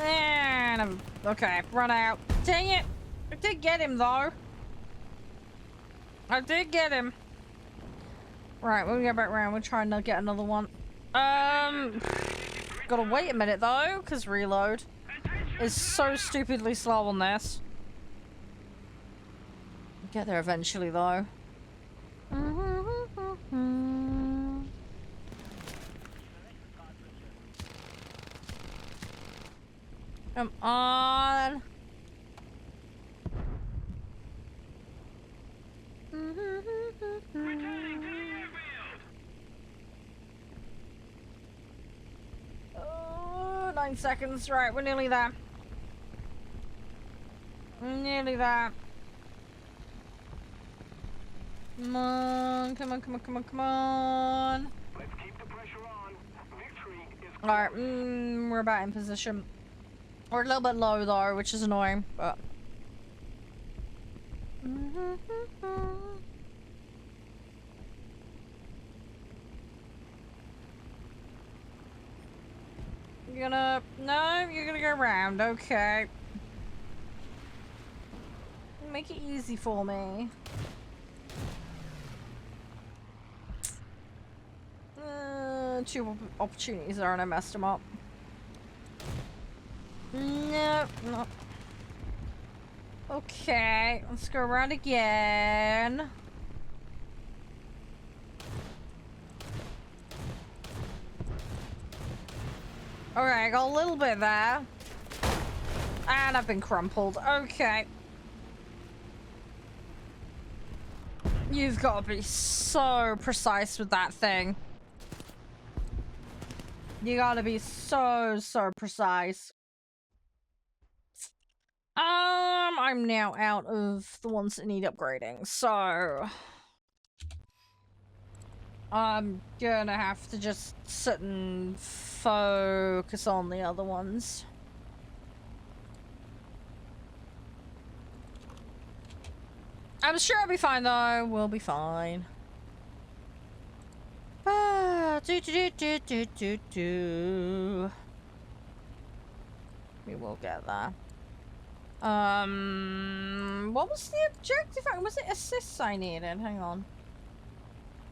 on. And okay, run out. Dang it! I did get him though. I did get him. Right, when we go back around, we'll try and get another one. Gotta wait a minute though, because reload is so stupidly slow on this. Get there eventually though. Come on. Oh, 9 seconds. Right, we're nearly there. Nearly there. Come on, come on, come on, come on, come on. Let's keep the pressure on. Victory is Alright, we're about in position. We're a little bit low though, which is annoying, but... You're gonna... No, you're gonna go around, okay. Make it easy for me. Two opportunities there and I messed them up. No, no. Okay, let's go around again. Okay, I got a little bit there. And I've been crumpled. Okay. You've got to be so precise with that thing. You gotta be so precise. I'm now out of the ones that need upgrading, so... I'm gonna have to just sit and focus on the other ones. I'm sure I'll be fine though. We'll be fine. We will get there. What was the objective? Was it assists I needed? Hang on.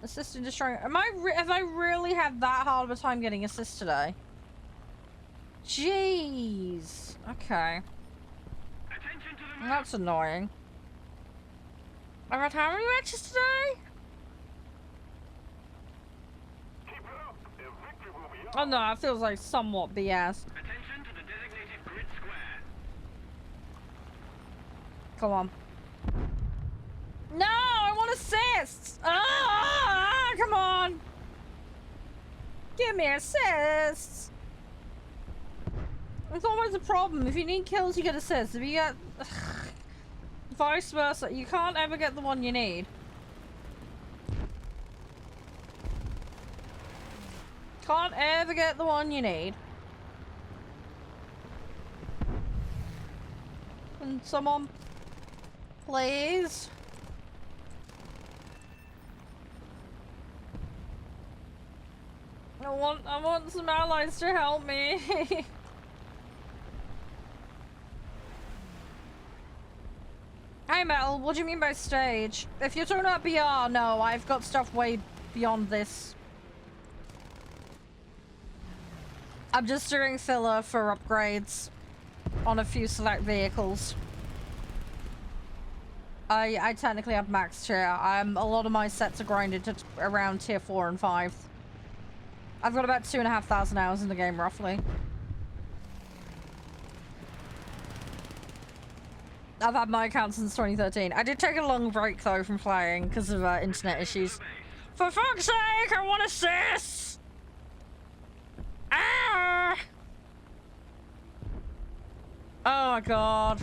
Assist in destroying. Have I really had that hard of a time getting assists today? Jeez. Okay. That's annoying. I've had how many matches today? Oh no, it feels like somewhat BS. attention to the designated grid square. Come on. No, I want assists! Come on! Give me assists! It's always a problem. If you need kills, you get assists. If you get... vice versa. You can't ever get the one you need. Can't ever get the one you need. Can someone please? I want some allies to help me. Hey Metal, what do you mean by stage? If you're talking about BR, no, I've got stuff way beyond this. I'm just doing filler for upgrades on a few select vehicles. I technically have max tier. A lot of my sets are grinded to around tier 4 and 5. I've got about 2,500 hours in the game, roughly. I've had my account since 2013. I did take a long break though from flying because of internet issues. For fuck's sake, I want assist! Ah! Oh my god.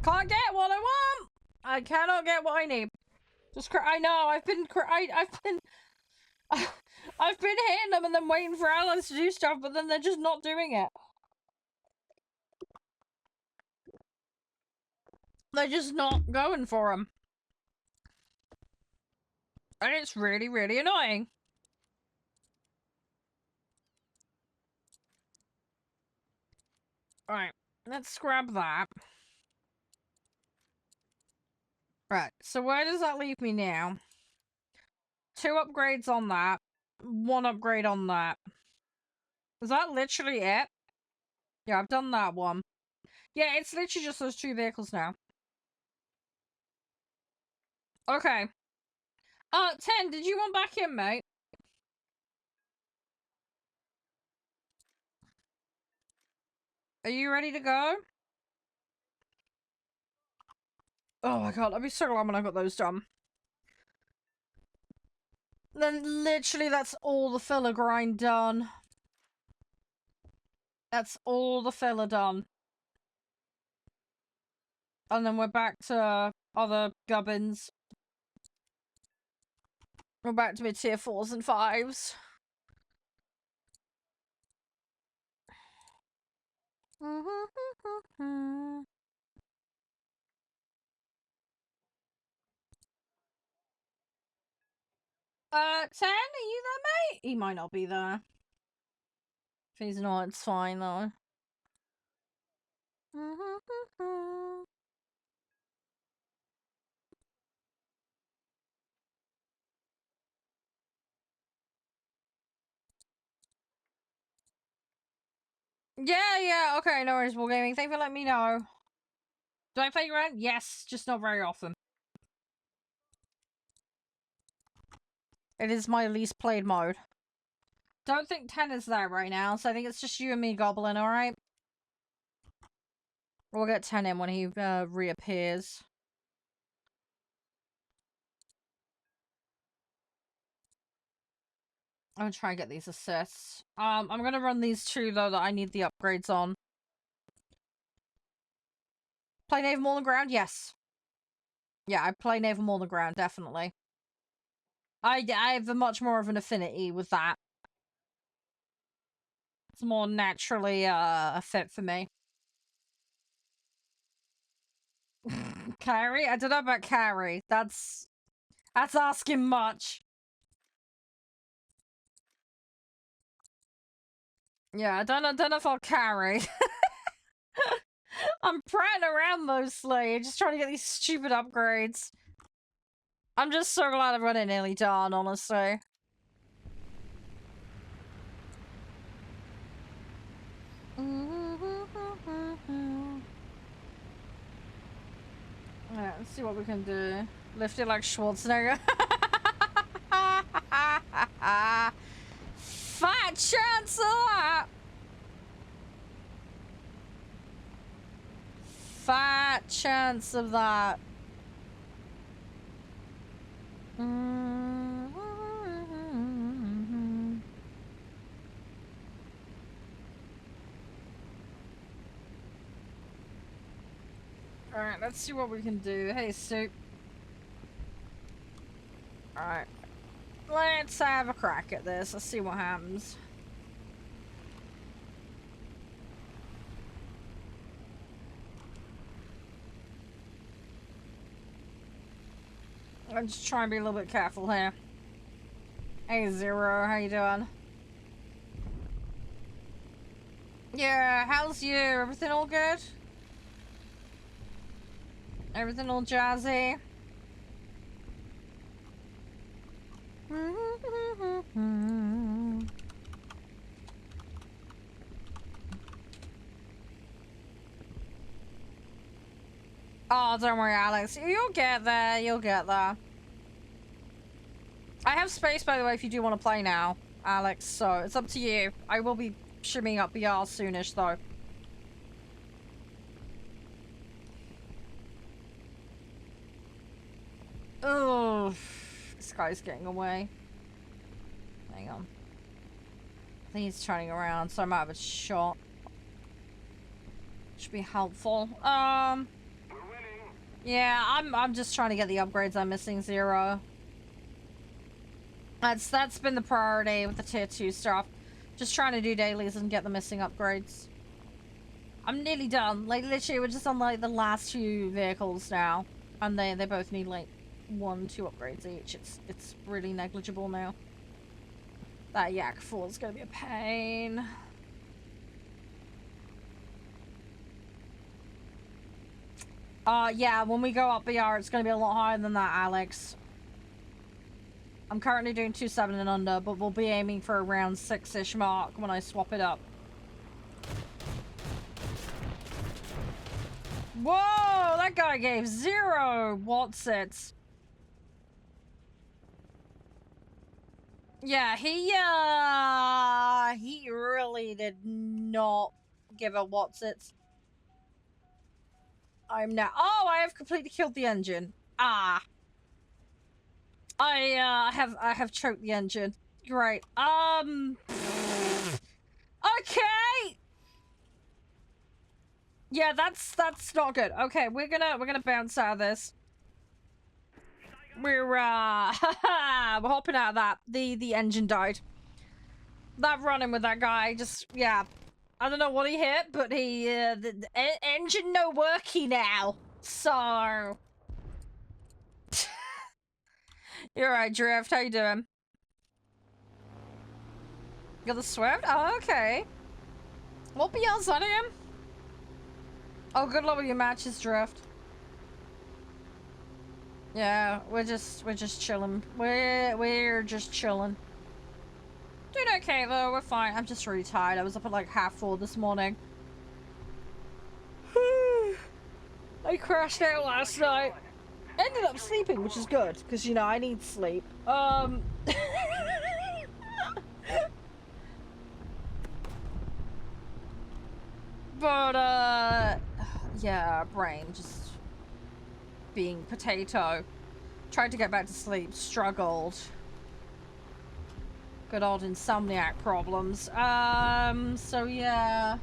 Can't get what I want! I cannot get what I need. Just I know, I've been hitting them and then waiting for allies to do stuff, but then they're just not doing it. They're just not going for them. And it's really, really annoying. Alright, let's grab that. Right, so where does that leave me now? 2 upgrades on that. 1 upgrade on that. Is that literally it? Yeah, I've done that one. Yeah, it's literally just those 2 vehicles now. Okay. 10, did you want back in, mate? Are you ready to go? Oh my god, I'd be so glad when I got those done. Then literally that's all the filler grind done. That's all the filler done. And then we're back to other gubbins. We're back to mid-tier 4s and 5s. 10, are you there, mate? He might not be there. If he's not, it's fine, though. Yeah, okay, no worries, Wargaming. Thank you for letting me know. Do I play around? Yes, just not very often. It is my least played mode. Don't think 10 is there right now, so I think it's just you and me, Goblin, alright? We'll get 10 in when he reappears. I'm gonna try and get these assists. I'm gonna run these 2, though, that I need the upgrades on. Play naval more than ground? Yes. Yeah, I play naval more than ground, definitely. I have a much more of an affinity with that. It's more naturally a fit for me. Carrie? I don't know about Carrie. That's asking much. Yeah, I don't know if I'll carry. I'm prattling around mostly, just trying to get these stupid upgrades. I'm just so glad I've got it nearly done, honestly. Yeah, let's see what we can do. Lift it like Schwarzenegger. Fat chance of that! Fat chance of that. Alright, let's see what we can do. Hey, Soup. Alright. Let's have a crack at this. Let's see what happens. I'm just trying to be a little bit careful here. Hey, Zero, how you doing? Yeah, how's you? Everything all good? Everything all jazzy? Oh, don't worry, Alex. You'll get there. You'll get there. I have space, by the way, if you do want to play now, Alex. So it's up to you. I will be shimmying up BR soonish, though. Oh, this guy's getting away. Hang on. I think he's turning around, so I might have a shot. Should be helpful. We're winning. Yeah, I'm just trying to get the upgrades I'm missing, Zero. That's been the priority with the tier 2 stuff. Just trying to do dailies and get the missing upgrades. I'm nearly done. Like, literally, we're just on, like, the last few vehicles now. And they both need, like, 1-2 upgrades each. It's really negligible now. That Yak 4 is gonna be a pain. Yeah, when we go up BR, it's gonna be a lot higher than that, Alex. I'm currently doing 2.7 and under, but we'll be aiming for around 6-ish mark when I swap it up. Whoa, that guy gave 0 what's it. Yeah, he really did not give a what's it. I'm now. Oh, I have completely killed the engine. Ah. I have choked the engine. Great. Okay. Yeah, that's not good. Okay, we're gonna bounce out of this. We're hopping out of that. The engine died. That running with that guy just, yeah. I don't know what he hit, but he the engine no worky now. So you're right, Drift. How you doing? Got the Swift? Oh, okay. What BL's on him? Oh, good luck with your matches, Drift. Yeah, we're just chilling. We're just chilling. Doing okay though, we're fine. I'm just really tired. I was up at like 4:30 this morning. I crashed out last night. Ended up sleeping, which is good, because you know I need sleep. But yeah, brain just being potato. Tried to get back to sleep, struggled. Good old insomniac problems. So yeah.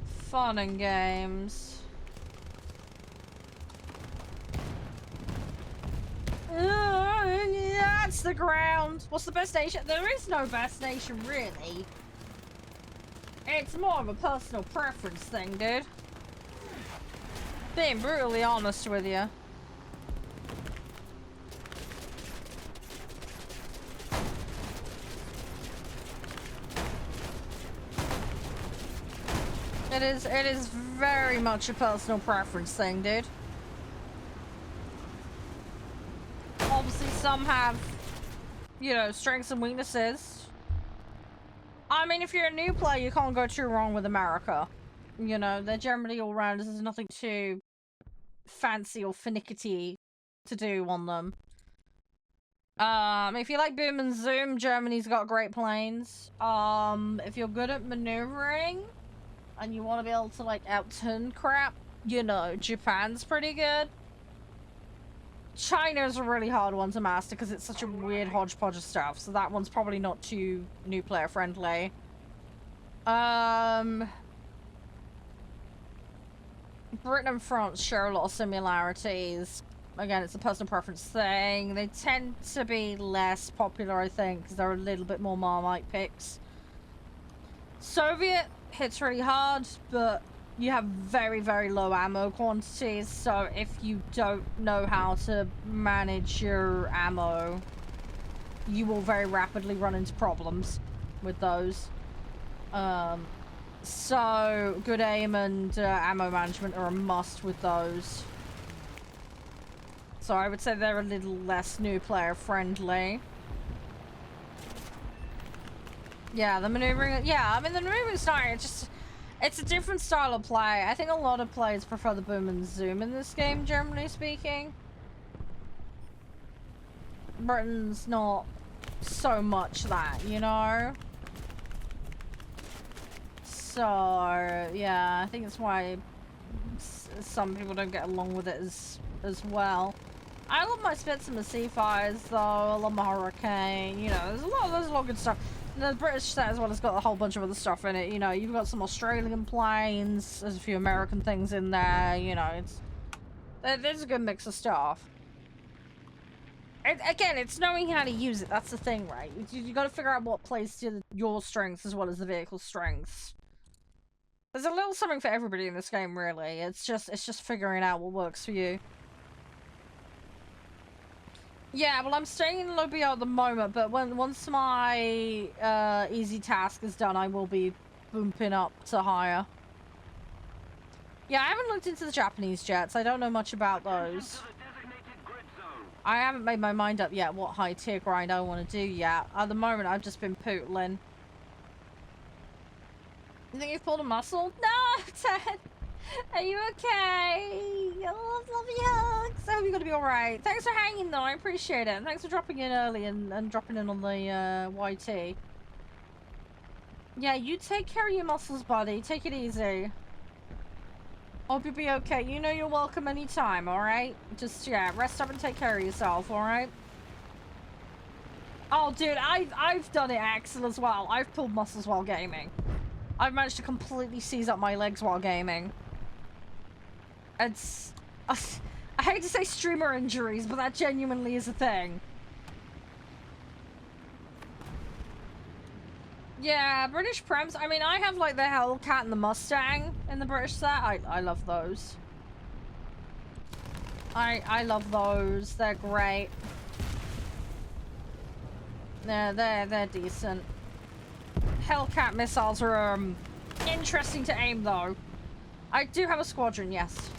Fun and games. That's the ground. What's the best nation? There is no best nation, really. It's more of a personal preference thing, dude. Being brutally honest with you. It is very much a personal preference thing, dude. Obviously, some have, you know, strengths and weaknesses. I mean, if you're a new player, you can't go too wrong with America. You know, they're generally all rounders. There's nothing too fancy or finicky to do on them. If you like boom and zoom, Germany's got great planes. If you're good at maneuvering and you want to be able to like outturn crap, you know, Japan's pretty good. China's a really hard one to master because it's such a weird hodgepodge of stuff, so that one's probably not too new player friendly. Britain and France share a lot of similarities. Again, it's a personal preference thing. They tend to be less popular, I think, because they're a little bit more Marmite picks. Soviet hits really hard, but you have very, very low ammo quantities, so if you don't know how to manage your ammo, you will very rapidly run into problems with those. So good aim and ammo management are a must with those. So I would say they're a little less new player friendly. Yeah, the maneuvering, yeah, I mean the maneuvering's fine, it's a different style of play. I think a lot of players prefer the boom and zoom in this game, generally speaking. Britain's not so much that, you know? So, yeah, I think that's why some people don't get along with it as well. I love my Spits and my Seafires, though. I love my Hurricane. You know, there's a lot of good stuff. And the British set as well has got a whole bunch of other stuff in it. You know, you've got some Australian planes. There's a few American things in there. You know, there's a good mix of stuff. Again, it's knowing how to use it. That's the thing, right? You got to figure out what plays to your strengths as well as the vehicle's strengths. There's a little something for everybody in this game, really. It's just figuring out what works for you. Yeah, well, I'm staying in low BR at the moment, but once my easy task is done, I will be booping up to higher. Yeah, I haven't looked into the Japanese jets. I don't know much about those. I haven't made my mind up yet what high tier grind I want to do yet. At the moment, I've just been pootling. You think you've pulled a muscle? No, Ted! Are you okay? Oh, fluffy hugs! I hope you're gonna be alright. Thanks for hanging though, I appreciate it. And thanks for dropping in early and dropping in on the YT. Yeah, you take care of your muscles, buddy. Take it easy. Hope you'll be okay. You know you're welcome anytime, alright? Just, yeah, rest up and take care of yourself, alright? Oh, dude, I've done it, Axel, as well. I've pulled muscles while gaming. I've managed to completely seize up my legs while gaming. It's... I hate to say streamer injuries, but that genuinely is a thing. Yeah, British Prems. I mean, I have like the Hellcat and the Mustang in the British set. I love those. I love those. They're great. They're decent. Hellcat missiles are interesting to aim though. I do have a squadron, yes.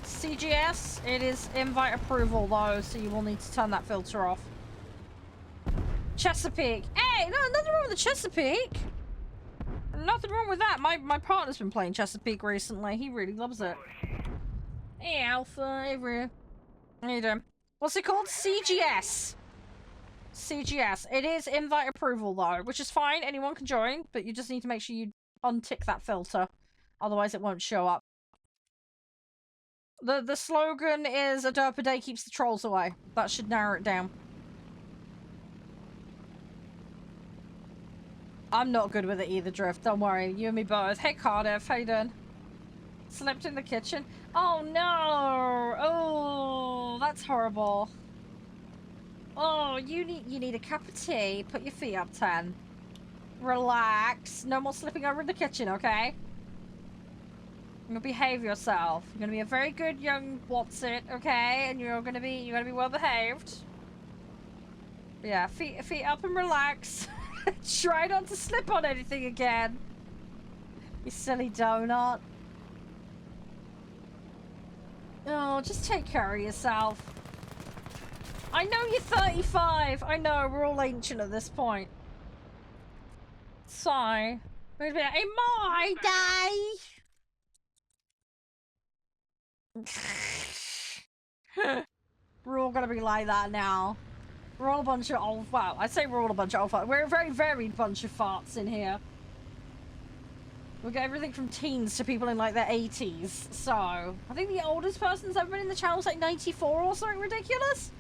CGS, it is invite approval though, so you will need to turn that filter off. Chesapeake. Hey, no, nothing wrong with the Chesapeake. Nothing wrong with that. My partner's been playing Chesapeake recently. He really loves it. Hey, Alpha, Avery. How you doing? What's it called? CGS. CGS. It is invite approval though, which is fine. Anyone can join, but you just need to make sure you untick that filter. Otherwise, it won't show up. The slogan is a derp a day keeps the trolls away. That should narrow it down. I'm not good with it either, Drift. Don't worry. You and me both. Hey, Cardiff. How you doing? Slept in the kitchen? Oh, no. Oh, that's horrible. Oh, you need a cup of tea. Put your feet up, 10. Relax. No more slipping over in the kitchen, okay? You're gonna behave yourself. You're gonna be a very good young Watson, okay? And you're gonna be well behaved. Yeah, feet up and relax. Try not to slip on anything again. You silly donut. Oh, just take care of yourself. I know you're 35. I know, we're all ancient at this point. So, we're gonna be like, in my day. We're all gonna be like that now. We're all a bunch of old, well, I say we're all a bunch of old farts. We're a very varied bunch of farts in here. We've got everything from teens to people in like their 80s. So, I think the oldest person's ever been in the channel is like 94 or something ridiculous.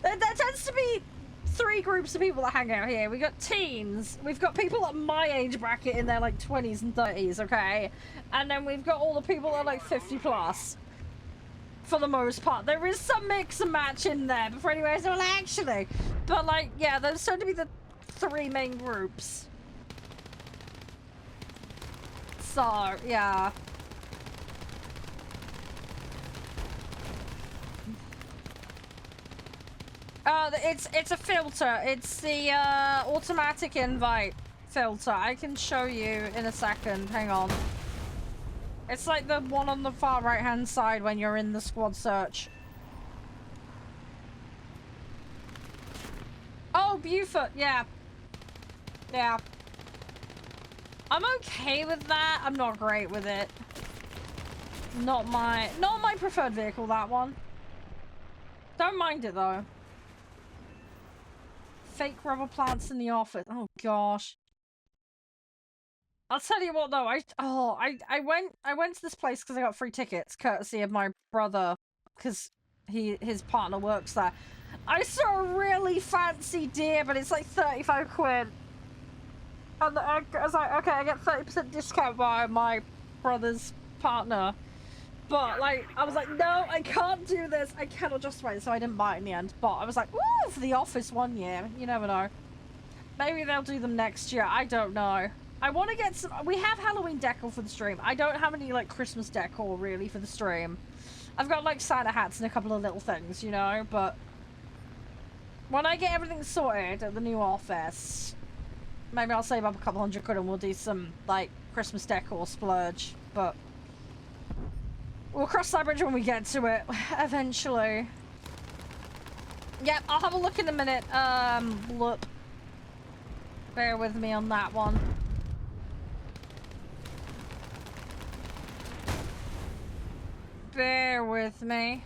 There tends to be 3 groups of people that hang out here. We've got teens, we've got people at my age bracket in their like 20s and 30s, okay? And then we've got all the people that are like 50 plus. For the most part. There is some mix and match in there before anyways, well actually. But like, yeah, there's starting to be the 3 main groups. So, yeah. It's a filter. It's the automatic invite filter. I can show you in a second. Hang on. It's like the one on the far right hand side when you're in the squad search. Oh, Buford, yeah. Yeah. I'm okay with that. I'm not great with it. Not my preferred vehicle, that one. Don't mind it though. Fake rubber plants in the office. Oh gosh. I'll tell you what though, I went to this place because I got free tickets, courtesy of my brother, because his partner works there. I saw a really fancy deer, but it's like 35 quid. And I was like, okay, I get 30% discount by my brother's partner. But, like, I was like, no, I can't do this. I cannot justify it, so I didn't buy it in the end. But I was like, ooh, for the office one year. You never know. Maybe they'll do them next year. I don't know. I want to get some... We have Halloween decor for the stream. I don't have any, like, Christmas decor, really, for the stream. I've got, like, Santa hats and a couple of little things, you know? But when I get everything sorted at the new office, maybe I'll save up a couple hundred quid and we'll do some, like, Christmas decor splurge. But we'll cross that bridge when we get to it, eventually. Yep, I'll have a look in a minute. Look. Bear with me on that one. Bear with me.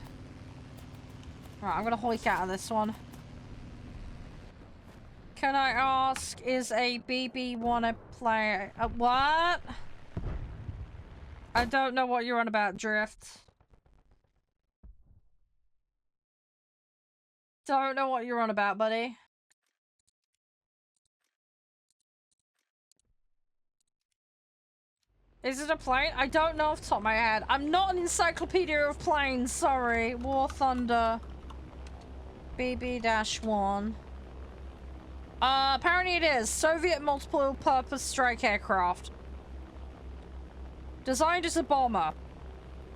Right, I'm gonna hoik out of this one. Can I ask, is a BB wanna play... what? I don't know what you're on about, Drift. Don't know what you're on about, buddy. Is it a plane? I don't know off the top of my head. I'm not an encyclopedia of planes, sorry. War Thunder. BB-1. Apparently it is. Soviet multiple-purpose strike aircraft. Designed as a bomber,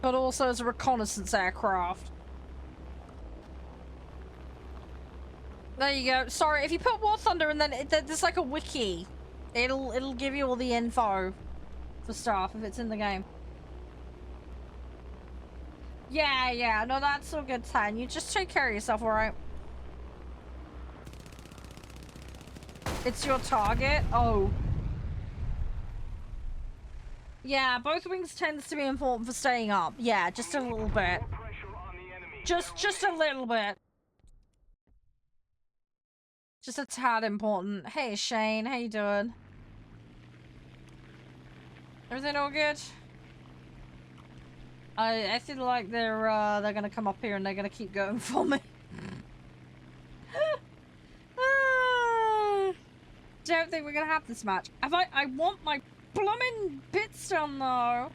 but also as a reconnaissance aircraft. There you go. Sorry, if you put War Thunder and then there's like a wiki, it'll give you all the info for stuff if it's in the game. Yeah, no, that's all good, Tan. You just take care of yourself, alright? It's your target? Oh. Yeah, both wings tends to be important for staying up. Yeah, just a little bit. Just a little bit. Just a tad important. Hey, Shane, how you doing? Everything all good? I feel like they're gonna come up here and they're gonna keep going for me. Don't think we're gonna have this match. I want my blooming bits done though.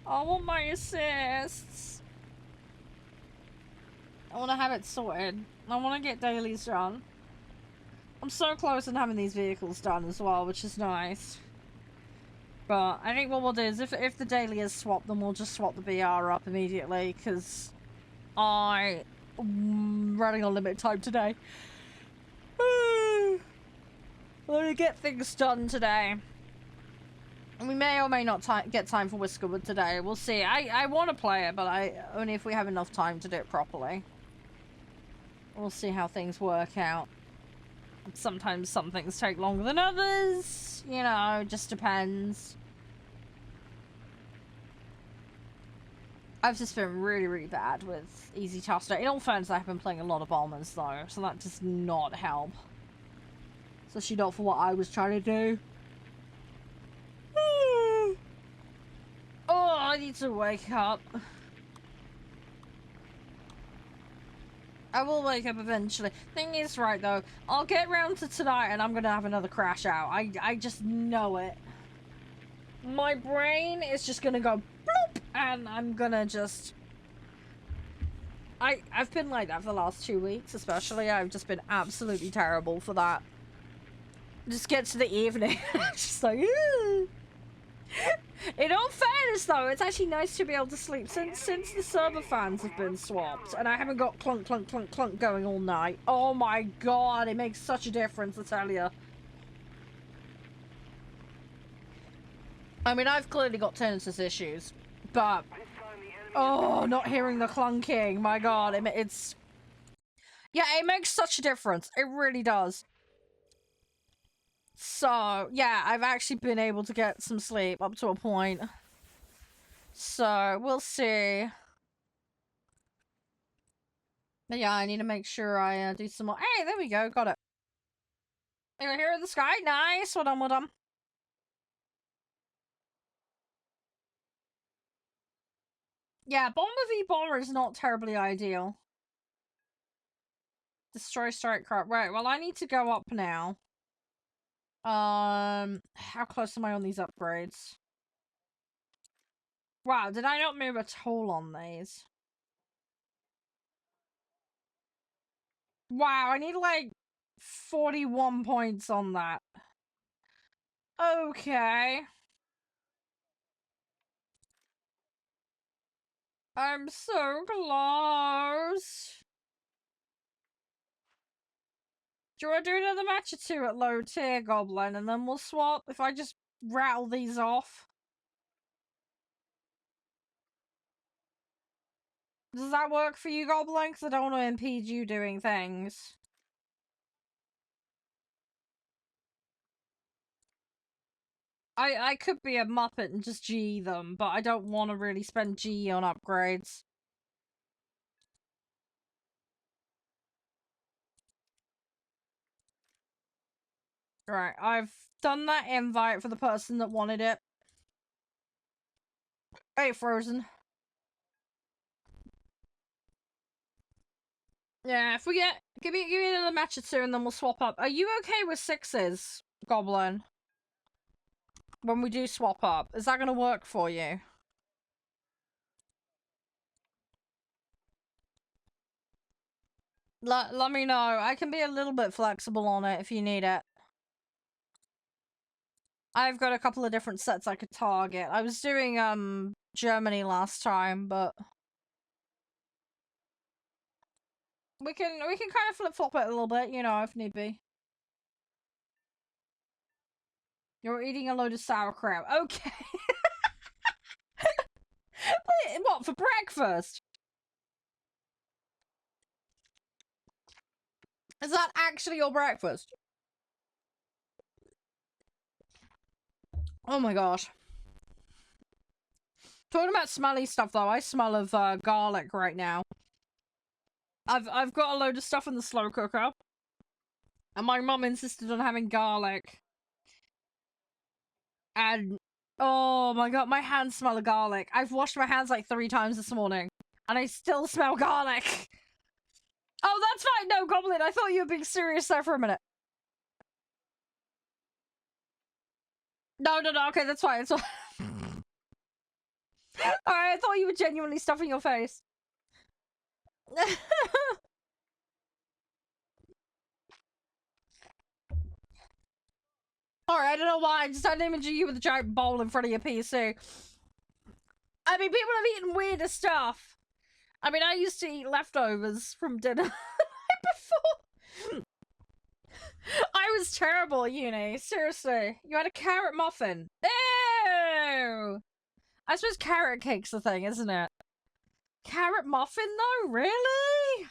I want my assists. I want to have it sorted. I want to get dailies done. I'm so close on having these vehicles done as well, which is nice. But I think what we'll do is if the daily is swapped, then we'll just swap the BR up immediately, because I'm running on limited time today. I'm gonna get things done today. We may or may not get time for Whiskerwood today. We'll see. I want to play it, but only if we have enough time to do it properly. We'll see how things work out. Sometimes some things take longer than others. You know, just depends. I've just been really, really bad with Easy Task today. In all fairness, I've been playing a lot of Bombers though, so that does not help. Especially not for what I was trying to do. Oh, I need to wake up. I will wake up eventually. Thing is, right though, I'll get round to tonight and I'm gonna have another crash out. I just know it. My brain is just gonna go bloop, and I'm gonna just... I've been like that for the last 2 weeks, especially. I've just been absolutely terrible for that. Just get to the evening, just like, In all fairness though, it's actually nice to be able to sleep since the server fans have been swapped and I haven't got clunk clunk clunk clunk going all night. Oh my god, it makes such a difference, I tell you. I mean, I've clearly got tinnitus issues, but oh, not hearing the clunking, my god, it's... Yeah, it makes such a difference. It really does. So, yeah, I've actually been able to get some sleep up to a point. So, we'll see. But yeah, I need to make sure I do some more. Hey, there we go. Got it. You're here in the sky. Nice. Well done, well done. Yeah, Bomber v Bomber is not terribly ideal. Destroy strike crop. Right, well I need to go up now. How close am I on these upgrades? Wow, did I not move at all on these? Wow, I need like 41 points on that. Okay. I'm so close. Do you want to do another match or two at low tier, Goblin, and then we'll swap if I just rattle these off? Does that work for you, Goblin? Because I don't want to impede you doing things. I could be a muppet and just G them, but I don't want to really spend G on upgrades. Right, I've done that invite for the person that wanted it. Hey, Frozen. Yeah, if we get... Give me another match or two and then we'll swap up. Are you okay with 6s, Goblin? When we do swap up. Is that gonna work for you? Let me know. I can be a little bit flexible on it if you need it. I've got a couple of different sets I could target. I was doing, Germany last time, but... We can kind of flip-flop it a little bit, you know, if need be. You're eating a load of sauerkraut. Okay. What, for breakfast? Is that actually your breakfast? Oh my gosh. Talking about smelly stuff though, I smell of garlic right now. I've got a load of stuff in the slow cooker. And my mum insisted on having garlic. And oh my god, my hands smell of garlic. I've washed my hands like 3 times this morning. And I still smell garlic. Oh, that's fine. No, Goblin, I thought you were being serious there for a minute. No, okay, that's fine. It's fine. Alright, I thought you were genuinely stuffing your face. Alright, I don't know why. I just started imaging you with a giant bowl in front of your PC. I mean, people have eaten weirder stuff. I mean, I used to eat leftovers from dinner before. I was terrible at uni. Seriously. You had a carrot muffin. Ew! I suppose carrot cake's the thing, isn't it? Carrot muffin, though? Really?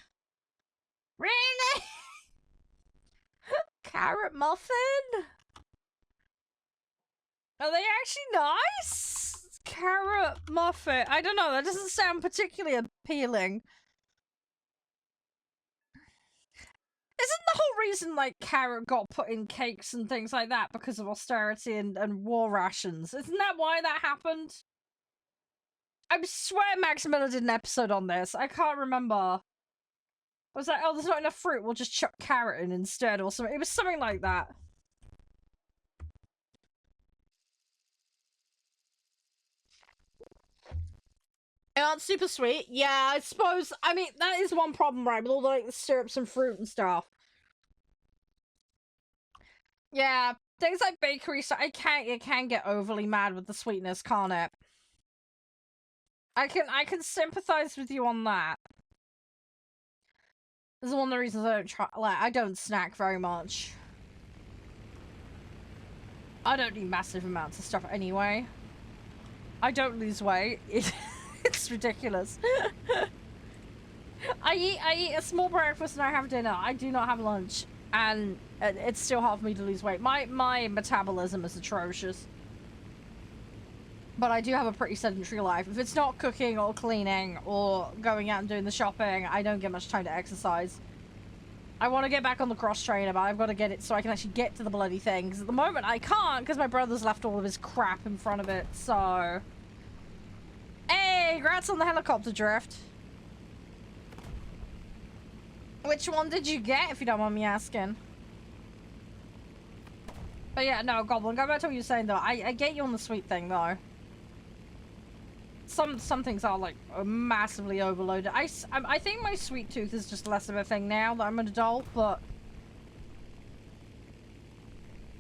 Really? Carrot muffin? Are they actually nice? Carrot muffin. I don't know, that doesn't sound particularly appealing. Isn't the whole reason, like, carrot got put in cakes and things like that because of austerity and war rations? Isn't that why that happened? I swear Max Miller did an episode on this. I can't remember. I was like, oh, there's not enough fruit, we'll just chuck carrot in instead or something. It was something like that. Yeah, it's super sweet. Yeah, I suppose. I mean, that is one problem, right? With all the, like, the syrups and fruit and stuff. Yeah, things like bakery stuff. It can get overly mad with the sweetness, can't it? I can sympathize with you on that. This is one of the reasons I don't snack very much. I don't need massive amounts of stuff anyway. I don't lose weight. It's ridiculous. I eat a small breakfast and I have dinner. I do not have lunch, and it's still hard for me to lose weight. My metabolism is atrocious. But I do have a pretty sedentary life. If it's not cooking or cleaning or going out and doing the shopping, I don't get much time to exercise. I want to get back on the cross trainer, but I've got to get it so I can actually get to the bloody thing. Because at the moment I can't, because my brother's left all of his crap in front of it, so... Hey, congrats on the helicopter drift. Which one did you get, if you don't mind me asking? But yeah, no, Goblin, go back to what you were saying, though. I get you on the sweet thing, though. Some things are, like, massively overloaded. I think my sweet tooth is just less of a thing now that I'm an adult, but...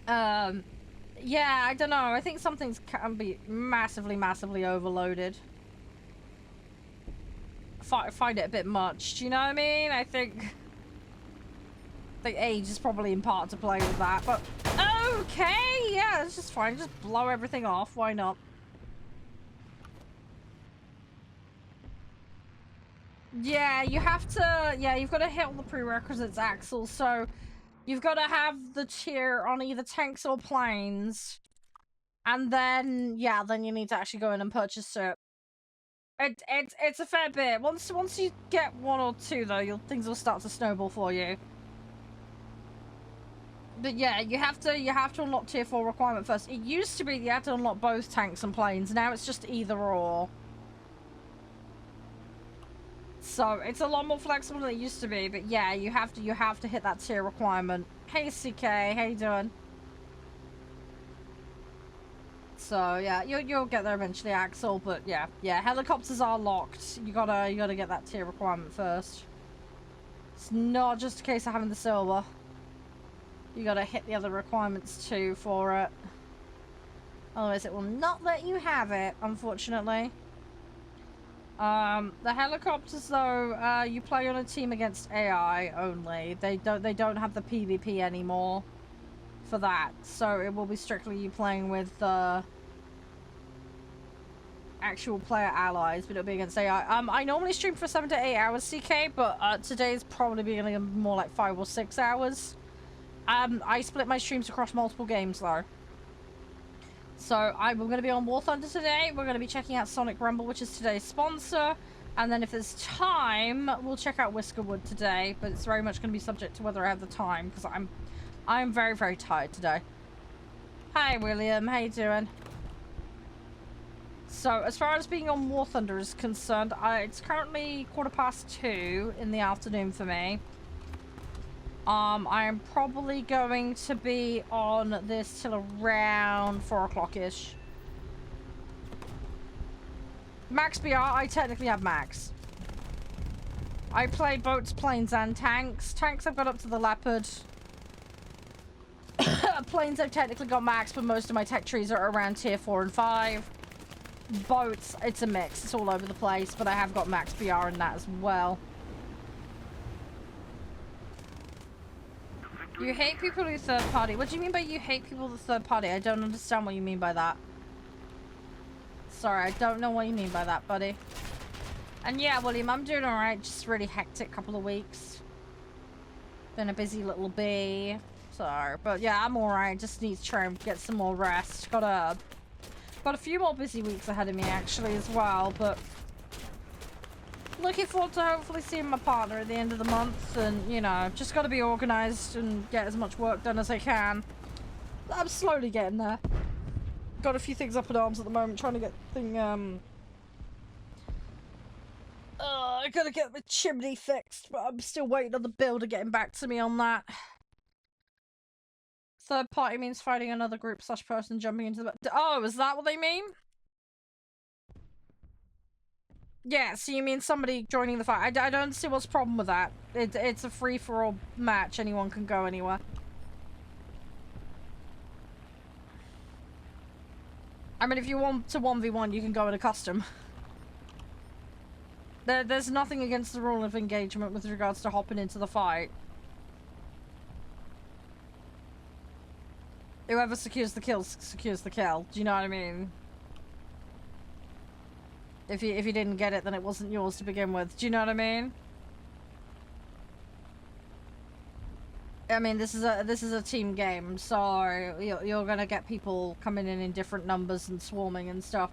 yeah, I don't know. I think some things can be massively, massively overloaded. I find it a bit much. Do you know what I mean? I think age is probably in part to play with that, but... Okay, yeah, it's just fine. Just blow everything off. Why not? Yeah, you have to... Yeah, you've got to hit all the prerequisites, Axel. So, you've got to have the tier on either tanks or planes. And then, yeah, then you need to actually go in and purchase it. It's a fair bit. Once you get one or two, though, things will start to snowball for you. But yeah, you have to unlock tier 4 requirement first. It used to be you had to unlock both tanks and planes. Now it's just either or. So it's a lot more flexible than it used to be. But yeah, you have to hit that tier requirement. Hey CK, how you doing? So yeah, you'll get there eventually, Axel. But yeah, helicopters are locked. You gotta get that tier requirement first. It's not just a case of having the silver. You gotta hit the other requirements too for it. Otherwise it will not let you have it, unfortunately. The helicopters though, you play on a team against AI only. They don't have the PvP anymore for that. So it will be strictly you playing with actual player allies, but it'll be against AI. I normally stream for 7 to 8 hours, CK, but today's probably be gonna be more like 5 or 6 hours. I split my streams across multiple games though. So we're going to be on War Thunder today. We're going to be checking out Sonic Rumble, which is today's sponsor. And then if there's time, we'll check out Whiskerwood today. But it's very much going to be subject to whether I have the time, because I'm very, very tired today. Hi William, how you doing? So as far as being on War Thunder is concerned, it's currently 2:15 in the afternoon for me. I am probably going to be on this till around 4 o'clock-ish. Max BR, I technically have max. I play boats, planes, and tanks. Tanks I've got up to the Leopard. Planes I've technically got max, but most of my tech trees are around tier 4 and 5. Boats, it's a mix. It's all over the place, but I have got max BR in that as well. You hate people who third party. What do you mean by you hate people who third party? I don't understand what you mean by that. Sorry, I don't know what you mean by that, buddy. And yeah, William, I'm doing alright. Just really hectic couple of weeks. Been a busy little bee. So, but yeah, I'm alright. Just need to try and get some more rest. Got a few more busy weeks ahead of me actually as well, but looking forward to hopefully seeing my partner at the end of the month, and you know, just got to be organised and get as much work done as I can. I'm slowly getting there. Got a few things up in arms at the moment, trying to get I gotta get the chimney fixed, but I'm still waiting on the builder getting back to me on that. Third party means fighting another group / person jumping into the... Oh, is that what they mean? Yeah, so you mean somebody joining the fight. I don't see what's the problem with that. It's a free-for-all match. Anyone can go anywhere. I mean, if you want to 1v1, you can go in a custom. There's nothing against the rule of engagement with regards to hopping into the fight. Whoever secures the kill secures the kill. Do you know what I mean? If you didn't get it, then it wasn't yours to begin with. Do you know what I mean? I mean, this is a team game, so you're gonna get people coming in different numbers and swarming and stuff.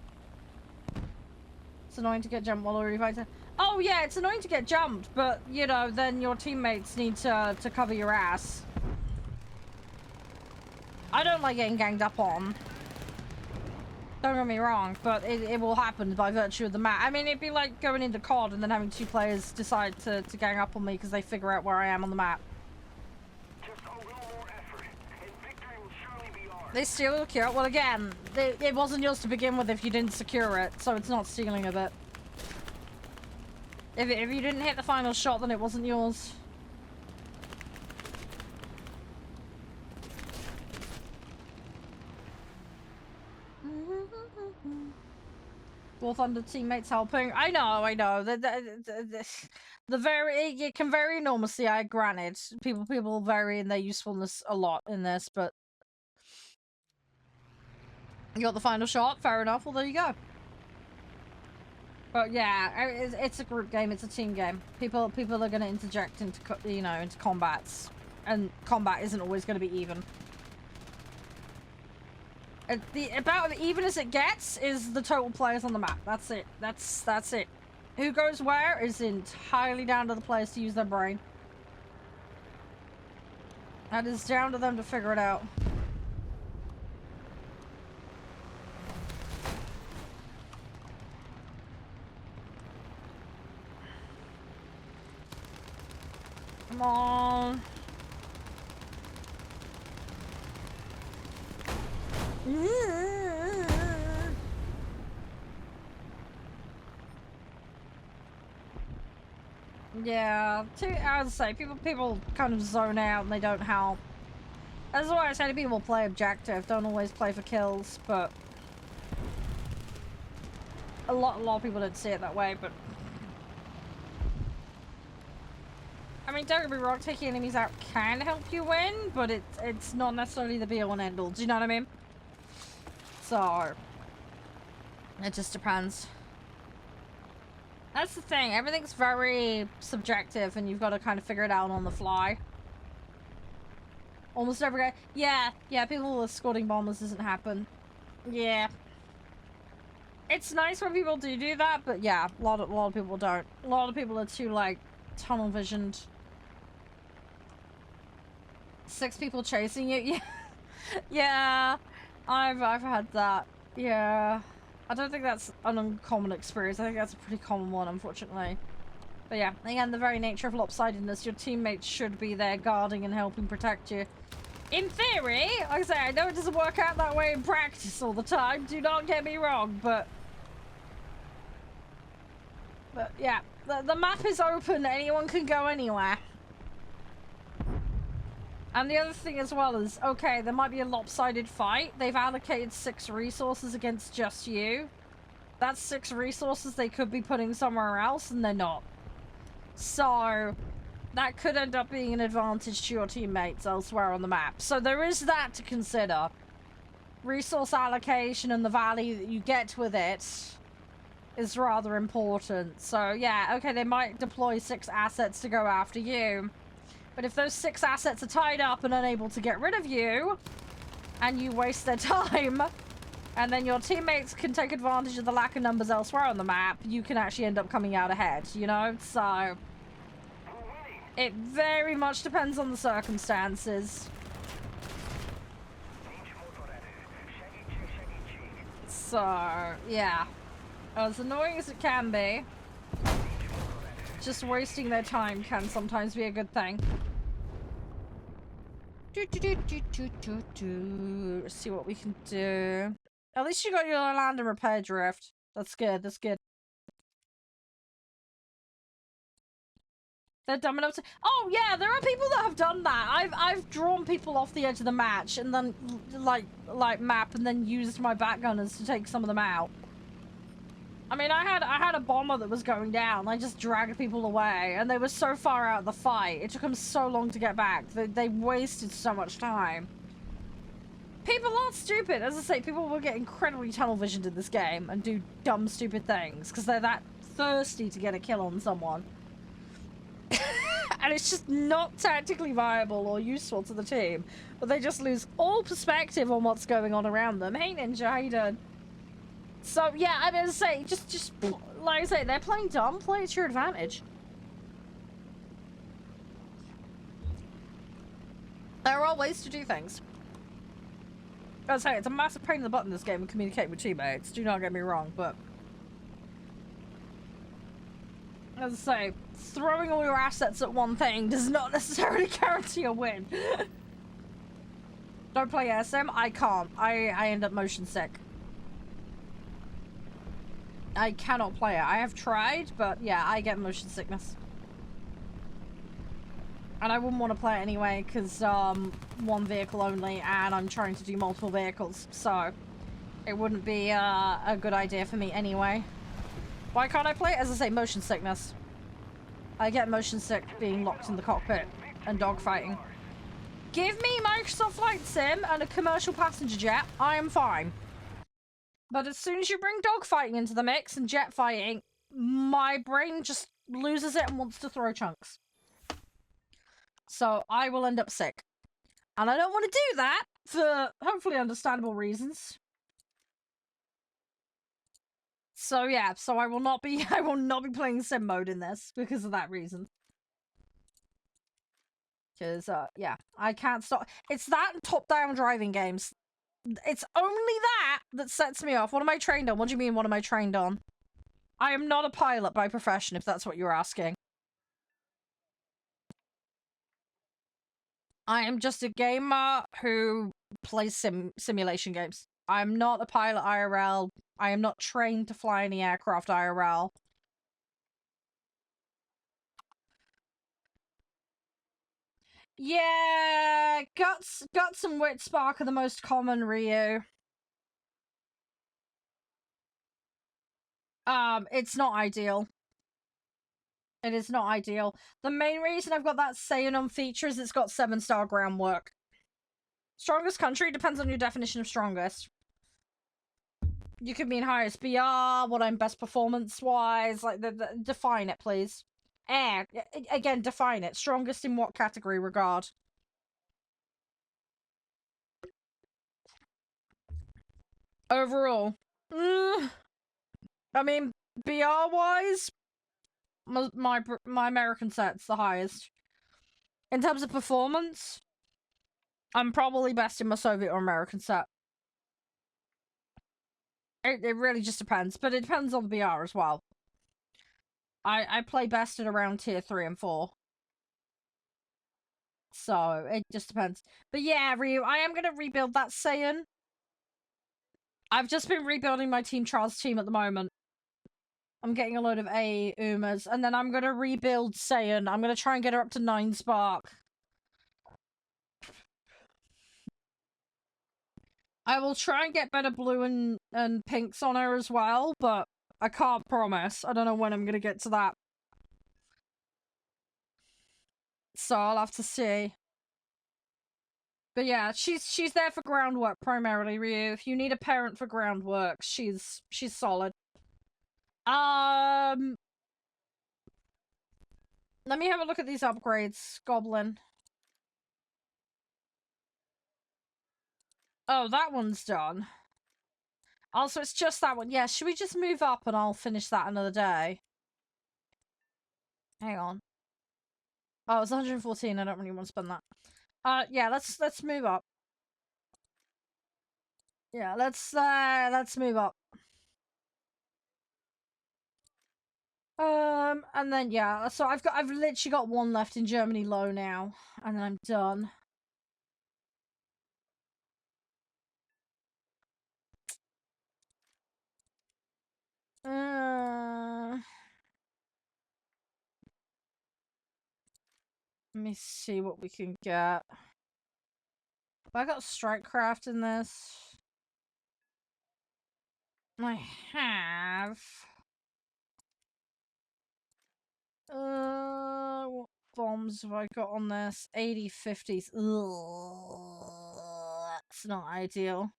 It's annoying to get jumped while you're refighting. Oh yeah, it's annoying to get jumped, but you know, then your teammates need to cover your ass. I don't like getting ganged up on. Don't get me wrong, but it will happen by virtue of the map. I mean, it'd be like going into COD and then having 2 players decide to gang up on me because they figure out where I am on the map. Just a little more effort, and victory will surely be ours. They steal the kill. Well, again, it wasn't yours to begin with if you didn't secure it, so it's not stealing of it. If you didn't hit the final shot, then it wasn't yours. Warthunder teammates helping. I know. The very it can vary enormously. I granted people vary in their usefulness a lot in this, but you got the final shot. Fair enough. Well, there you go. But yeah, it's a group game. It's a team game. People are going to interject into into combats, and combat isn't always going to be even. About even as it gets is the total players on the map. That's it. That's it. Who goes where is entirely down to the players to use their brain. That is down to them to figure it out. Come on. Yeah, as I say, people kind of zone out and they don't help. That's why I say to people play objective, don't always play for kills, but a lot of people don't see it that way, but I mean, don't get me wrong, taking enemies out can help you win, but it's not necessarily the be-all and end-all, do you know what I mean? So, it just depends. That's the thing, everything's very subjective and you've got to kind of figure it out on the fly. Almost every guy. Yeah, people escorting bombers doesn't happen. Yeah. It's nice when people do that, but yeah, a lot of people don't. A lot of people are too, like, tunnel visioned. 6 people chasing you? Yeah. Yeah. I've had that. Yeah. I don't think that's an uncommon experience. I think that's a pretty common one, unfortunately. But yeah, again, the very nature of lopsidedness, your teammates should be there guarding and helping protect you. In theory, like I say, I know it doesn't work out that way in practice all the time, do not get me wrong, but yeah, the map is open, anyone can go anywhere. And the other thing as well is, okay, there might be a lopsided fight. They've allocated 6 resources against just you. That's 6 resources they could be putting somewhere else, and they're not. So, that could end up being an advantage to your teammates elsewhere on the map. So there is that to consider. Resource allocation and the value that you get with it is rather important. So, yeah, okay, they might deploy 6 assets to go after you. But if those 6 assets are tied up and unable to get rid of you, and you waste their time, and then your teammates can take advantage of the lack of numbers elsewhere on the map, you can actually end up coming out ahead, you know? So, it very much depends on the circumstances. So, yeah. As annoying as it can be, just wasting their time can sometimes be a good thing. Let's see what we can do. At least you got your land and repair drift. That's good, that's good. They're dumb enough to— oh yeah, there are people that have done that. I've drawn people off the edge of the match and then like map and then used my backgunners to take some of them out. I mean, I had a bomber that was going down. I just dragged people away, and they were so far out of the fight. It took them so long to get back. They wasted so much time. People aren't stupid. As I say, people will get incredibly tunnel visioned in this game and do dumb, stupid things because they're that thirsty to get a kill on someone. And it's just not tactically viable or useful to the team. But they just lose all perspective on what's going on around them. Hey, Ninja, how you doing? So, yeah, I mean, as I say, just like I say, they're playing dumb. Play it to your advantage. There are ways to do things. As I say, it's a massive pain in the butt in this game to communicate with teammates. Do not get me wrong, but as I say, throwing all your assets at one thing does not necessarily guarantee a win. Don't play SM. I can't. I end up motion sick. I cannot play it. I have tried, but yeah, I get motion sickness. And I wouldn't want to play it anyway, because, one vehicle only, and I'm trying to do multiple vehicles, so it wouldn't be, a good idea for me anyway. Why can't I play it? As I say, motion sickness. I get motion sick being locked in the cockpit and dogfighting. Give me Microsoft Flight Sim and a commercial passenger jet, I am fine. But as soon as you bring dogfighting into the mix and jet fighting, my brain just loses it and wants to throw chunks. So I will end up sick. And I don't want to do that for hopefully understandable reasons. So yeah, so I will not be playing sim mode in this because of that reason. Because yeah, I can't stop. It's that and top-down driving games. It's only that sets me off. What am I trained on? What do you mean, what am I trained on? I am not a pilot by profession, if that's what you're asking. I am just a gamer who plays simulation games. I'm not a pilot IRL. I am not trained to fly any aircraft IRL. Yeah, guts and wit spark are the most common, Ryu. It's not ideal. It is not ideal. The main reason I've got that Seion feature is it's got 7-star groundwork. Strongest country depends on your definition of strongest. You could mean highest BR, what I'm best performance-wise, like, define it, please. Again, define it. Strongest in what category regard? Overall. I mean, BR-wise, my American set's the highest. In terms of performance, I'm probably best in my Soviet or American set. It really just depends, but it depends on the BR as well. I play best at around tier 3 and 4. So, it just depends. But yeah, Ryu, I am going to rebuild that Saiyan. I've just been rebuilding my Team Charles team at the moment. I'm getting a load of A Umas, and then I'm going to rebuild Saiyan. I'm going to try and get her up to 9 Spark. I will try and get better blue and pinks on her as well, but I can't promise. I don't know when I'm going to get to that. So I'll have to see. But yeah, she's there for groundwork primarily, Ryu. If you need a parent for groundwork, she's solid. Let me have a look at these upgrades, Goblin. Oh, that one's done. Also, it's just that one. Yeah, should we just move up and I'll finish that another day? Hang on. Oh, it's 114. I don't really want to spend that. Yeah, let's move up. Yeah, let's move up. And then yeah, so I've literally got one left in Germany low now, and then I'm done. Let me see what we can get. Have I got Strikecraft in this? I have. What bombs have I got on this? 80, 50s. Ugh, that's not ideal.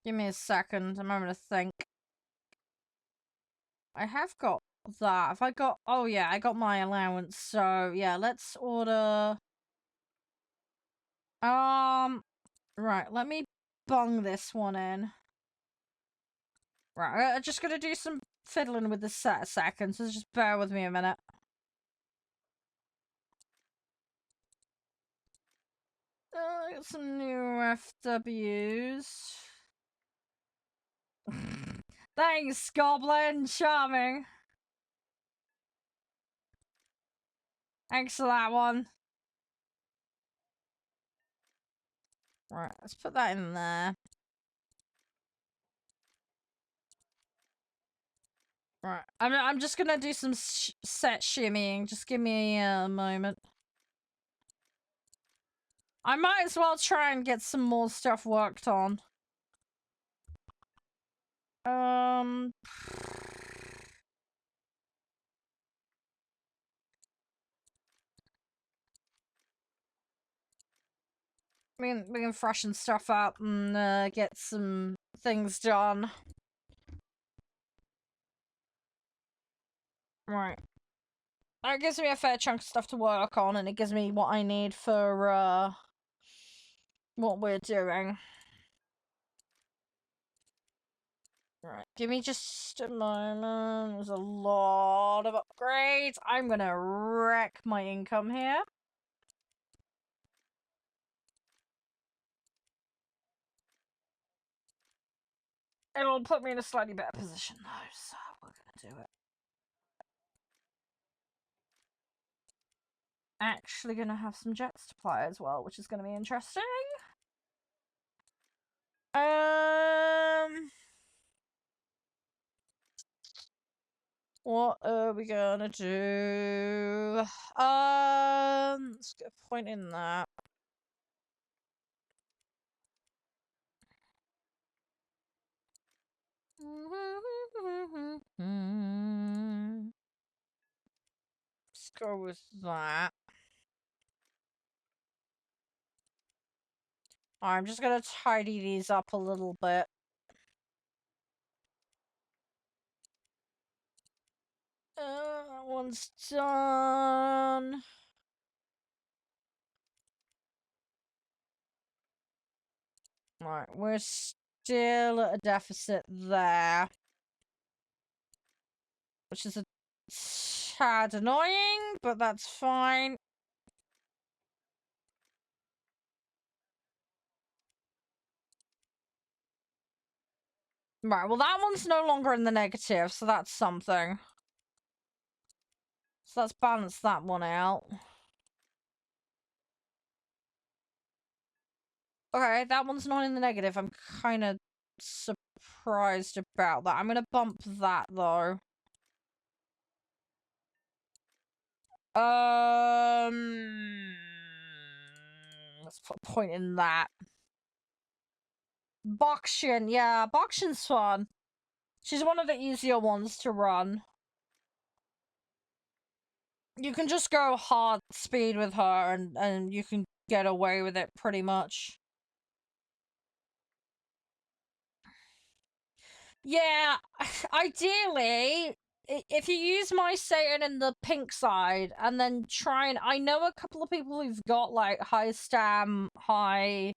Give me a second. I'm having to think. I have got that. Have I got... Oh, yeah, I got my allowance. So, yeah, let's order... Right, let me bung this one in. Right, I'm just gonna do some fiddling with this set a second, so just bear with me a minute. Got some new FWs. Thanks, Goblin. Charming. Thanks for that one. Right, let's put that in there. Right, I'm just gonna do some set shimmying. Just give me a moment. I might as well try and get some more stuff worked on. We can freshen stuff up and get some things done. Right. That gives me a fair chunk of stuff to work on, and it gives me what I need for, what we're doing. Right, give me just a moment. There's a lot of upgrades. I'm gonna wreck my income here. It'll put me in a slightly better position, though, so we're gonna do it. Actually gonna have some jets to play as well, which is gonna be interesting. What are we gonna do? Let's get a point in that. Let's go with that. I'm just gonna tidy these up a little bit. That one's done. Right, we're still at a deficit there. Which is a tad annoying, but that's fine. Right, well that one's no longer in the negative, so that's something. So let's balance that one out. Okay, that one's not in the negative. I'm kind of surprised about that. I'm gonna bump that, though. Let's put a point in that. Bokshin, yeah, Bokshin's fun. She's one of the easier ones to run. You can just go hard speed with her and you can get away with it pretty much. Yeah, ideally, if you use my Satan in the pink side and then try and... I know a couple of people who've got, like, high stam, high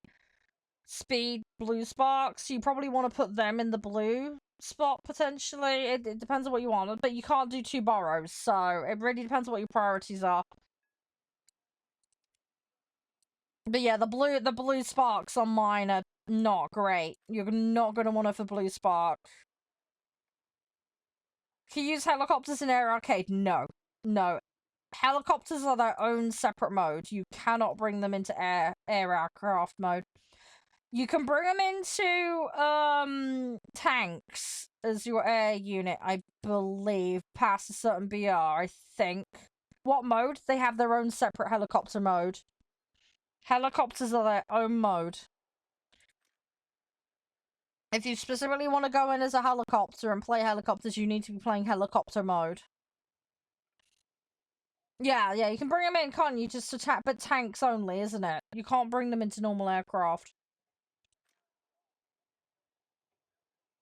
speed blue sparks. You probably want to put them in the blue spot, potentially. It depends on what you want, but you can't do 2 borrows, so it really depends on what your priorities are. But yeah, the blue sparks on mine are not great. You're not going to want it for blue spark. Can you use helicopters in Air Arcade? No. No. Helicopters are their own separate mode. You cannot bring them into air aircraft mode. You can bring them into tanks as your air unit, I believe, past a certain BR, I think. What mode? They have their own separate helicopter mode. Helicopters are their own mode. If you specifically want to go in as a helicopter and play helicopters, you need to be playing helicopter mode. Yeah, you can bring them in, can't you? Just attack, but tanks only, isn't it? You can't bring them into normal aircraft.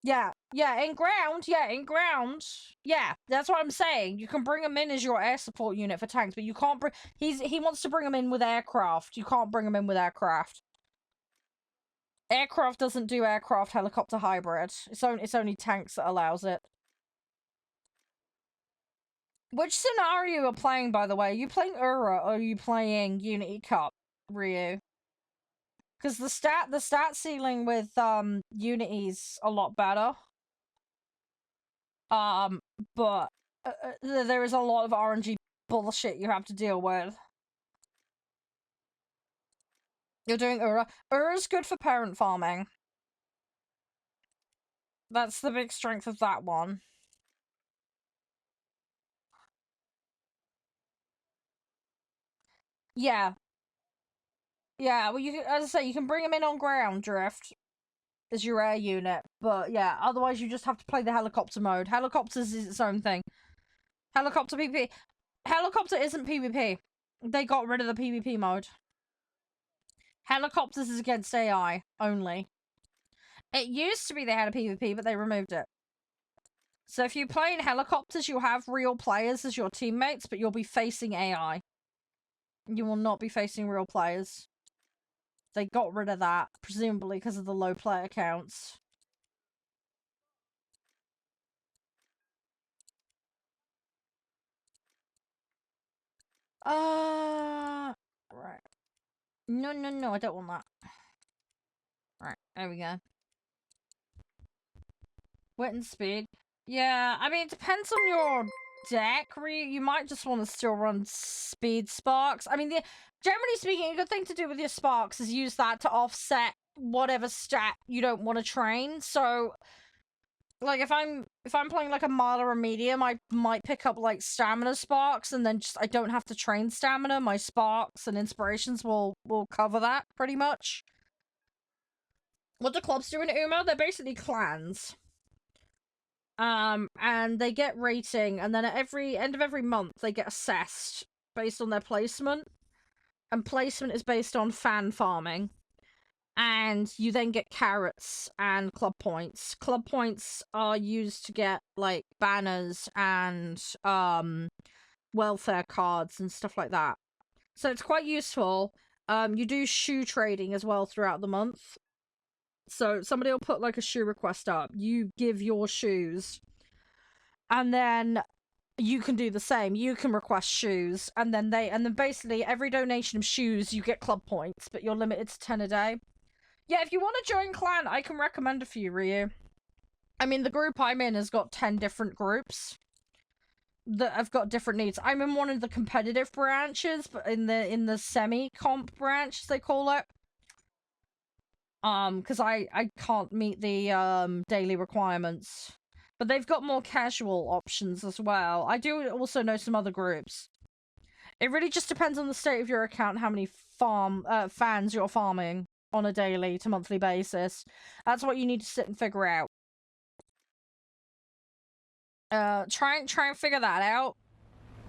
Yeah, in ground. Yeah, that's what I'm saying. You can bring him in as your air support unit for tanks, but you can't bring. He wants to bring him in with aircraft. You can't bring him in with aircraft. Aircraft doesn't do aircraft helicopter hybrid. It's only tanks that allows it. Which scenario are you playing, by the way? Are you playing Ura or are you playing Unity Cup, Ryu? Because the stat ceiling with Unity's a lot better. But there is a lot of RNG bullshit you have to deal with. You're doing Ura. Ura's good for parent farming. That's the big strength of that one. Yeah. Yeah, well, as I say, you can bring them in on ground drift as your air unit, but yeah, otherwise you just have to play the helicopter mode. Helicopters is its own thing. Helicopter PvP. Helicopter isn't PvP. They got rid of the PvP mode. Helicopters is against AI only. It used to be they had a PvP, but they removed it. So if you play in helicopters, you'll have real players as your teammates, but you'll be facing AI. You will not be facing real players. They got rid of that, presumably because of the low player counts. Right. No, I don't want that. Right, there we go. Wit and speed. Yeah, I mean, it depends on your deck. You might just want to still run speed sparks. I mean, generally speaking, a good thing to do with your sparks is use that to offset whatever stat you don't want to train. So, like, if I'm playing like a mild or a medium, I might pick up like stamina sparks, and then I don't have to train stamina. My sparks and inspirations will cover that pretty much. What do clubs do in UMA? They're basically clans. And they get rating, and then at every end of every month, they get assessed based on their placement. And placement is based on fan farming. And you then get carrots and club points. Club points are used to get, like, banners and, welfare cards and stuff like that. So it's quite useful. You do shoe trading as well throughout the month. So somebody will put like a shoe request up. You give your shoes. And then you can do the same. You can request shoes. And then basically every donation of shoes you get club points, but you're limited to 10 a day. Yeah, if you want to join clan, I can recommend a few, Ryu. I mean, the group I'm in has got 10 different groups that have got different needs. I'm in one of the competitive branches, but in the semi-comp branch, as they call it. Because I can't meet the daily requirements. But they've got more casual options as well. I do also know some other groups. It really just depends on the state of your account, how many fans you're farming on a daily to monthly basis. That's what you need to sit and figure out. Try and figure that out,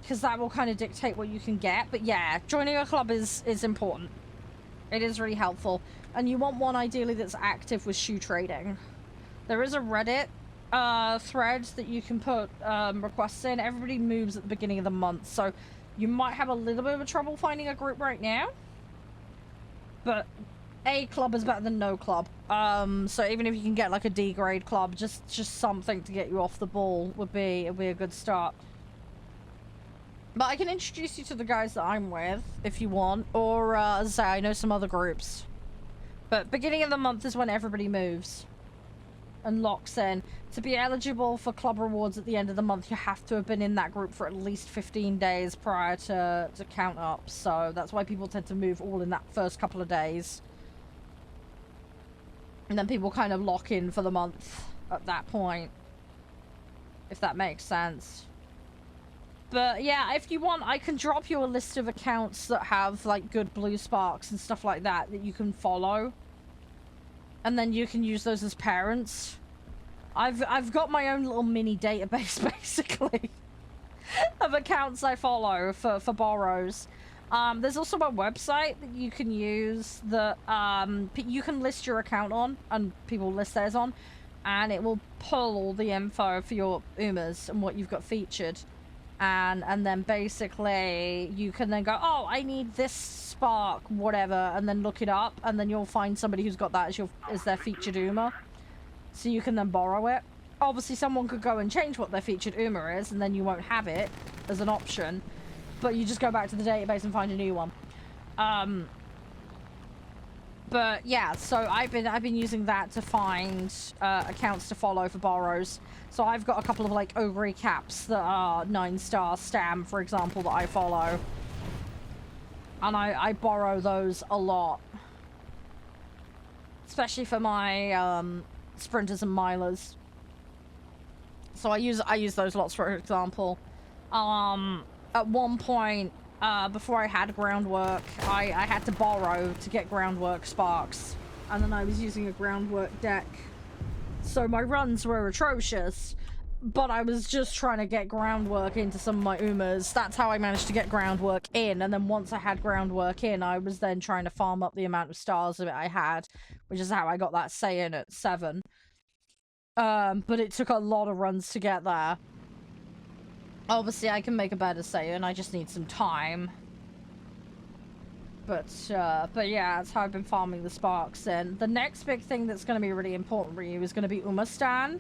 because that will kind of dictate what you can get. But yeah, joining a club is important. It is really helpful. And you want one ideally that's active with shoe trading. There is a Reddit thread that you can put requests in. Everybody moves at the beginning of the month, so you might have a little bit of trouble finding a group right now. But a club is better than no club. So even if you can get like a D grade club, just something to get you off the ball would be a good start. But I can introduce you to the guys that I'm with if you want, or as I say, I know some other groups. But beginning of the month is when everybody moves and locks in. To be eligible for club rewards at the end of the month, you have to have been in that group for at least 15 days prior to count up. So that's why people tend to move all in that first couple of days. And then people kind of lock in for the month at that point, if that makes sense. But yeah, if you want, I can drop you a list of accounts that have like good blue sparks and stuff like that you can follow. And then you can use those as parents. I've got my own little mini database basically of accounts I follow for borrows. There's also a website that you can use that you can list your account on, and people list theirs on. and it will pull all the info for your Umas and what you've got featured. And then basically you can then go, oh, I need this spark, whatever, and then look it up, and then you'll find somebody who's got that as their featured Uma. So you can then borrow it. Obviously, someone could go and change what their featured Uma is, and then you won't have it as an option. But you just go back to the database and find a new one. But yeah, so I've been using that to find accounts to follow for borrows. So I've got a couple of like ogre caps that are 9-star stam, for example, that I follow. And I borrow those a lot. Especially for my sprinters and milers. So I use those lots, for example. At one point, before I had groundwork, I had to borrow to get groundwork sparks. And then I was using a groundwork deck. So my runs were atrocious. But I was just trying to get groundwork into some of my Umas. That's how I managed to get groundwork in. And then once I had groundwork in, I was then trying to farm up the amount of stars of it I had. Which is how I got that Saiyan at 7. But it took a lot of runs to get there. Obviously, I can make a better Saiyan. I just need some time. But yeah, that's how I've been farming the sparks in. The next big thing that's going to be really important for you is going to be Umastan.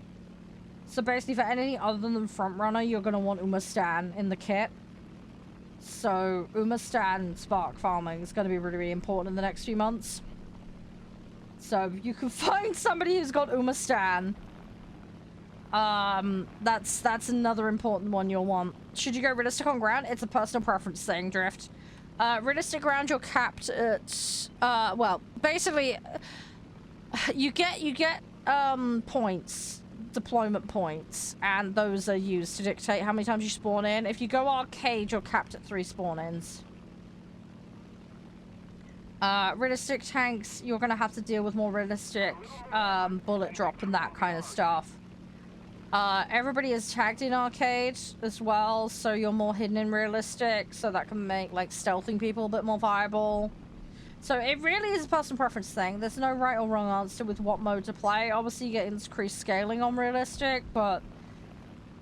So basically, for anything other than Frontrunner, you're going to want Umastan in the kit. So Umastan spark farming is going to be really, really important in the next few months. So you can find somebody who's got Umastan. That's another important one you'll want. Should you go realistic on ground? It's a personal preference thing, Drift. Realistic ground, you're capped at, well, basically, you get points, deployment points, and those are used to dictate how many times you spawn in. If you go arcade, you're capped at 3 spawn-ins. Realistic tanks, you're gonna have to deal with more realistic, bullet drop and that kind of stuff. Everybody is tagged in arcade as well, so you're more hidden in realistic, so that can make, like, stealthing people a bit more viable. So it really is a personal preference thing. There's no right or wrong answer with what mode to play. Obviously, you get increased scaling on realistic, but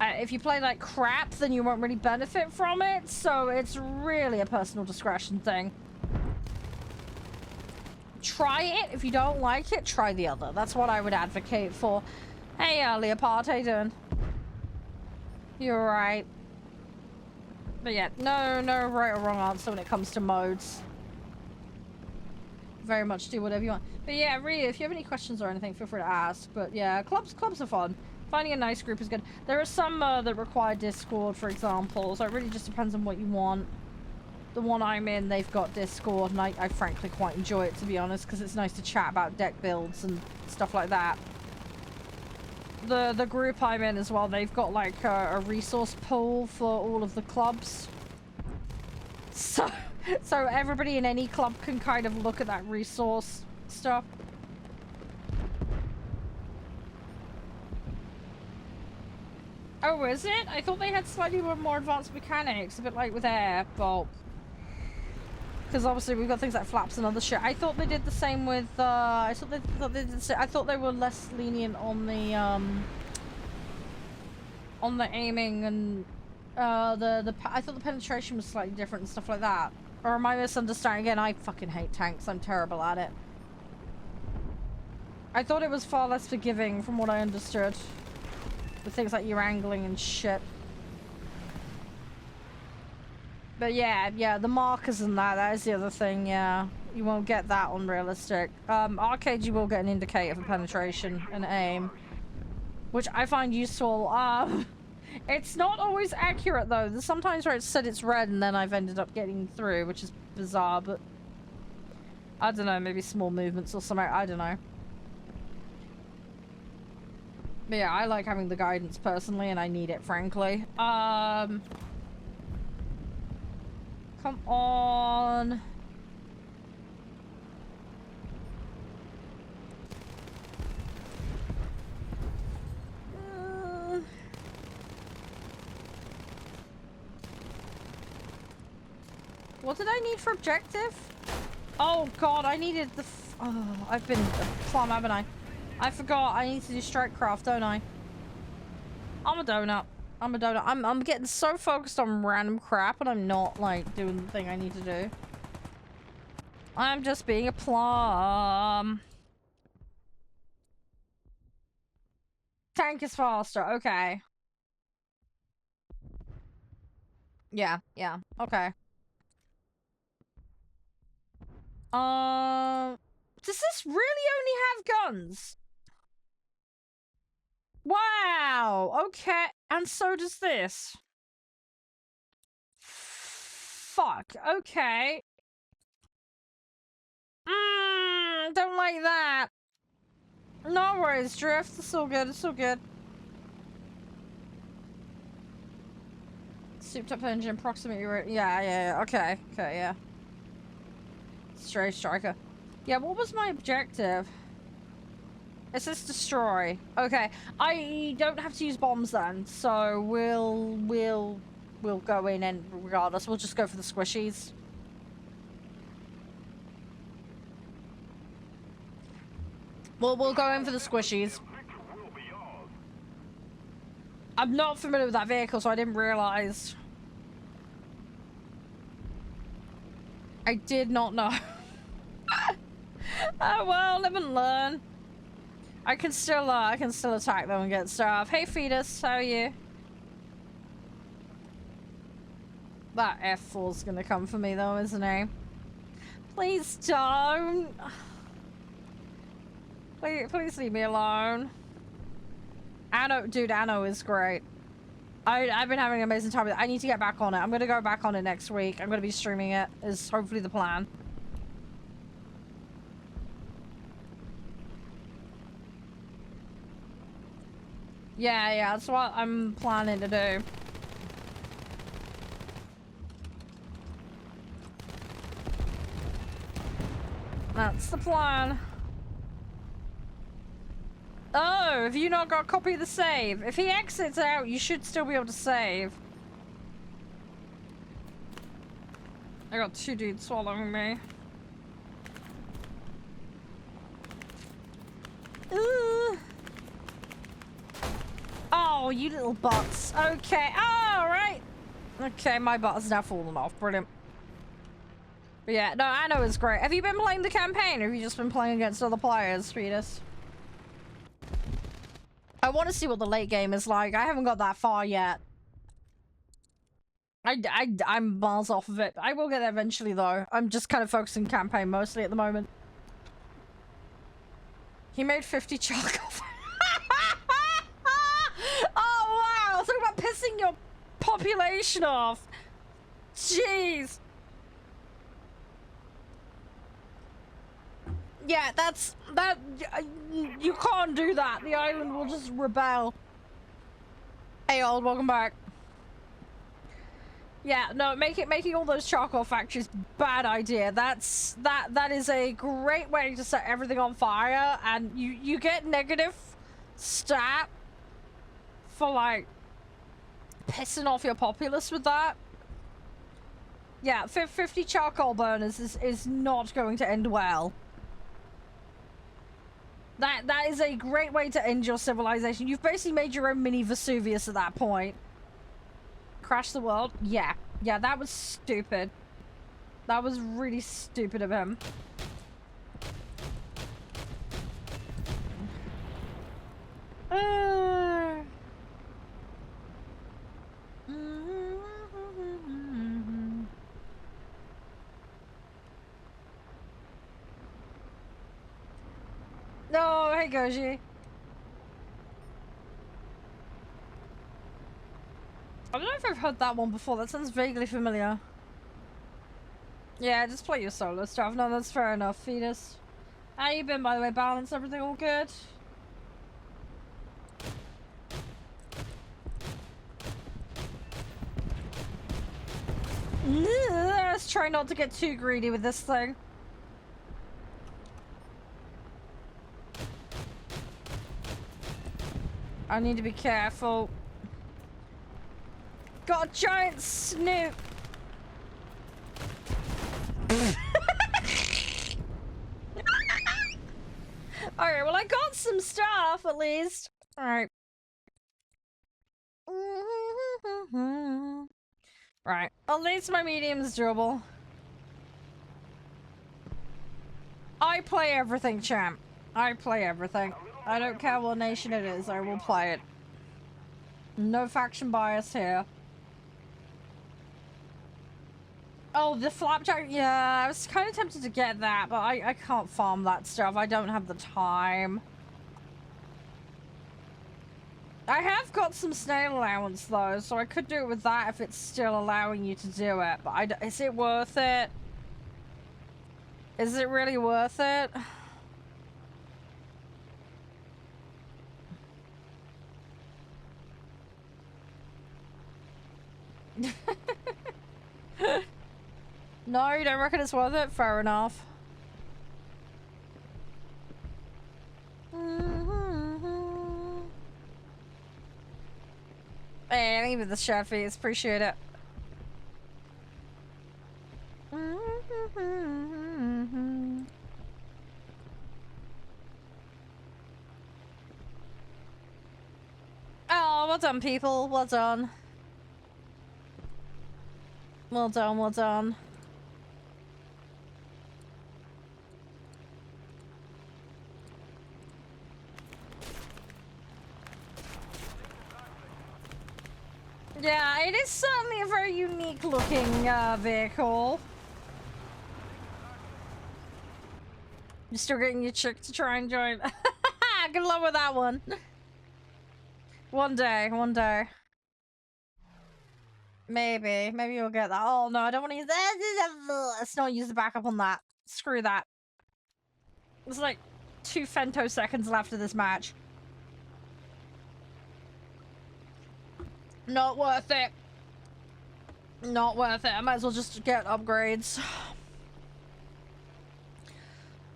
if you play like crap, then you won't really benefit from it, so it's really a personal discretion thing. Try it. If you don't like it, try the other. That's what I would advocate for. Hey, Leopard, how you doing? You're right. But yeah, no right or wrong answer when it comes to modes. Very much do whatever you want. But yeah, really, if you have any questions or anything, feel free to ask. But yeah, clubs are fun. Finding a nice group is good. There are some that require Discord, for example, so it really just depends on what you want. The one I'm in, they've got Discord, and I frankly quite enjoy it, to be honest, because it's nice to chat about deck builds and stuff like that. The group I'm in as well, they've got like a resource pool for all of the clubs. So everybody in any club can kind of look at that resource stuff. Oh, is it? I thought they had slightly more advanced mechanics, a bit like with air, but... Because obviously we've got things like flaps and other shit. I thought they did the same with, I thought they were less lenient on the aiming and, I thought the penetration was slightly different and stuff like that. Or am I misunderstanding? Again, I fucking hate tanks. I'm terrible at it. I thought it was far less forgiving from what I understood. With things like your angling and shit. But yeah, the markers and that is the other thing, yeah. You won't get that on realistic. Arcade, you will get an indicator for penetration and aim. Which I find useful. It's not always accurate, though. There's sometimes where it said it's red and then I've ended up getting through, which is bizarre, but... I don't know, maybe small movements or something, I don't know. But yeah, I like having the guidance personally, and I need it, frankly. Come on. What did I need for objective? Oh god, I needed the oh, I've been plum, haven't I? I forgot I need to do strike craft, don't I? I'm a donut. I'm a donut. I'm getting so focused on random crap and I'm not like doing the thing I need to do. I'm just being a plum. Tank is faster. Okay. Yeah, okay. Does this really only have guns? Wow, okay. And so does this. Fuck, okay. Don't like that. No worries, Drift. It's all good, it's all good. Souped up engine, proximity rate. Yeah, okay, yeah. Stray striker. Yeah, what was my objective? It says destroy. Okay, I don't have to use bombs then, so we'll go in and regardless, we'll just go for the squishies. We'll go in for the squishies. I'm not familiar with that vehicle, so I didn't realize. I did not know. Oh well, live and learn. I can still attack them and get stuff. Hey fetus, how are you? That F4's gonna come for me though, isn't he? Please don't. Please leave me alone. Anno, dude, Anno is great. I've been having an amazing time with it. I need to get back on it. I'm gonna go back on it next week. I'm gonna be streaming it, is hopefully the plan. Yeah, that's what I'm planning to do. That's the plan. Oh, have you not got a copy of the save? If he exits out, you should still be able to save. I got two dudes swallowing me. Ooh. Oh, you little butts. Okay. Oh, right. Okay, my butt has now fallen off. Brilliant. But yeah, no, I know it's great. Have you been playing the campaign or have you just been playing against other players, Fetus? I want to see what the late game is like. I haven't got that far yet. I'm miles off of it. I will get there eventually, though. I'm just kind of focusing campaign mostly at the moment. He made 50 charcoal. Oh, wow. Talk about pissing your population off. Jeez. Yeah, you can't do that. The island will just rebel. Hey, old, welcome back. Yeah, no, making all those charcoal factories, bad idea. That is a great way to set everything on fire, and you get negative stat for like pissing off your populace with that. Yeah, 50 charcoal burners is not going to end well. That is a great way to end your civilization. You've basically made your own mini Vesuvius at that point. Crash the world? Yeah. Yeah, that was stupid. That was really stupid of him. No, hey Goji. I don't know if I've heard that one before. That sounds vaguely familiar. Yeah, just play your solo stuff. No, that's fair enough, Fetus. How you been, by the way? Balance, everything all good? Let's try not to get too greedy with this thing. I need to be careful. Got a giant snoot. Alright, well I got some stuff, at least. Alright. Right. At least my medium's doable. I play everything, champ. I play everything. I don't care what nation it is, I will play it. No faction bias here. Oh, the flapjack, yeah, I was kind of tempted to get that, but I can't farm that stuff. I don't have the time. I have got some snail allowance, though, so I could do it with that if it's still allowing you to do it. But is it worth it? Is it really worth it? No, you don't reckon it's worth it? Fair enough. Hey, thank you for the share fees. Appreciate it. Oh, well done, people. Well done. Well done, well done. Yeah, it is certainly a very unique looking vehicle. You're still getting your chick to try and join. Good luck with that one. One day, one day. Maybe you'll get that. Oh no, I don't want to use that. Let's not use the backup on that. Screw that. There's like 2 femtoseconds left of this match. Not worth it. Not worth it. I might as well just get upgrades.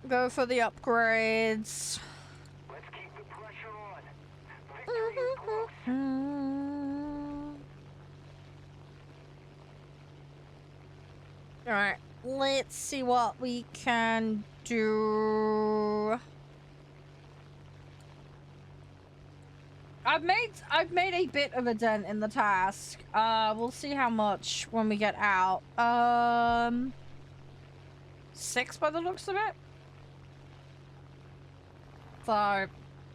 Go for the upgrades. Let's keep the pressure on. Victory is close. Alright, let's see what we can do. I've made a bit of a dent in the task. We'll see how much when we get out. 6 by the looks of it. So, I'm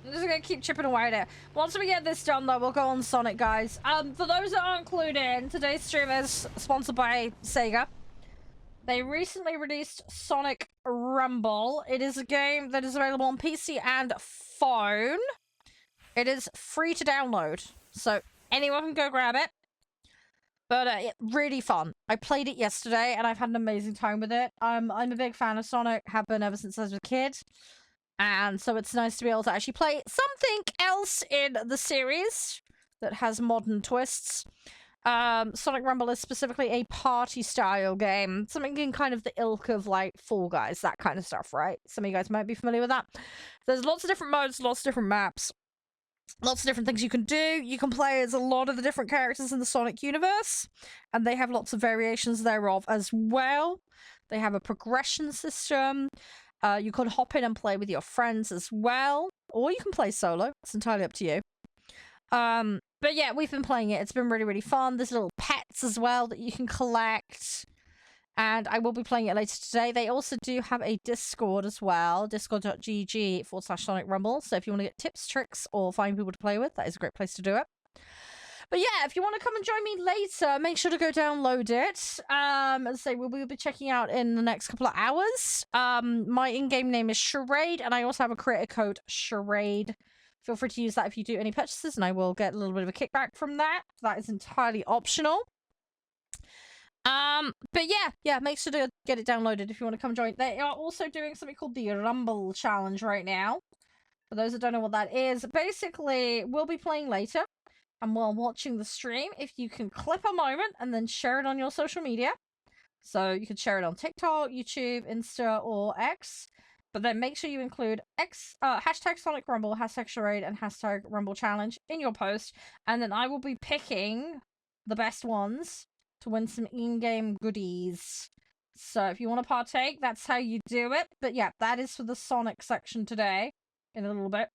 just gonna keep chipping away at it. Once we get this done, though, we'll go on Sonic, guys. For those that aren't clued in, today's stream is sponsored by Sega. They recently released Sonic Rumble. It is a game that is available on PC and phone. It is free to download, so anyone can go grab it. But really fun. I played it yesterday, and I've had an amazing time with it. I'm a big fan of Sonic, have been ever since I was a kid. And so it's nice to be able to actually play something else in the series that has modern twists. Sonic Rumble is specifically a party-style game. Something in kind of the ilk of, like, Fall Guys, that kind of stuff, right? Some of you guys might be familiar with that. There's lots of different modes, lots of different maps. Lots of different things you can do. You can play as a lot of the different characters in the Sonic universe, and they have lots of variations thereof as well. They have a progression system. You can hop in and play with your friends as well, or you can play solo. It's entirely up to you. But yeah, we've been playing it. It's been really, really fun. There's little pets as well that you can collect. And I will be playing it later today. They also do have a Discord as well. Discord.gg/Sonic Rumble. So if you want to get tips, tricks, or find people to play with, that is a great place to do it. But yeah, if you want to come and join me later, make sure to go download it. As I say, we'll be checking out in the next couple of hours. My in-game name is Charede, and I also have a creator code, Charede. Feel free to use that if you do any purchases, and I will get a little bit of a kickback from that. That is entirely optional. But yeah, make sure to get it downloaded if you want to come join. They are also doing something called the Rumble Challenge right now. For those that don't know what that is, basically, we'll be playing later, and while watching the stream, if you can clip a moment and then share it on your social media. So you can share it on TikTok, YouTube, Insta, or X. But then make sure you include hashtag Sonic Rumble, hashtag Charade, and hashtag Rumble Challenge in your post. And then I will be picking the best ones to win some in-game goodies. So if you want to partake, that's how you do it. But yeah, that is for the Sonic section today, in a little bit.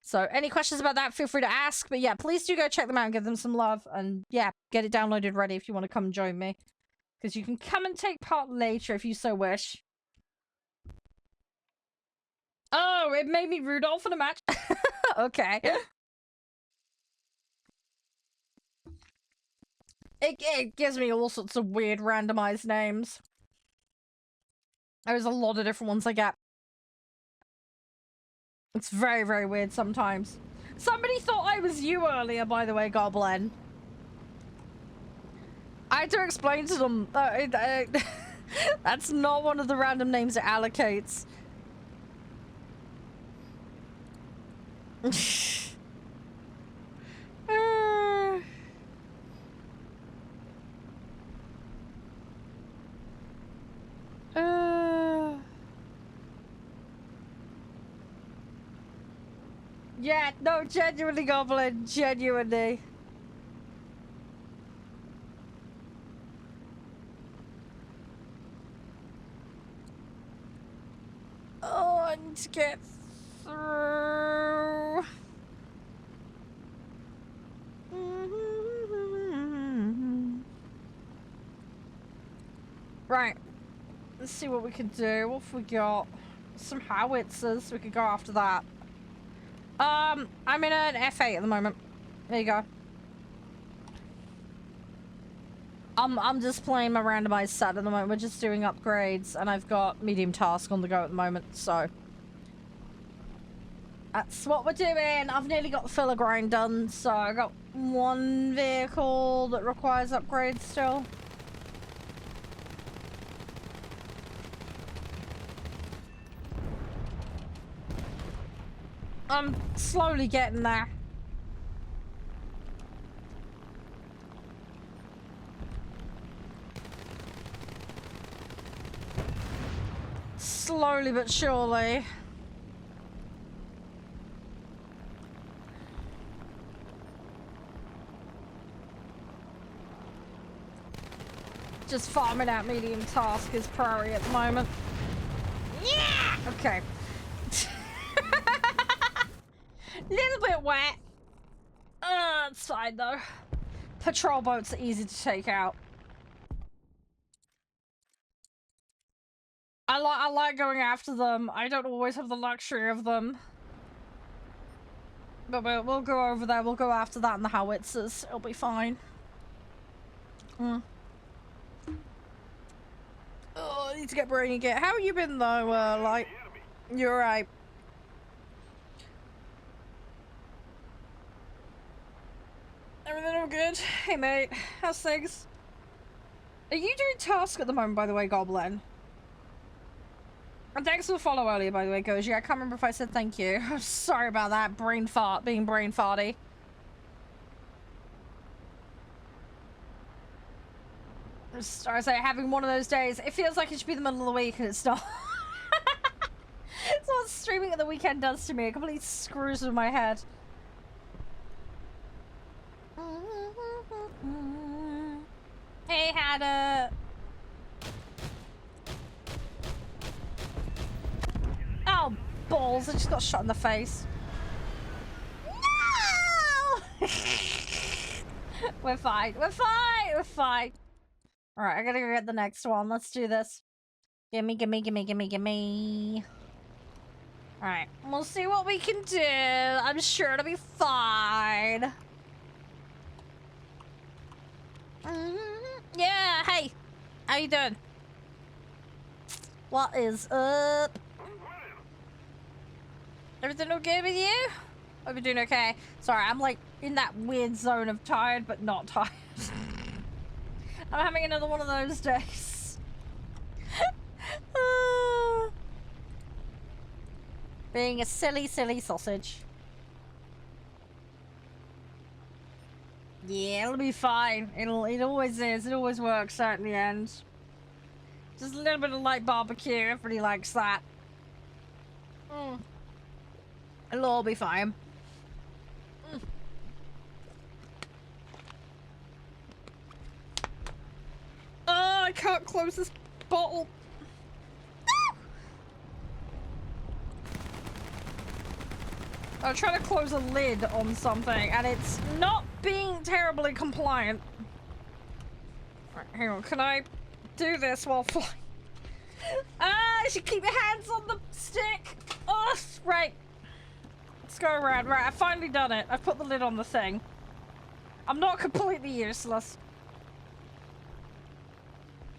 So any questions about that, feel free to ask. But yeah, please do go check them out and give them some love. And yeah, get it downloaded ready if you want to come and join me. Because you can come and take part later if you so wish. Oh, it made me Rudolph in a match? Okay. It gives me all sorts of weird randomized names. There's a lot of different ones I get. It's very, very weird sometimes. Somebody thought I was you earlier, by the way, Goblin. I had to explain to them that that's not one of the random names it allocates. Yeah, no, genuinely, Goblin, genuinely. Oh, I need to get through. Right. Let's see what we can do. What have we got? Some howitzers. We could go after that. I'm in an F8 at the moment. There you go. I'm just playing my randomized set at the moment. We're just doing upgrades, and I've got medium task on the go at the moment, so that's what we're doing. I've nearly got the filler grind done, so I got one vehicle that requires upgrades still. I'm slowly getting there. Slowly but surely. Just farming out medium task is priority at the moment. Yeah! Okay. Little bit wet. It's fine though. Patrol boats are easy to take out. I like going after them. I don't always have the luxury of them. But we'll go over there. We'll go after that and the howitzers. It'll be fine. Oh, I need to get brainy again. How have you been though, like? You're right. Everything all good? Hey mate, how's things? Are you doing task at the moment, by the way, Goblin? And thanks for the follow earlier, by the way, Goji. I can't remember if I said thank you. I'm sorry about that. Brain fart, being brain farty. I say having one of those days. It feels like it should be the middle of the week and it's not. It's what streaming at the weekend does to me. It completely screws with my head. Hey, Hada. Oh, balls. I just got shot in the face. No! We're fine. We're fine. We're fine. Alright, I gotta go get the next one. Let's do this. Gimme, gimme, gimme, gimme, gimme. Alright, we'll see what we can do. I'm sure it'll be fine. Yeah, hey. How you doing? What is up? Everything okay with you? Hope you're doing okay. Sorry, I'm like in that weird zone of tired, but not tired. I'm having another one of those days. Being a silly, silly sausage. Yeah, it'll be fine. It always is. It always works out in the end. Just a little bit of light barbecue. Everybody likes that. It'll all be fine. Oh, I can't close this bottle. I'm trying to close a lid on something, and it's not being terribly compliant. Right, hang on, can I do this while flying? Ah, you should keep your hands on the stick. Oh, right. Let's go around. Right, I've finally done it. I've put the lid on the thing. I'm not completely useless.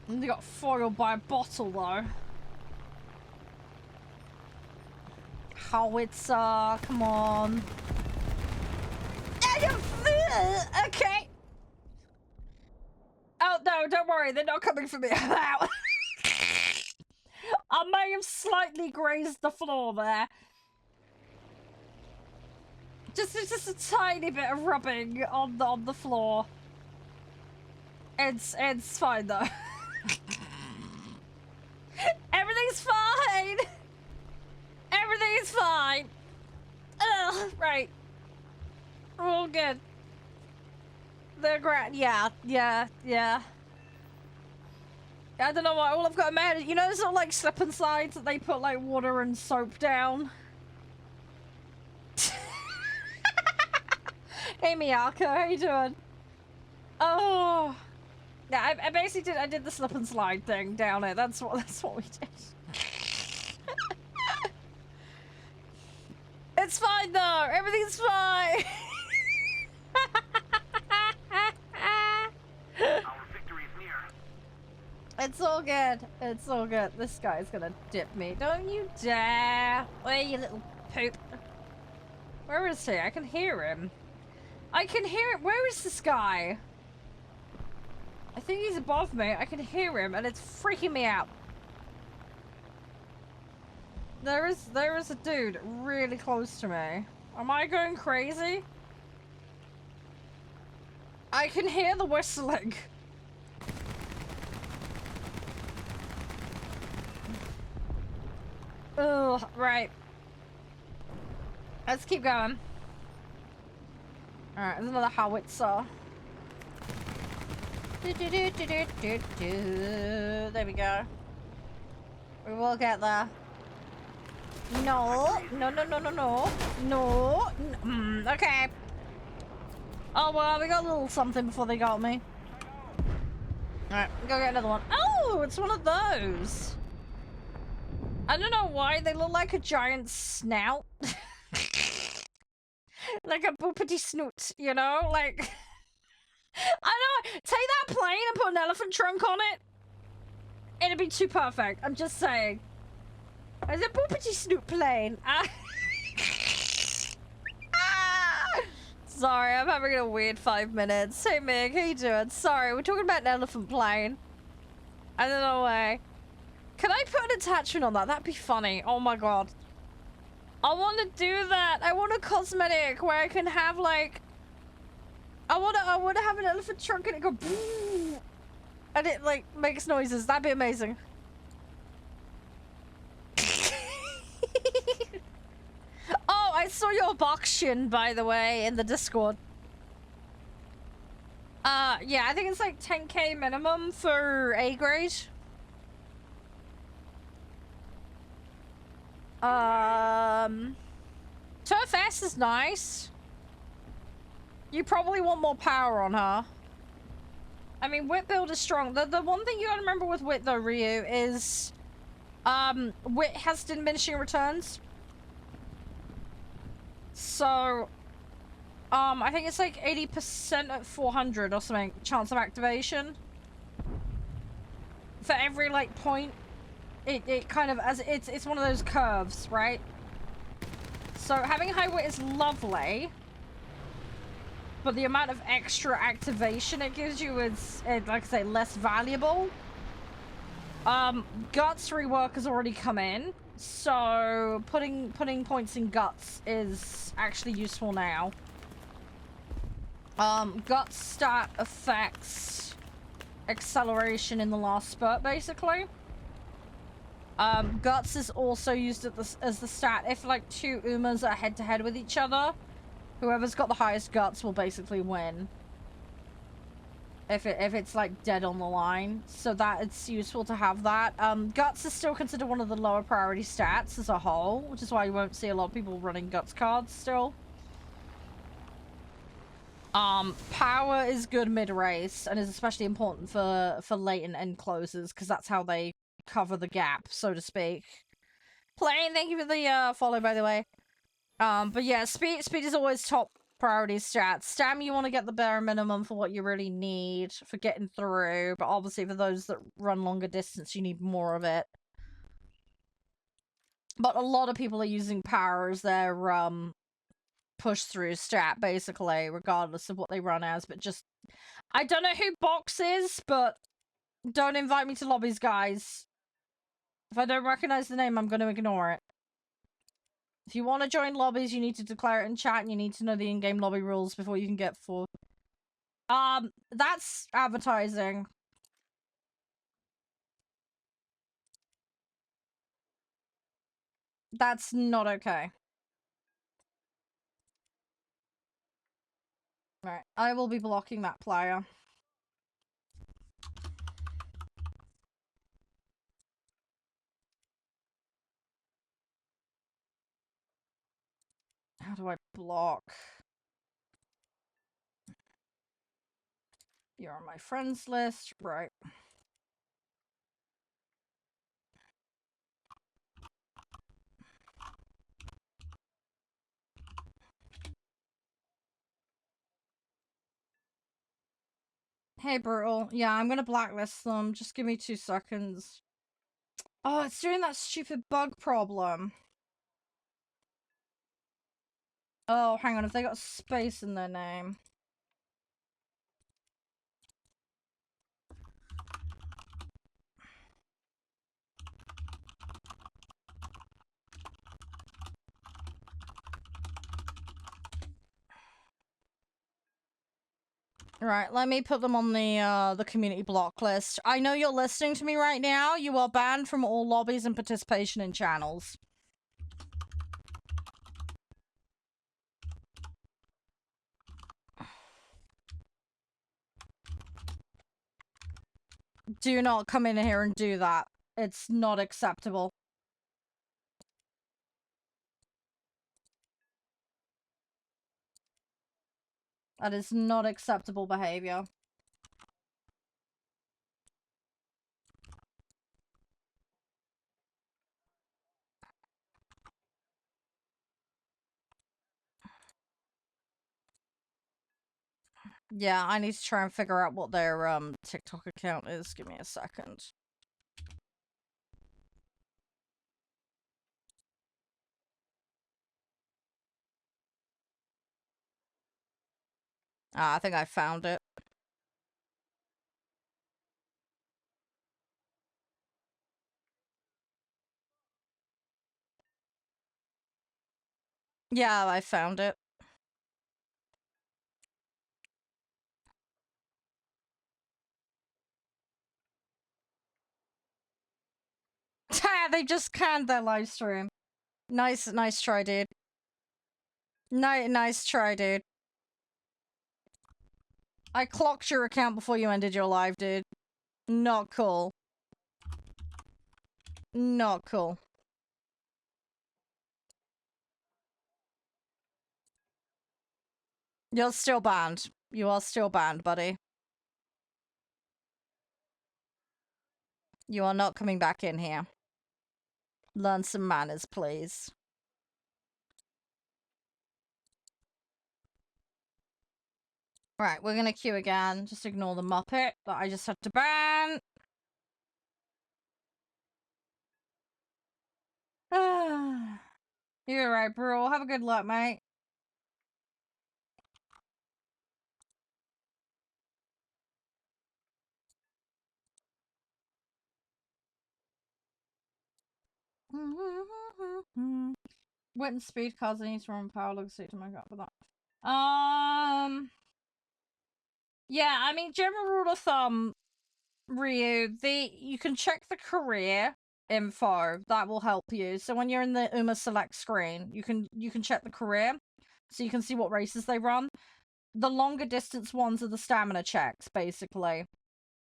And they got foiled by a bottle, though. Howitzer, come on. Okay. Oh, no, don't worry. They're not coming for me. I may have slightly grazed the floor there. Just a tiny bit of rubbing on the floor. It's fine, though. Everything's fine. Everything's fine. Ugh, right. We're all good. They're great. Yeah. I don't know why. All I've got to imagine, you know, those little like slip and slides that they put like water and soap down. Hey Miyako, how you doing? Oh, yeah. I basically did the slip and slide thing down it. That's what we did. It's fine though. Everything's fine. Our victory is near. It's all good. It's all good. This guy's gonna dip me. Don't you dare. Where you little poop. Where is he? I can hear him. I can hear him. Where is this guy? I think he's above me. I can hear him and it's freaking me out. There is a dude really close to me. Am I going crazy? I can hear the whistling. Ugh, right. Let's keep going. Alright, there's another howitzer. There we go. We will get there. No. Okay. Oh, well, we got a little something before they got me. Alright, go get another one. Oh, it's one of those. I don't know why, they look like a giant snout. Like a boopity snoot, you know? Like... I know, take that plane and put an elephant trunk on it. It'd be too perfect, I'm just saying. It's a boopity snoot plane. Sorry, I'm having a weird 5 minutes. Hey Meg, how you doing? Sorry, we're talking about an elephant plane. I don't know why. Can I put an attachment on that? That'd be funny. Oh my god. I want to do that. I want a cosmetic where I can have like... I want to have an elephant trunk and it go... And it like makes noises. That'd be amazing. Oh, I saw your box shin, by the way, in the Discord. Yeah, I think it's like 10k minimum for A grade. 2FS is nice. You probably want more power on her. I mean, Wit build is strong. The one thing you gotta remember with Wit though, Ryu, is Wit has diminishing returns. So I think it's like 80% at 400 or something chance of activation. For every like point, it kind of as it's one of those curves, right? So having high Wit is lovely. But the amount of extra activation it gives you is, like I say, less valuable. Guts rework has already come in, so putting points in Guts is actually useful now. Guts stat affects acceleration in the last spurt, basically. Guts is also used as the stat if like two Umas are head-to-head with each other. Whoever's got the highest guts will basically win. if it's like dead on the line, so that it's useful to have that. Guts is still considered one of the lower priority stats as a whole, which is why you won't see a lot of people running Guts cards still. Power is good mid-race and is especially important for late and end closes, because that's how they cover the gap, so to speak. Plane, thank you for the follow, by the way. But yeah, speed is always top priority stats. Stam, you want to get the bare minimum for what you really need for getting through, but obviously for those that run longer distance, you need more of it. But a lot of people are using power as their push through stat, basically, regardless of what they run as. But just, I don't know who Box is, but don't invite me to lobbies, guys. If I don't recognize the name, I'm going to ignore it. If you want to join lobbies, you need to declare it in chat, and you need to know the in-game lobby rules before you can get for. That's advertising. That's not okay. Right, I will be blocking that player. How do I block? You're on my friends list, right? Hey, Brutal. Yeah, I'm gonna blacklist them. Just give me 2 seconds. Oh, it's doing that stupid bug problem. Oh, hang on. If they got space in their name. Right, let me put them on the community block list. I know you're listening to me right now. You are banned from all lobbies and participation in channels. Do not come in here and do that. It's not acceptable. That is not acceptable behavior. Yeah, I need to try and figure out what their TikTok account is. Give me a second. I think I found it. Yeah, I found it. They just canned their live stream. Nice try, dude. Nice try, dude. I clocked your account before you ended your live, dude. Not cool. Not cool. You're still banned. You are still banned, buddy. You are not coming back in here. Learn some manners, please. Right, we're gonna queue again. Just ignore the Muppet that I just had to ban. You're right, bro. Have a good luck, mate. Wet and speed cars, I need to run power log suit to make up for that. Yeah, I mean, general rule of thumb, Ryu, you can check the career info. That will help you. So when you're in the UMA select screen, you can check the career, so you can see what races they run. the longer distance ones are the stamina checks, basically.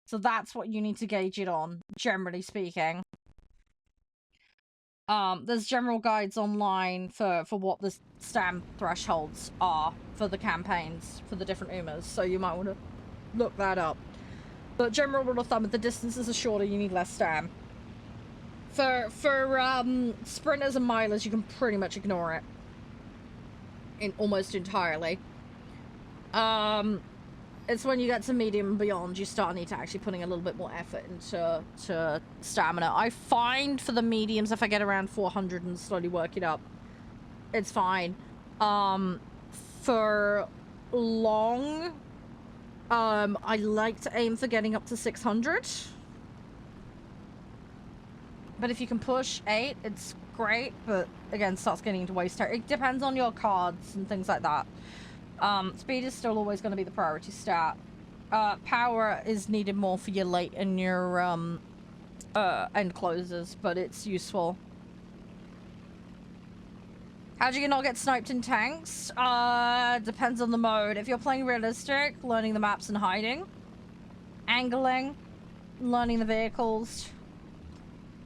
So that's what you need to gauge it on, generally speaking. There's general guides online for what the stam thresholds are for the campaigns, for the different UMAs, so you might want to look that up. But general rule of thumb, if the distances are shorter, you need less stam. For sprinters and milers, you can pretty much ignore it. Almost entirely. It's when you get to medium and beyond, you start need to actually putting a little bit more effort into stamina. I find for the mediums, if I get around 400 and slowly work it up, it's fine. For long, I like to aim for getting up to 600. But if you can push 8, it's great, but again, starts getting into waste time. It depends on your cards and things like that. Speed is still always going to be the priority stat. Power is needed more for your late and your end closes, but it's useful. How do you not get sniped in tanks? Depends on the mode. If you're playing realistic, learning the maps and hiding. Angling. Learning the vehicles.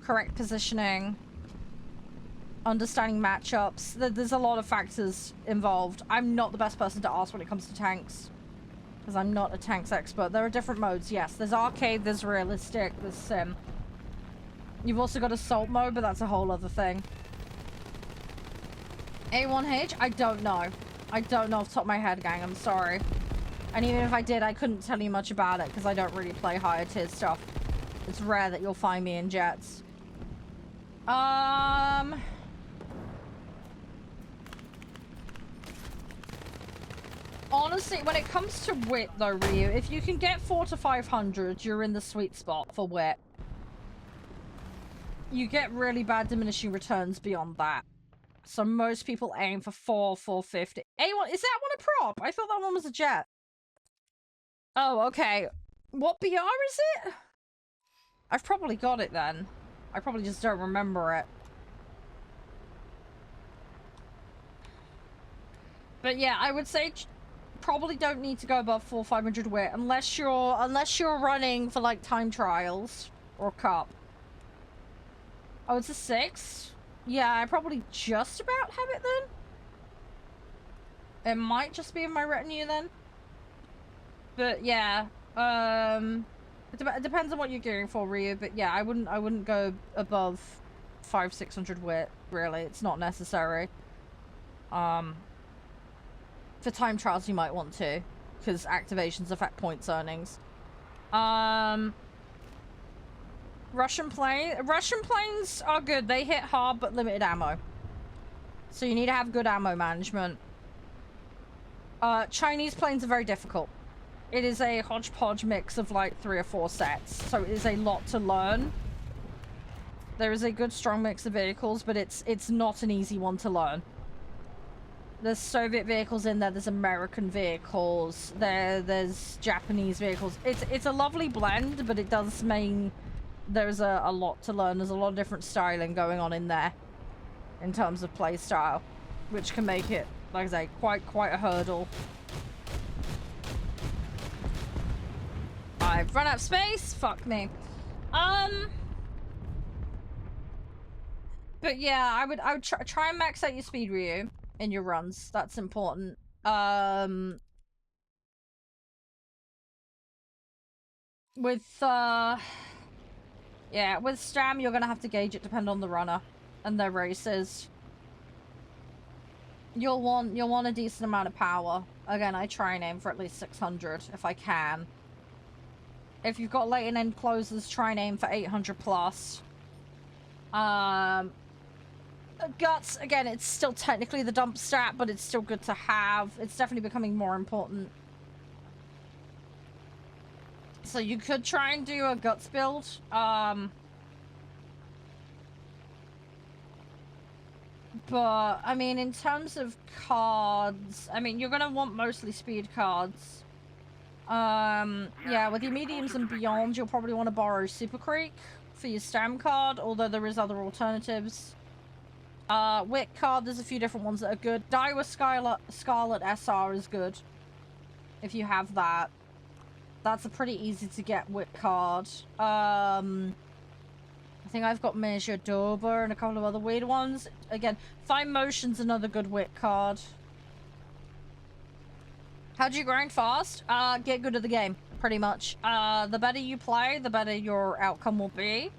Correct positioning. Understanding matchups. There's a lot of factors involved. I'm not the best person to ask when it comes to tanks, because I'm not a tanks expert. There are different modes, yes. There's arcade, there's realistic, there's sim. You've also got assault mode, but that's a whole other thing. A1H? I don't know. I don't know off the top of my head, gang. I'm sorry. And even if I did, I couldn't tell you much about it, because I don't really play higher tier stuff. It's rare that you'll find me in jets. Honestly, when it comes to wit, though, Ryu, if you can get 400 to 500, you're in the sweet spot for wit. You get really bad diminishing returns beyond that. So most people aim for 450. A1, is that one a prop? I thought that one was a jet. Oh, okay. What BR is it? I've probably got it then. I probably just don't remember it. But yeah, I would say probably don't need to go above 400 or 500 wit unless you're running for like time trials or cup. Oh, it's a 6? Yeah, I probably just about have it then. It might just be in my retinue then. But yeah, it depends on what you're gearing for, Ryu. But yeah, I wouldn't go above 500-600 wit. Really, it's not necessary. For time trials, you might want to, because activations affect points earnings. Russian planes are good. They hit hard, but limited ammo. So you need to have good ammo management. Chinese planes are very difficult. It is a hodgepodge mix of like 3 or 4 sets, so it is a lot to learn. There is a good strong mix of vehicles, but it's not an easy one to learn. There's Soviet vehicles in there, there's American vehicles, there's Japanese vehicles. It's a lovely blend, but it does mean there's a lot to learn. There's a lot of different styling going on in there in terms of play style, which can make it, like I say, quite a hurdle. I've run out of space. Fuck me. But yeah, I would try and max out your speed, Ryu, in your runs. That's important. Yeah, with Stam, you're gonna have to gauge it depending on the runner and their races. You'll want a decent amount of power. Again, I try and aim for at least 600 if I can. If you've got late and end closes, try and aim for 800 plus. Guts, again, it's still technically the dump stat, but it's still good to have. It's definitely becoming more important. So you could try and do a guts build. But, I mean, in terms of cards, I mean, you're gonna want mostly speed cards. Yeah, with your mediums and beyond, you'll probably want to borrow Super Creek for your Stam card, although there is other alternatives. Wit card, there's a few different ones that are good. Daiwa Scarlet SR is good. if you have that. That's a pretty easy to get wit card. I think I've got Measure Dober and a couple of other weird ones. Again, Fine Motion's another good wit card. How do you grind fast? Get good at the game, pretty much. The better you play, the better your outcome will be.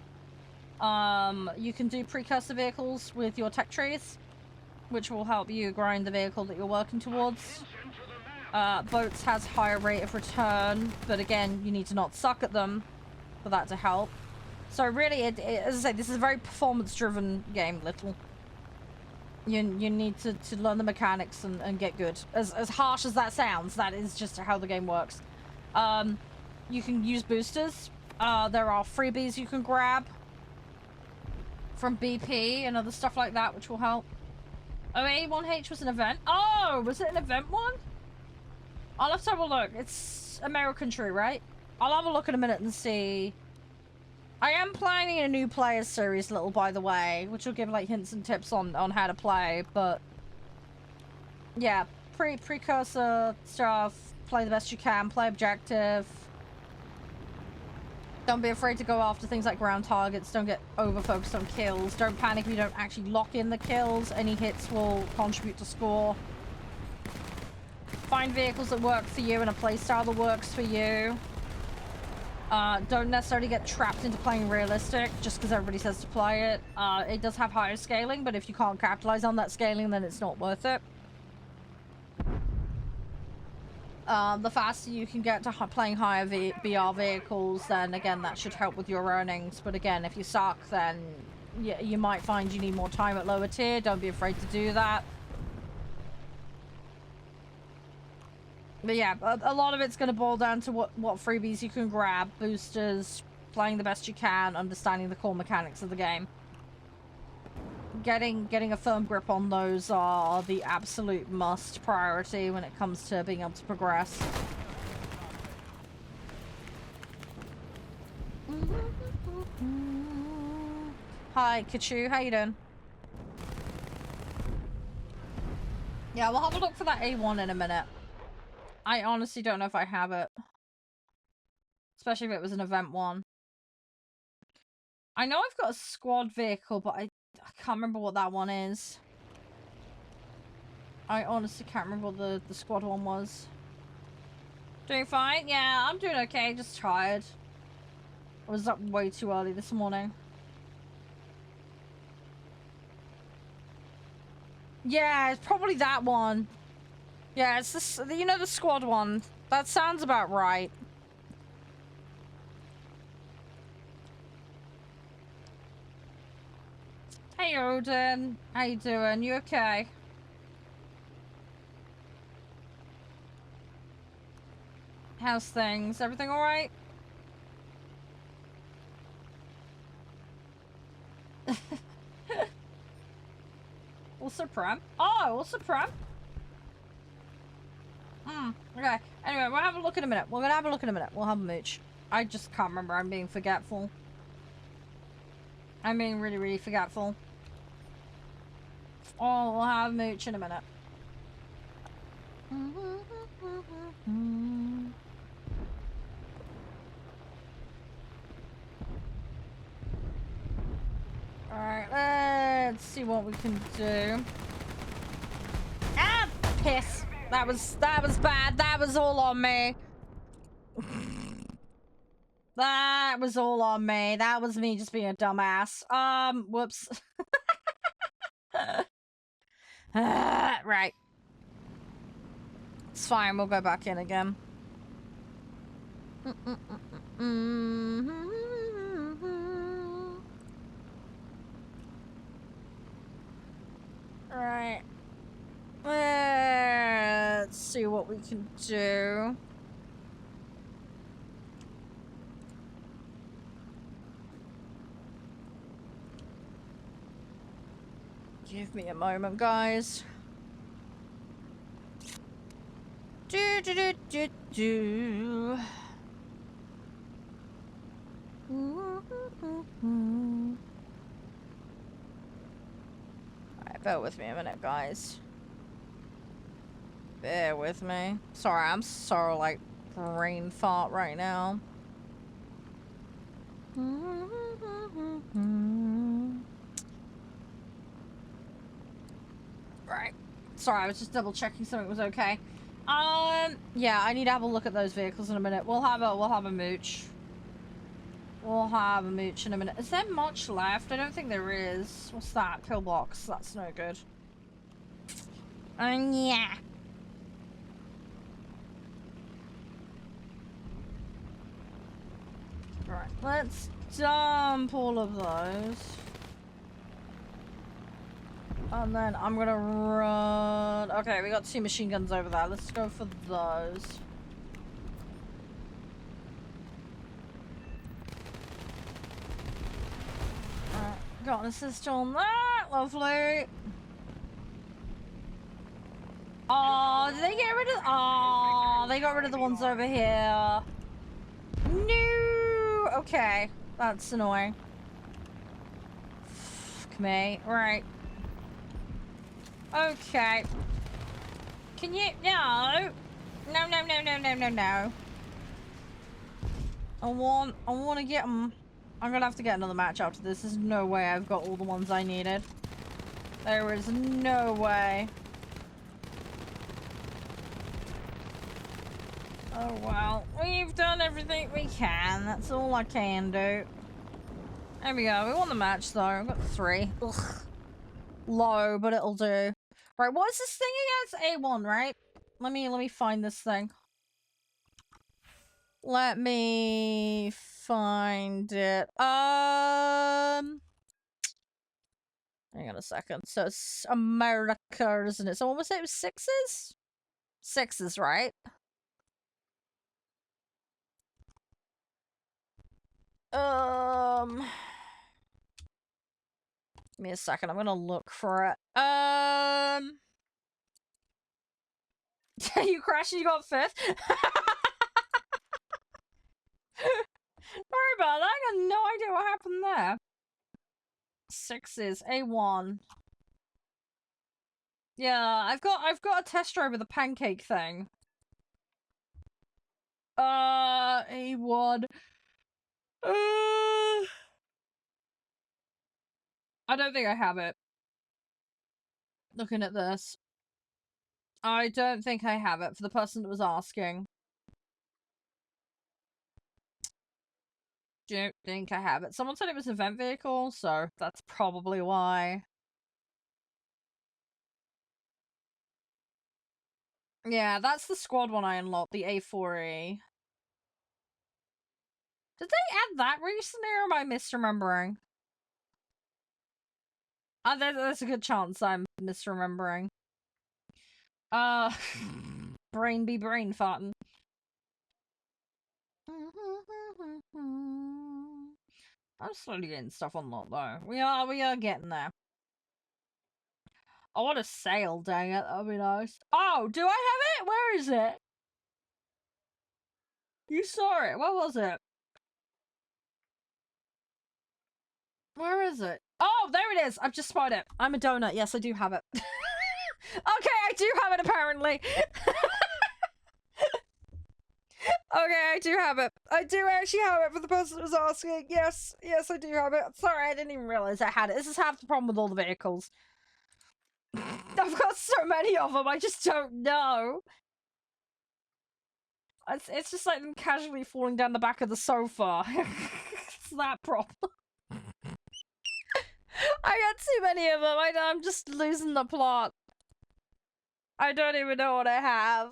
You can do precursor vehicles with your tech trees, which will help you grind the vehicle that you're working towards. Boats has higher rate of return, but again, you need to not suck at them for that to help. So really, as I say, this is a very performance-driven game, Little. You need to learn the mechanics and get good. As harsh as that sounds, that is just how the game works. You can use boosters. There are freebies you can grab from BP and other stuff like that, which will help. Oh, A1H was an event? Oh, was it an event one? I'll have to have a look. It's American True, right? I'll have a look in a minute and see. I am planning a new players series, Little, by the way, which will give like hints and tips on how to play, but yeah, precursor stuff, play the best you can, play objective. Don't be afraid to go after things like ground targets. Don't get over-focused on kills. Don't panic if you don't actually lock in the kills. Any hits will contribute to score. Find vehicles that work for you and a playstyle that works for you. Don't necessarily get trapped into playing realistic just because everybody says to play it. It does have higher scaling, but if you can't capitalize on that scaling, then it's not worth it. The faster you can get to playing higher VR vehicles, then again, that should help with your earnings. But again, if you suck, then you might find you need more time at lower tier. Don't be afraid to do that. But yeah, a lot of it's going to boil down to what freebies you can grab, boosters, playing the best you can, understanding the core mechanics of the game. Getting a firm grip on those are the absolute must priority when it comes to being able to progress. Hi, Kachu, how you doing? Yeah, we'll have a look for that A1 in a minute. I honestly don't know if I have it. Especially if it was an event one. I know I've got a squad vehicle, but I can't remember what that one is. I honestly can't remember what the squad one was. Doing fine? Yeah, I'm doing okay, just tired. I was up way too early this morning. Yeah, it's probably that one. Yeah, it's this, you know, the squad one. That sounds about right. Hey, Odin. How you doing? You okay? How's things? Everything alright? Also Prem? Oh, also Prem? Okay. Anyway, we'll have a look in a minute. We're gonna have a look in a minute. We'll have a mooch. I just can't remember. I'm being forgetful. I'm being really, really forgetful. Oh, we'll have a mooch in a minute. Alright, let's see what we can do. Ah, piss. That was bad. That was all on me. That was all on me. That was me just being a dumbass. Whoops. Right. It's fine. We'll go back in again. Right. Let's see what we can do. Give me a moment, guys. Do. Alright, bear with me a minute, guys. Bear with me. Sorry, I'm so, like, brain fart right now. Right. Sorry, I was just double checking something was okay. Yeah, I need to have a look at those vehicles in a minute. We'll have a mooch. We'll have a mooch in a minute. Is there much left? I don't think there is. What's that? Pillbox. That's no good. Yeah. Right, let's dump all of those. And then I'm gonna run... Okay, we got 2 machine guns over there. Let's go for those. Alright, got an assist on that. Lovely. Oh, did they get rid of... Oh, they got rid of the ones over here. No! Okay, that's annoying. Fuck me. Right. Okay. Can you... No. No, no, no, no, no, no, no. I want to get them. I'm gonna have to get another match after this. There's no way I've got all the ones I needed. There is no way. Oh, well. We've done everything we can. That's all I can do. There we go. We won the match, though. I've got 3. Ugh. Low, but it'll do. Right, what's this thing again? It's A1, right? Let me find this thing. Let me find it. Hang on a second. So it's America, isn't it? So what was it? It was 6s? 6s, right? Give me a second. I'm gonna look for it. You crashed and you got 5th? Sorry about that. I got no idea what happened there. 6s, A1. Yeah, I've got a test drive with a pancake thing. A1. I don't think I have it. Looking at this. I don't think I have it for the person that was asking. Don't think I have it. Someone said it was an event vehicle, so that's probably why. Yeah, that's the squad one I unlocked, the A4E. Did they add that recently, or am I misremembering? There's a good chance I'm misremembering. Brain be brain farting. I'm slowly getting stuff unlocked though. We are getting there. I want to sail, dang it, that'd be nice. Oh, do I have it? Where is it? You saw it. Where was it? Where is it? Oh, there it is. I've just spotted it. I'm a donut. Yes, I do have it. Okay, I do have it apparently. Okay, I do have it. I do actually have it for the person that was asking. Yes, yes, I do have it. Sorry, I didn't even realize I had it. This is half the problem with all the vehicles. I've got so many of them, I just don't know. It's just like them casually falling down the back of the sofa. It's that problem. I got too many of them. I'm just losing the plot. I don't even know what I have.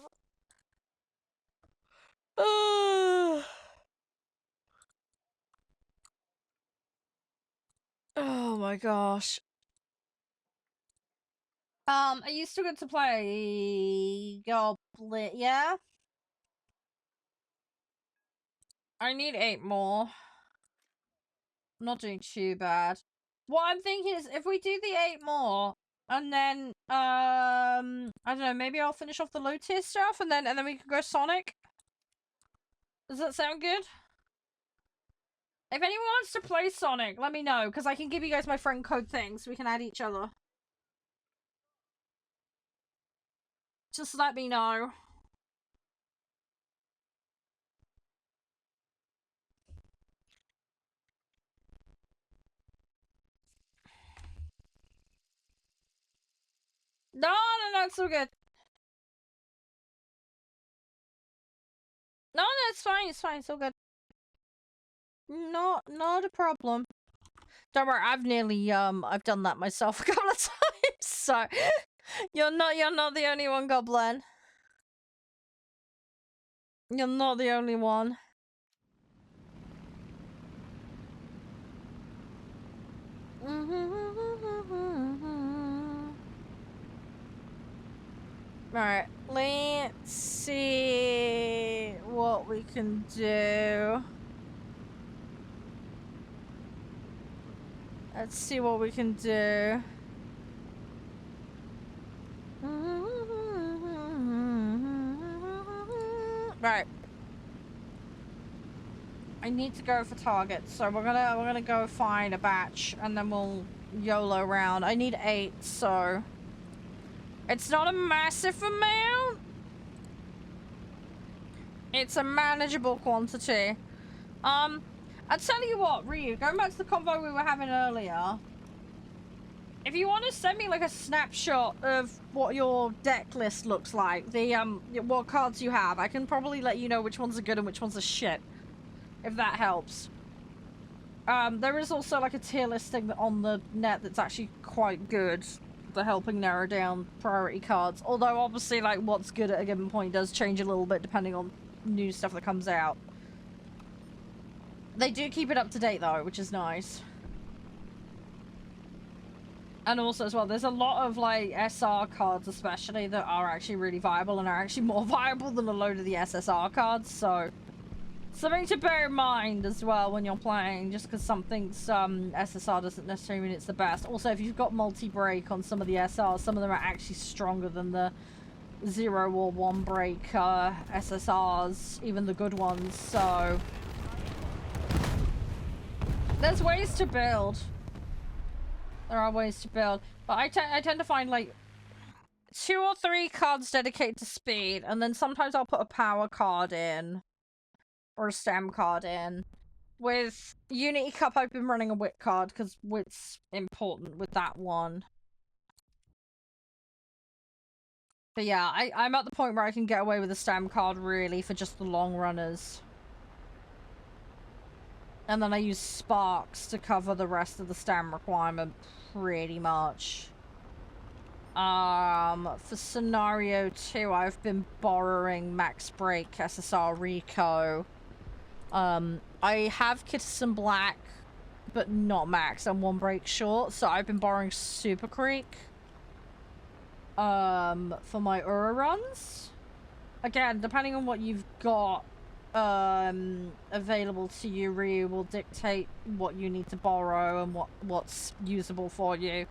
Oh my gosh. Are you still good to play Goblin? Yeah? I need 8 more. I'm not doing too bad. What I'm thinking is if we do the 8 more, and then, I don't know, maybe I'll finish off the low tier stuff, and then we can go Sonic? Does that sound good? If anyone wants to play Sonic, let me know, because I can give you guys my friend code thing, so we can add each other. Just let me know. No, it's so good. No, it's fine, it's so good. Not a problem. Don't worry, I've nearly, I've done that myself a couple of times, so you're not the only one, Goblin. You're not the only one. Alright, let's see what we can do. Let's see what we can do. Right. I need to go for targets, so we're gonna go find a batch and then we'll YOLO around. I need 8, so it's not a massive amount. It's a manageable quantity. I'll tell you what, Ryu, going back to the convo we were having earlier, if you want to send me like a snapshot of what your deck list looks like, the what cards you have, I can probably let you know which ones are good and which ones are shit, if that helps. There is also like a tier listing on the net that's actually quite good for helping narrow down priority cards, although obviously like what's good at a given point does change a little bit depending on new stuff that comes out. They do keep it up to date though, which is nice. And also as well, there's a lot of like SR cards especially that are actually really viable and are actually more viable than a load of the SSR cards, so something to bear in mind as well when you're playing, just because something's SSR doesn't necessarily mean it's the best. Also, if you've got multi-break on some of the SRs, some of them are actually stronger than the 0 or 1 break SSRs, even the good ones, so there's ways to build. There are ways to build, but I tend to find like 2 or 3 cards dedicated to speed, and then sometimes I'll put a power card in or a stem card in. With Unity Cup, I've been running a wit card because wit's important with that one. But yeah, I'm at the point where I can get away with a stem card really for just the long runners. And then I use sparks to cover the rest of the stem requirement pretty much. For scenario 2, I've been borrowing Max Break, SSR Rico. I have Kitterson Black, but not Max. I'm 1 break short, so I've been borrowing Super Creek. For my Ura runs. Again, depending on what you've got available to you, Ryu will dictate what you need to borrow and what's usable for you.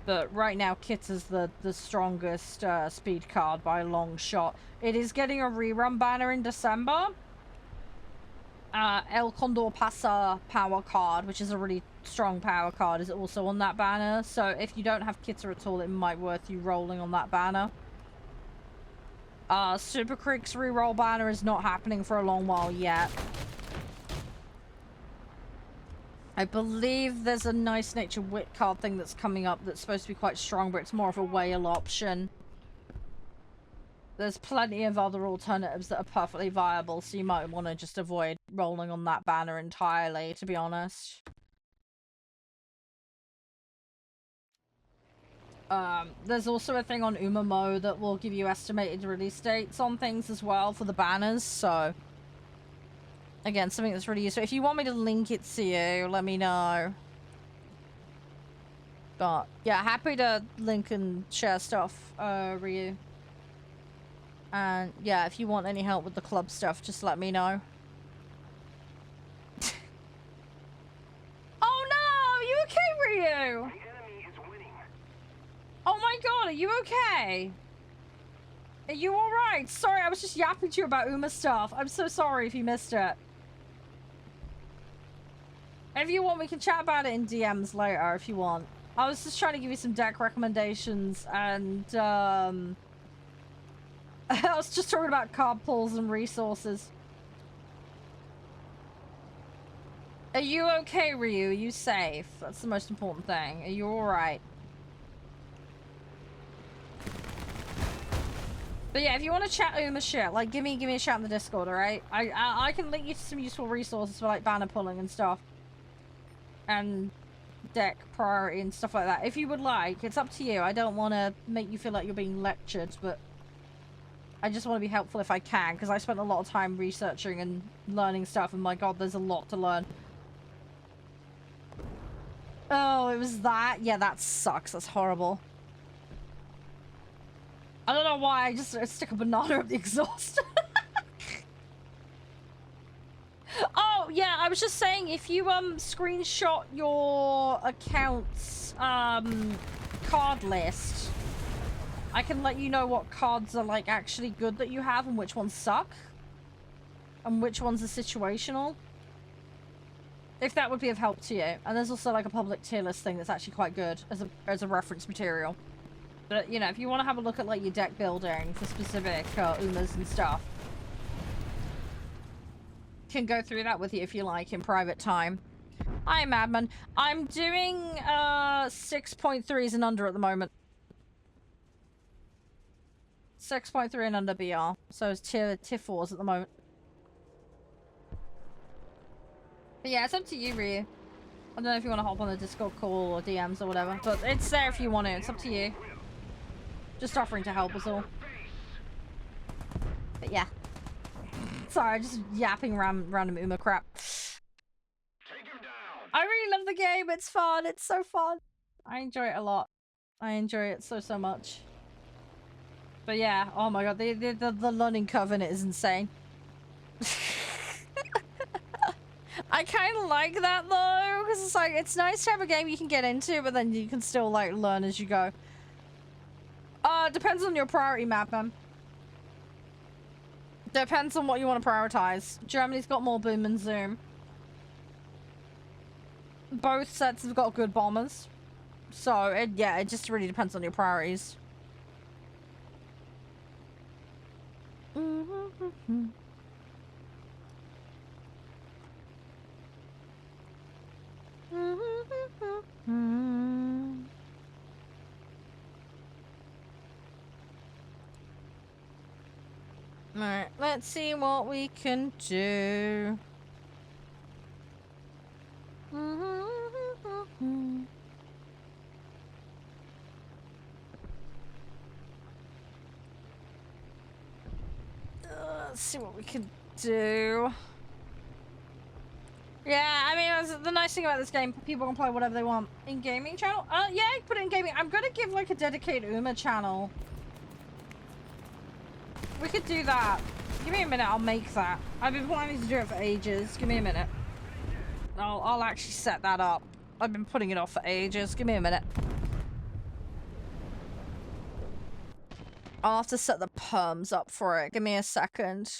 But right now, Kit is the strongest speed card by a long shot. It is getting a rerun banner in December. El Condor Pasa power card, which is a really strong power card, is also on that banner. So if you don't have Kitter at all, it might worth you rolling on that banner. Super Creek's reroll banner is not happening for a long while yet. I believe there's a Nice Nature Wit card thing that's coming up that's supposed to be quite strong, but it's more of a whale option. There's plenty of other alternatives that are perfectly viable, so you might want to just avoid rolling on that banner entirely, to be honest. There's also a thing on Umamo that will give you estimated release dates on things as well for the banners, so again, something that's really useful. If you want me to link it to you, let me know. But yeah, happy to link and share stuff, Ryu. And yeah, if you want any help with the club stuff, just let me know. Oh no! Are you okay, Ryu? The enemy is winning. Oh my god, are you okay? Are you alright? Sorry, I was just yapping to you about Uma stuff. I'm so sorry if you missed it. If you want, we can chat about it in DMs later if you want. I was just trying to give you some deck recommendations and, I was just talking about card pulls and resources. Are you okay, Ryu? Are you safe? That's the most important thing. Are you alright? But yeah, if you want to chat Uma shit, like give me a shout in the Discord, alright? I can link you to some useful resources for like banner pulling and stuff. And deck priority and stuff like that. If you would like, it's up to you. I don't want to make you feel like you're being lectured, but I just want to be helpful if I can, because I spent a lot of time researching and learning stuff, and my god, there's a lot to learn. Oh, it was that? Yeah, that sucks. That's horrible. I don't know why, I just stick a banana up the exhaust. Oh, yeah, I was just saying, if you, screenshot your account's, card list, I can let you know what cards are, like, actually good that you have and which ones suck. And which ones are situational. If that would be of help to you. And there's also, like, a public tier list thing that's actually quite good as a reference material. But, you know, if you want to have a look at, like, your deck building for specific Umas and stuff, can go through that with you if you like in private time. Hi, Madman. I'm doing 6.3s and under at the moment. 6.3 and under BR. So it's tier 4s at the moment. But yeah, it's up to you, Ryu. I don't know if you want to hop on the Discord call or DMs or whatever, but it's there if you want to. It's up to you. Just offering to help us all. But yeah. Sorry, just yapping random Uma crap. I really love the game. It's fun. It's so fun. I enjoy it a lot. I enjoy it so much. But yeah, oh my god, the learning curve in it is insane. I kind of like that though, because it's like, it's nice to have a game you can get into, but then you can still like learn as you go. Depends on your priority map, man. Depends on what you want to prioritize. Germany's got more boom and zoom. Both sets have got good bombers. So, yeah, it just really depends on your priorities. Alright, let's see what we can do. Let's see what we can do. Yeah, I mean, the nice thing about this game, people can play whatever they want. In gaming channel? Yeah, put it in gaming. I'm gonna give, like, a dedicated Uma channel. We could do that. Give me a minute, I'll make that. I've been planning to do it for ages. Give me a minute. I'll actually set that up. I've been putting it off for ages. Give me a minute. I'll have to set the perms up for it. Give me a second.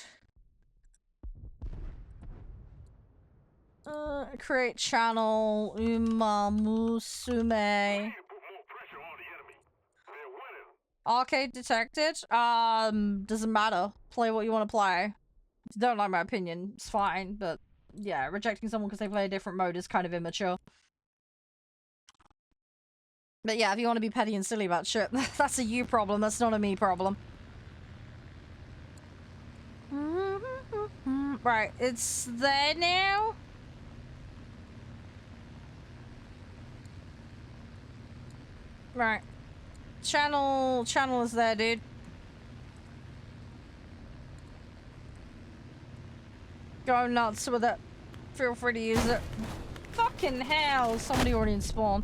Create channel. Uma Musume. Arcade detected. Doesn't matter. Play what you want to play. If you don't like my opinion, it's fine, but yeah, rejecting someone because they play a different mode is kind of immature. But yeah, if you want to be petty and silly about shit, that's a you problem, that's not a me problem. Right, it's there now. Right. Channel is there, dude. Go nuts with it. Feel free to use it. Fucking hell, somebody already in spawn.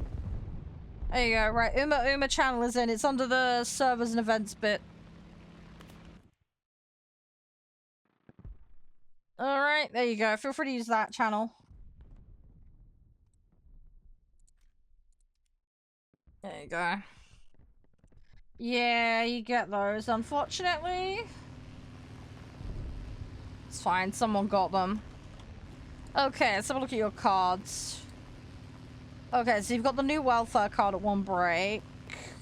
There you go, right. Uma channel is in. It's under the servers and events bit. Alright, there you go. Feel free to use that channel. There you go. Yeah, you get those, unfortunately. It's fine, someone got them. Okay, let's have a look at your cards. Okay, so you've got the new welfare card at 1 break.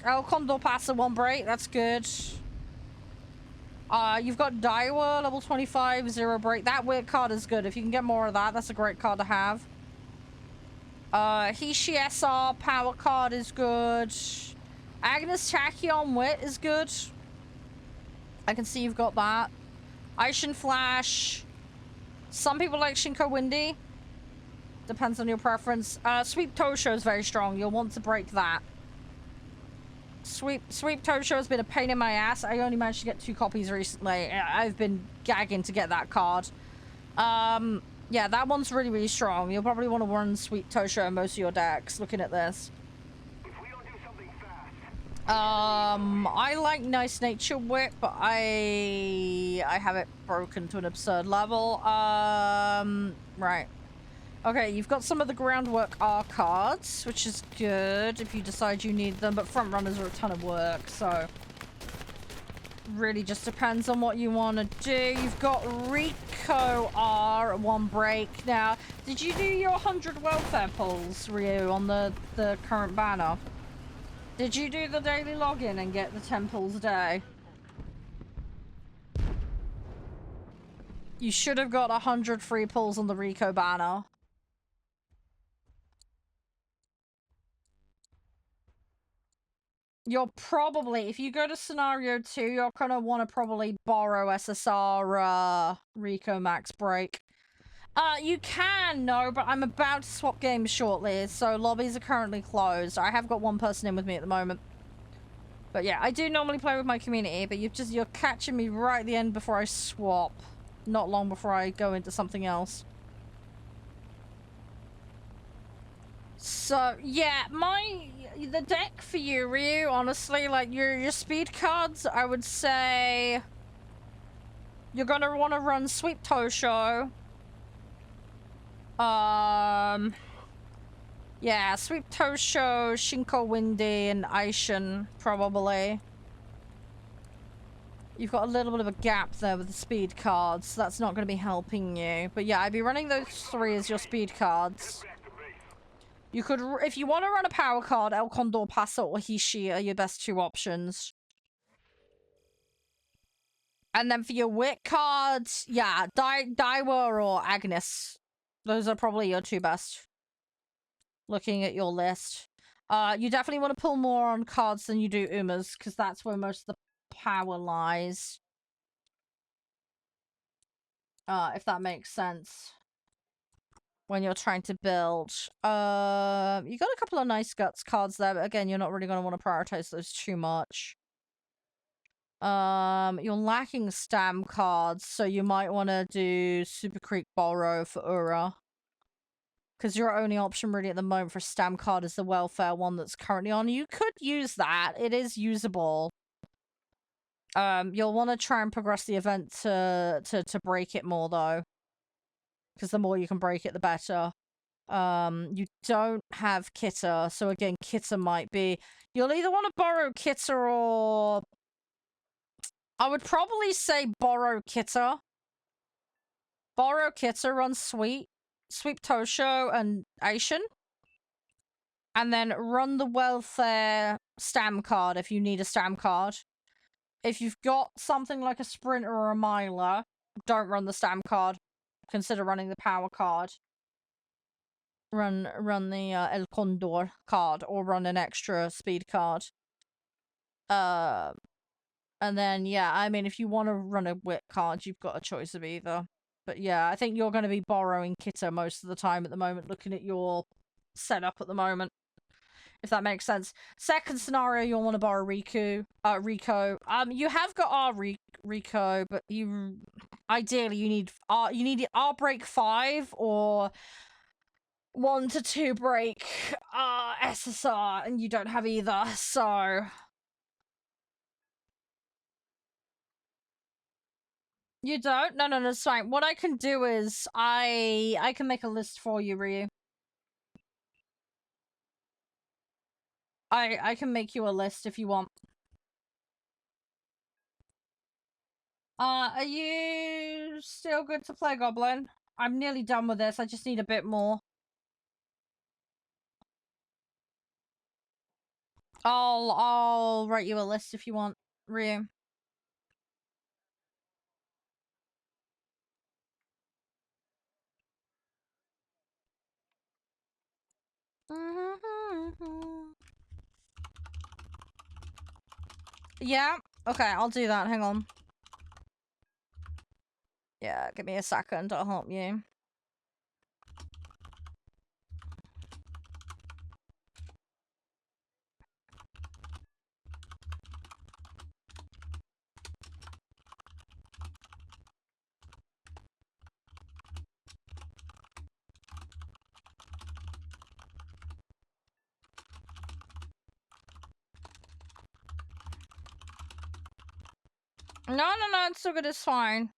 El Condor Pass at 1 break, that's good. You've got Daiwa, level 25, zero break. That weird card is good. If you can get more of that, that's a great card to have. Hishi SR power card is good. Agnes Tachyon Wit is good. I can see you've got that. Aishin Flash. Some people like Shinko Windy. Depends on your preference. Sweep Tosho is very strong. You'll want to break that. Sweep Tosho has been a pain in my ass. I only managed to get 2 copies recently. I've been gagging to get that card. Yeah, that one's really, really strong. You'll probably want to run Sweep Tosho in most of your decks, looking at this. If we don't do something fast, I like Nice Nature Whip, but I have it broken to an absurd level. Right. Okay, you've got some of the Groundwork R cards, which is good if you decide you need them, but front runners are a ton of work, so really just depends on what you want to do. You've got Rico R, 1 break. Now, did you do your 100 welfare pulls, Ryu, on the current banner? Did you do the daily login and get the 10 pulls a day? You should have got 100 free pulls on the Rico banner. You're probably, if you go to scenario 2, you're gonna want to probably borrow SSR Rico Max Break. You can, no, but I'm about to swap games shortly, so lobbies are currently closed. I have got 1 person in with me at the moment. But yeah, I do normally play with my community, but you're catching me right at the end before I swap. Not long before I go into something else. So, yeah, the deck for you, Ryu, honestly, like, your speed cards, I would say you're gonna want to run Sweep Tosho. Yeah, Sweep Tosho, Shinko Windy, and Aishin, probably. You've got a little bit of a gap there with the speed cards, so that's not going to be helping you. But yeah, I'd be running those 3 as your speed cards. You could, if you want to run a power card, El Condor, Paso, or Hishi are your best 2 options. And then for your wit cards, yeah, Daiwa or Agnes. Those are probably your 2 best. Looking at your list. You definitely want to pull more on cards than you do Umas, because that's where most of the power lies. If that makes sense. When you're trying to build. You got a couple of nice guts cards there, but again, you're not really going to want to prioritize those too much. You're lacking stam cards, so you might want to do Super Creek Borrow for Ura. Because your only option really at the moment for stam card is the welfare one that's currently on. You could use that. It is usable. You'll want to try and progress the event to break it more, though. Because the more you can break it, the better. You don't have Kitta, so again, Kitta might be... You'll either want to borrow Kitta or... I would probably say borrow Kitta. Borrow Kitta, run Sweep Tosho and Aishin. And then run the welfare stam card if you need a stam card. If you've got something like a sprinter or a miler, don't run the stam card. Consider running the power card. Run the El Condor card, or run an extra speed card. And then, yeah, I mean, if you want to run a wit card, you've got a choice of either. But yeah, I think you're going to be borrowing Kitta most of the time at the moment, looking at your setup at the moment. If that makes sense. Second scenario, you'll want to borrow Rico. You have got R Rico, but ideally you need R break 5 or 1 to 2 break SSR, and you don't have either, so you don't? No, it's fine. What I can do is I can make a list for you, Ryu. I can make you a list if you want. Are you still good to play Goblin? I'm nearly done with this. I just need a bit more. I'll write you a list if you want, Ryu. Yeah? Okay, I'll do that. Hang on. Yeah, give me a second. I'll help you. No, it's so good, it's fine.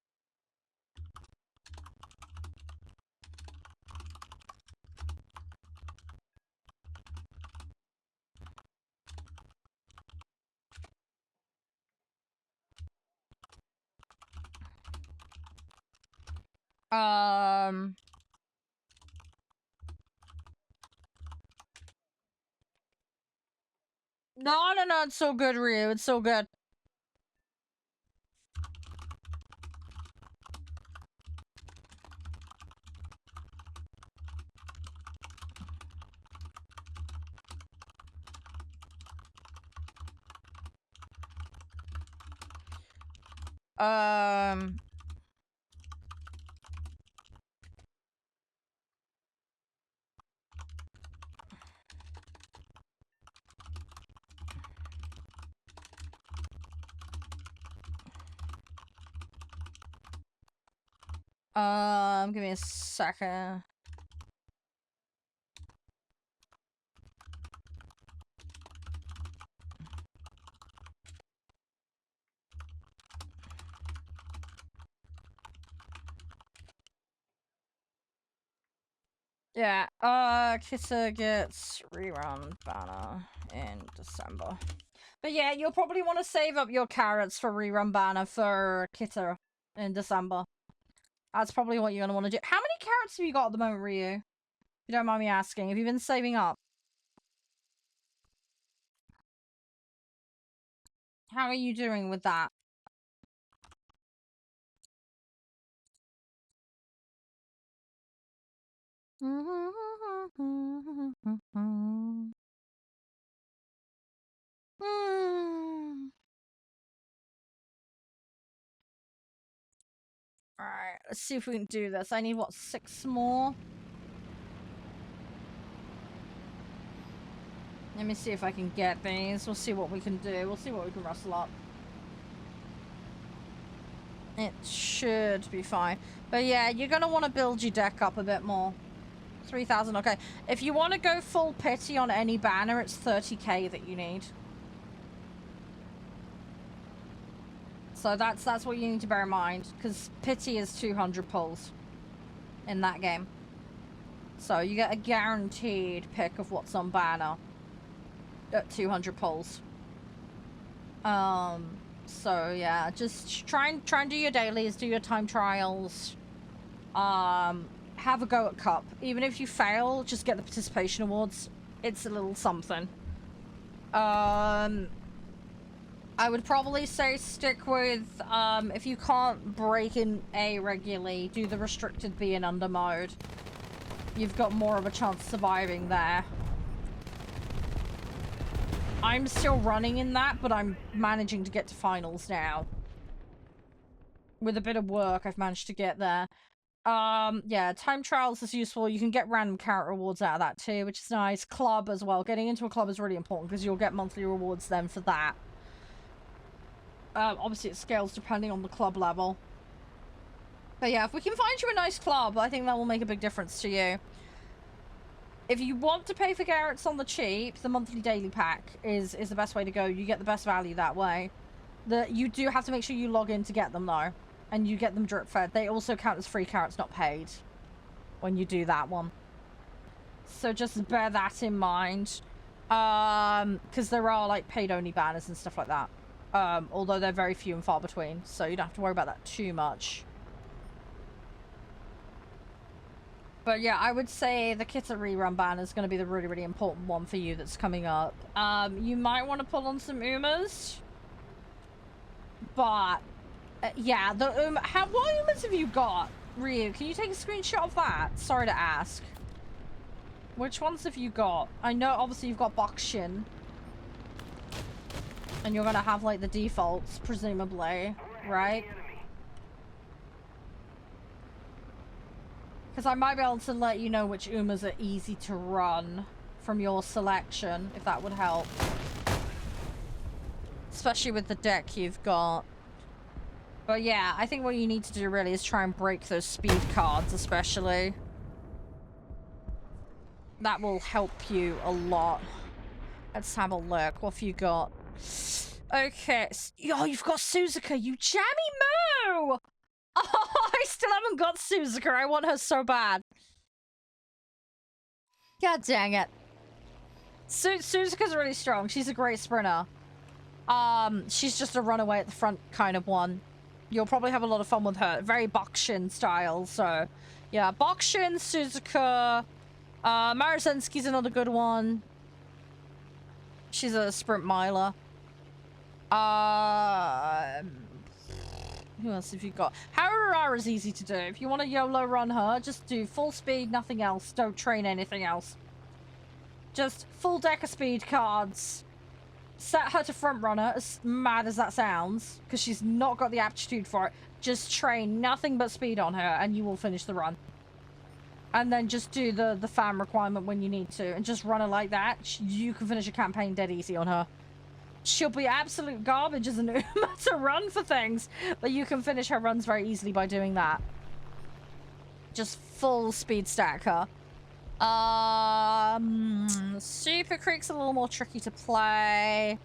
No, it's so good, Ryu. It's so good. Give me a second. Yeah, Kissa gets rerun banner in December. But yeah, you'll probably want to save up your carrots for rerun banner for Kitta in December. That's probably what you're going to want to do. How many carrots have you got at the moment, Ryu? If you don't mind me asking. Have you been saving up? How are you doing with that? Alright, let's see if we can do this. I need, what, 6 more? Let me see if I can get these. We'll see what we can do. We'll see what we can rustle up. It should be fine. But yeah, you're going to want to build your deck up a bit more. 3,000, okay. If you want to go full pity on any banner, it's 30k that you need. So that's what you need to bear in mind, because pity is 200 pulls in that game. So you get a guaranteed pick of what's on banner at 200 pulls. So yeah, just try and do your dailies, do your time trials. Have a go at Cup. Even if you fail, just get the participation awards. It's a little something. I would probably say stick with, if you can't break in A regularly, do the restricted B and under mode. You've got more of a chance of surviving there. I'm still running in that, but I'm managing to get to finals now. With a bit of work, I've managed to get there. Yeah, time trials is useful. You can get random carrot rewards out of that too, which is nice. Club as well. Getting into a club is really important because you'll get monthly rewards then for that. Obviously it scales depending on the club level. But yeah, if we can find you a nice club, I think that will make a big difference to you. If you want to pay for carrots on the cheap, the monthly daily pack is the best way to go. You get the best value that way. You do have to make sure you log in to get them though. And you get them drip fed. They also count as free carrots not paid when you do that one. So just bear that in mind. Because there are like paid only banners and stuff like that. Although they're very few and far between. So you don't have to worry about that too much. But yeah, I would say the Kitta rerun banner is going to be the really, really important one for you that's coming up. You might want to pull on some Umas. But, yeah, the what Umas have you got? Ryu, can you take a screenshot of that? Sorry to ask. Which ones have you got? I know, obviously, you've got Boxshin. And you're gonna have like the defaults, presumably, right? Because I might be able to let you know which Umas are easy to run from your selection, if that would help. Especially with the deck you've got. But yeah, I think what you need to do really is try and break those speed cards, especially. That will help you a lot. Let's have a look. What have you got? Okay. Oh, you've got Suzuka, you jammy moo! Oh, I still haven't got Suzuka. I want her so bad. God dang it. Suzuka's really strong. She's a great sprinter. She's just a runaway at the front kind of one. You'll probably have a lot of fun with her. Very Bakshin style, so... Yeah, Bakshin, Suzuka... Maruzensky's another good one. She's a sprint miler. Who else have you got? Harurara's easy to do. If you want to YOLO run her, just do full speed, nothing else. Don't train anything else. Just full deck of speed cards. Set her to front runner, as mad as that sounds, because she's not got the aptitude for it. Just train nothing but speed on her, and you will finish the run. And then just do the fan requirement when you need to, and just run her like that. You can finish a campaign dead easy on her. She'll be absolute garbage as an Uma to run for things, but you can finish her runs very easily by doing that. Just full speed stack her. Super Creek's a little more tricky to play.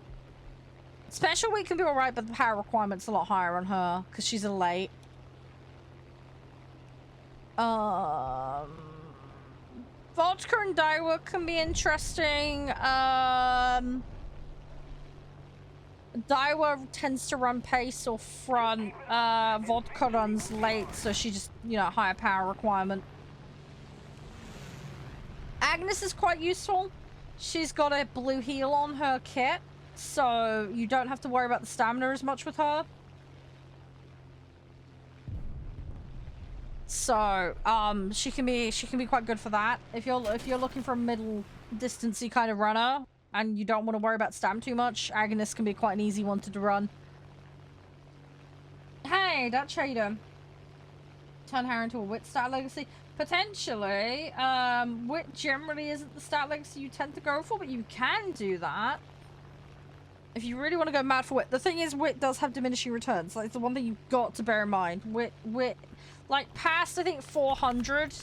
Special Week can be alright, but the power requirement's a lot higher on her, because she's a late. Vodka and Daiwa can be interesting. Daiwa tends to run pace or front. Vodka runs late, so she just, you know, higher power requirement. Agnes is quite useful. She's got a blue heal on her kit, so you don't have to worry about the stamina as much with her. So, she can be quite good for that. If you're looking for a middle distancey kind of runner and you don't want to worry about stam too much, Agnes can be quite an easy one to run. Hey, that Charede. Turn her into a wit stat legacy. Potentially. Wit generally isn't the stat legacy you tend to go for, but you can do that. If you really want to go mad for wit. The thing is, wit does have diminishing returns. Like, it's the one thing you've got to bear in mind. Wit, like, past, I think, 400,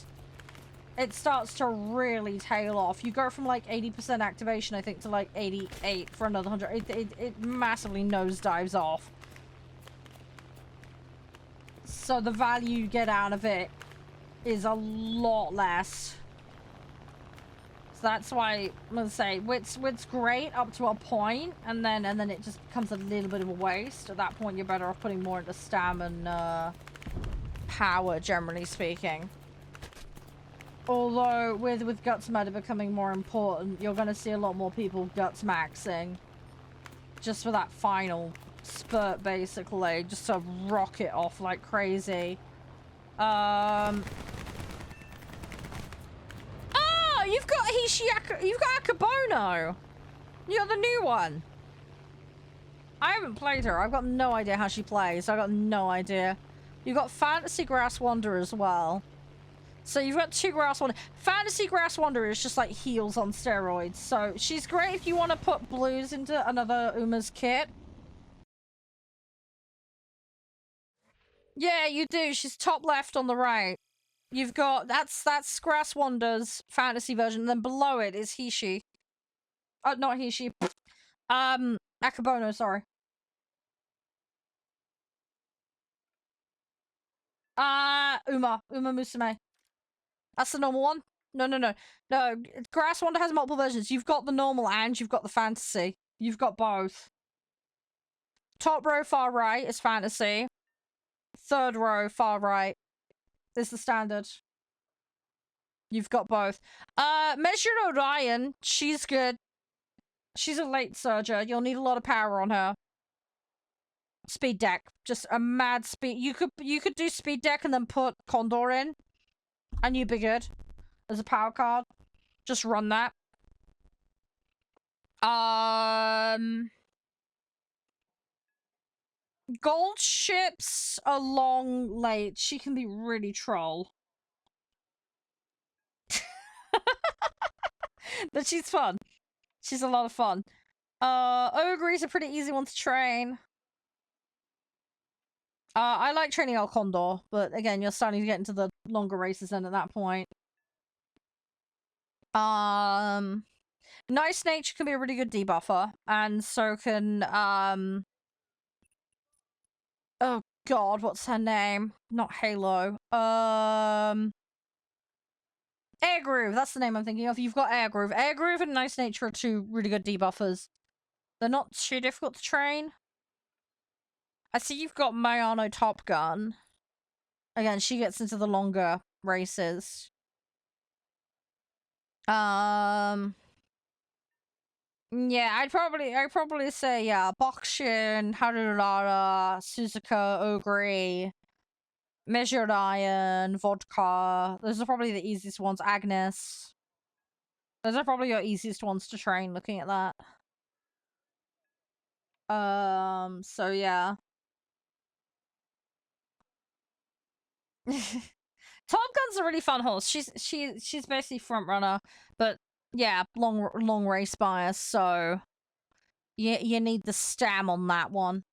it starts to really tail off. You go from, like, 80% activation, I think, to, like, 88 for another 100. It massively nosedives off. So the value you get out of it is a lot less. So that's why I'm gonna say wit's great up to a point, and then it just becomes a little bit of a waste. At that point, you're better off putting more into stam and power, generally speaking. Although with guts meta becoming more important, you're gonna see a lot more people guts maxing just for that final spurt, basically, just to rocket off like crazy. Oh, you've got you've got Akabono. You're the new one. I haven't played her. I've got no idea how she plays. I've got no idea. You've got Fantasy Grass Wanderer as well. So you've got two Grass Wanderer. Fantasy Grass Wanderer is just like heals on steroids. So she's great if you want to put blues into another Uma's kit. Yeah, you do. She's top left on the right. You've got that's Grass Wanderer's fantasy version. And then below it is Hishi. Not Hishi. Akabono, sorry. Uma Musume. That's the normal one. No. Grass Wanderer has multiple versions. You've got the normal and you've got the fantasy. You've got both. Top row far right is fantasy. Third row far right is the standard. You've got both. Measured Orion, she's good. She's a late surger. You'll need a lot of power on her. Speed deck. Just a mad speed. You could do speed deck and then put Condor in. And you'd be good. As a power card. Just run that. Gold ships are long late. She can be really troll. But she's fun. She's a lot of fun. Ogre's a pretty easy one to train. I like training El Condor, but again, you're starting to get into the longer races then at that point. Nice Nature can be a really good debuffer, and so can, oh god, what's her name? Not Halo. Air Groove, that's the name I'm thinking of. You've got Air Groove. Air Groove and Nice Nature are two really good debuffers. They're not too difficult to train. I see you've got Mayano Top Gun. Again, she gets into the longer races. Yeah, I'd probably say, yeah, Bokshin, Harurara, Suzuka, Ogre, Measured Iron, Vodka. Those are probably the easiest ones. Agnes. Those are probably your easiest ones to train, looking at that. So yeah. Top Gun's a really fun horse. She's basically front runner, but yeah, long race bias, so you need the stam on that one.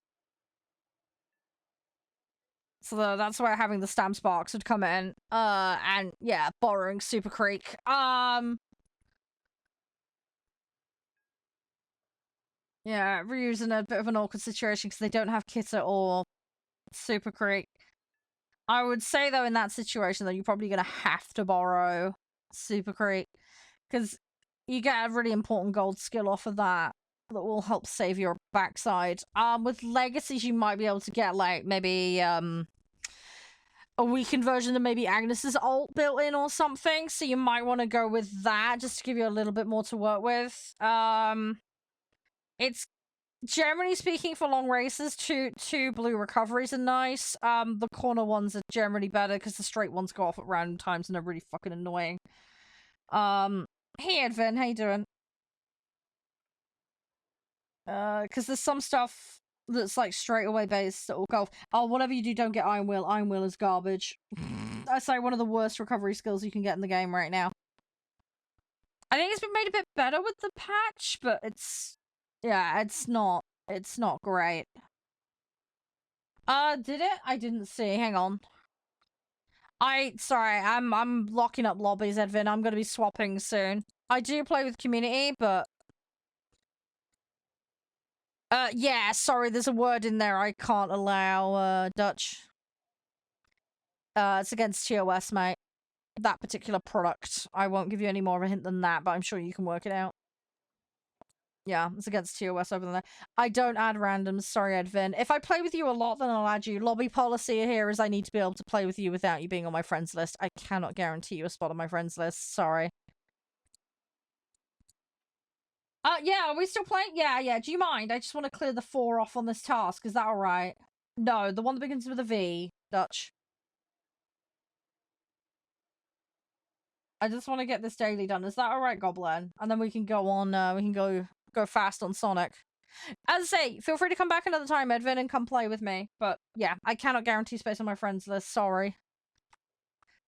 So that's where having the stam sparks would come in. And yeah, borrowing Super Creek. Yeah, Ryu's in a bit of an awkward situation because they don't have Kitta or Super Creek. I would say, though, in that situation, though, you're probably going to have to borrow Super Creek because you get a really important gold skill off of that will help save your backside. With Legacies, you might be able to get, like, maybe, a weakened version of maybe Agnes's ult built in or something, so you might want to go with that just to give you a little bit more to work with. It's generally speaking for long races, two blue recoveries are nice. The corner ones are generally better because the straight ones go off at random times and are really fucking annoying. Hey Edvin, how you doing? Because there's some stuff that's like straight away based that will go, oh, whatever you do, don't get Iron Will. Iron Will is garbage. That's like one of the worst recovery skills you can get in the game right now. I think it's been made a bit better with the patch, but yeah, it's not great. Did it? I didn't see. Hang on. Sorry, I'm locking up lobbies, Edvin. I'm gonna be swapping soon. I do play with community, but yeah, sorry, there's a word in there I can't allow, Dutch. It's against TOS, mate. That particular product. I won't give you any more of a hint than that, but I'm sure you can work it out. Yeah, it's against TOS over there. I don't add randoms, sorry, Edvin. If I play with you a lot, then I'll add you. Lobby policy here is I need to be able to play with you without you being on my friends list. I cannot guarantee you a spot on my friends list, sorry. Yeah, are we still playing? Yeah. Do you mind? I just want to clear the 4 off on this task. Is that alright? No, the one that begins with a V, Dutch. I just want to get this daily done. Is that alright, Goblin? And then we can go on, we can go fast on Sonic. As I say, feel free to come back another time, Edvin, and come play with me. But yeah, I cannot guarantee space on my friends list. Sorry.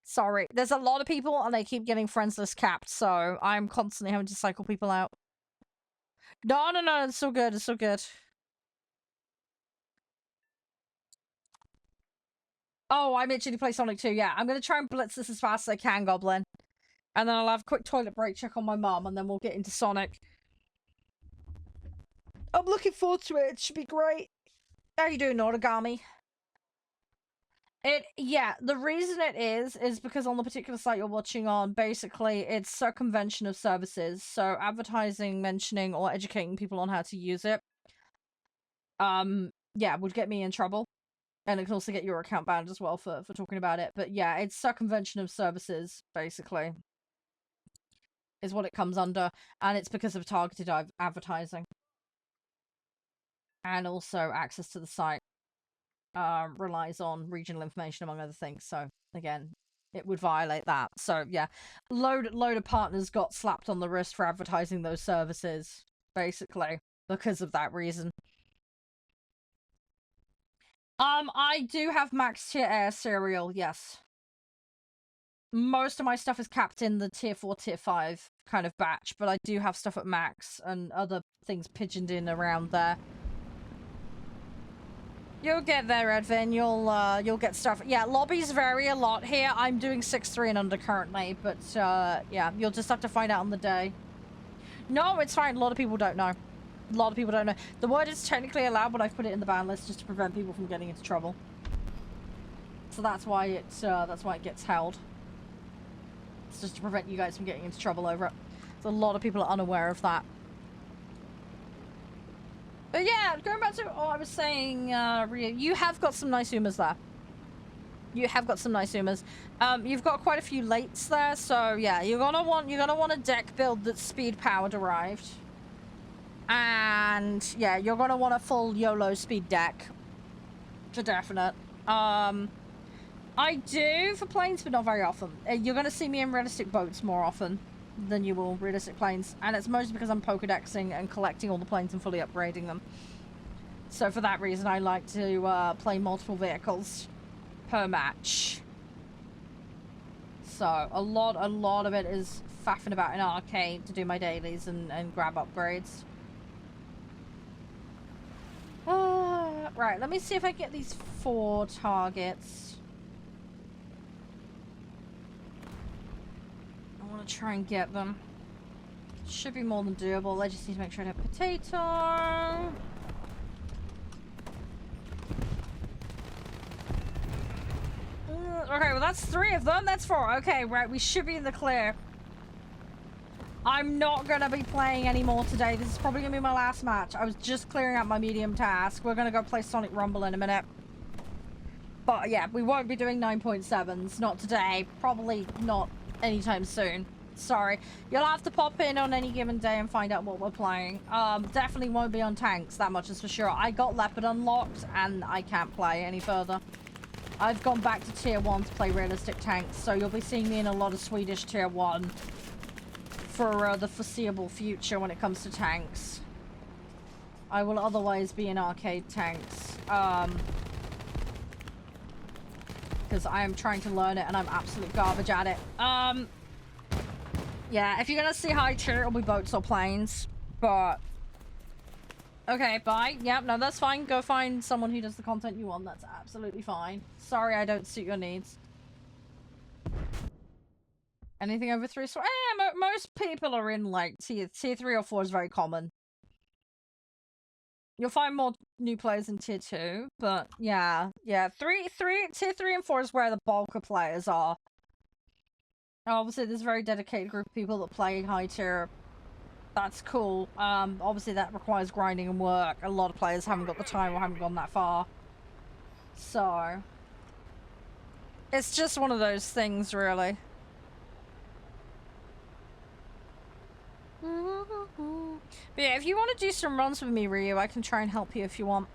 Sorry. There's a lot of people and they keep getting friends list capped, so I'm constantly having to cycle people out. No, it's so good. It's so good. Oh, I'm itching to play Sonic 2. Yeah, I'm going to try and blitz this as fast as I can, Goblin. And then I'll have a quick toilet break, check on my mum, and then we'll get into Sonic. I'm looking forward to it. It should be great. How you doing, Origami? Yeah, the reason it is because on the particular site you're watching on, basically it's circumvention of services. So advertising, mentioning, or educating people on how to use it. Yeah, would get me in trouble. And it can also get your account banned as well for talking about it. But yeah, it's circumvention of services, basically. Is what it comes under. And it's because of targeted advertising. And also access to the site relies on regional information, among other things. So, again, it would violate that. So, yeah. Load of partners got slapped on the wrist for advertising those services, basically. Because of that reason. I do have max tier air cereal, yes. Most of my stuff is capped in the tier 4, tier 5 kind of batch, but I do have stuff at max and other things pigeoned in around there. You'll get there, Edvin. You'll get stuff. Yeah, lobbies vary a lot here. I'm doing 6-3 and under currently, but yeah, you'll just have to find out on the day. No, it's fine. A lot of people don't know. A lot of people don't know. The word is technically allowed, but I've put it in the ban list just to prevent people from getting into trouble. So that's why it gets held. It's just to prevent you guys from getting into trouble over it. So a lot of people are unaware of that. But yeah, going back to what I was saying, Ria, you have got some nice Umas there. You have got some nice Umas. You've got quite a few lates there, so yeah, you're gonna want a deck build that's speed power derived. And yeah, you're gonna want a full YOLO speed deck. For definite. I do for planes, but not very often. You're gonna see me in realistic boats more often than you will realistic planes, and it's mostly because I'm Pokedexing and collecting all the planes and fully upgrading them. So for that reason, I like to play multiple vehicles per match. So a lot of it is faffing about in arcade to do my dailies and grab upgrades. Right, let me see if I get these 4 targets. I want to try and get them. Should be more than doable. I just need to make sure I have potato. Okay, well that's 3 of them. That's 4. Okay, right, we should be in the clear. I'm not gonna be playing anymore today. This is probably gonna be my last match. I was just clearing out my medium task. We're gonna go play Sonic Rumble in a minute. But yeah, we won't be doing 9.7s. Not today. Probably not anytime soon. Sorry. You'll have to pop in on any given day and find out what we're playing. Definitely won't be on tanks, that much is for sure. I got Leopard unlocked and I can't play any further. I've gone back to tier 1 to play realistic tanks, so you'll be seeing me in a lot of Swedish tier 1 for the foreseeable future when it comes to tanks. I will otherwise be in arcade tanks. Because I am trying to learn it and I'm absolute garbage at it. Yeah, if you're gonna see high tier, it'll be boats or planes. But okay, bye. Yep, no, that's fine. Go find someone who does the content you want. That's absolutely fine. Sorry, I don't suit your needs. Anything over 3 star? Most people are in like tier 3 or 4 is very common. You'll find more new players in tier 2, but yeah, tier 3 and 4 is where the bulk of players are. Obviously, there's a very dedicated group of people that play high tier. That's cool. Obviously that requires grinding and work. A lot of players haven't got the time or haven't gone that far. So it's just one of those things, really. But yeah, if you want to do some runs with me, Ryu, I can try and help you if you want.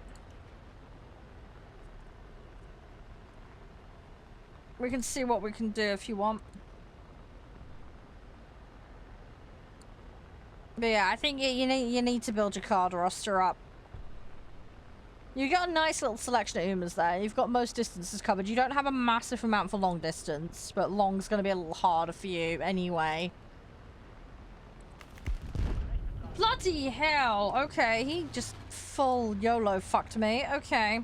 We can see what we can do if you want. But yeah, I think you need to build your card roster up. You got a nice little selection of Umas there. You've got most distances covered. You don't have a massive amount for long distance, but long's going to be a little harder for you anyway. Bloody hell. Okay, he just full YOLO fucked me. Okay.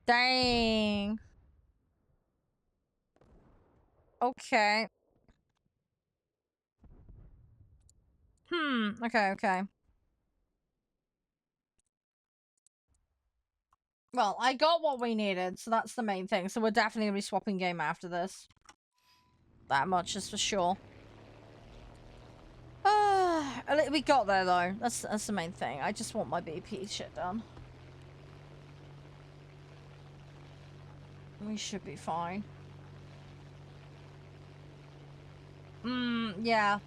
Dang. Okay. Okay. Well, I got what we needed, so that's the main thing. So we're definitely gonna be swapping game after this. That much is for sure. We got there though. That's the main thing. I just want my BP shit done. We should be fine. Yeah.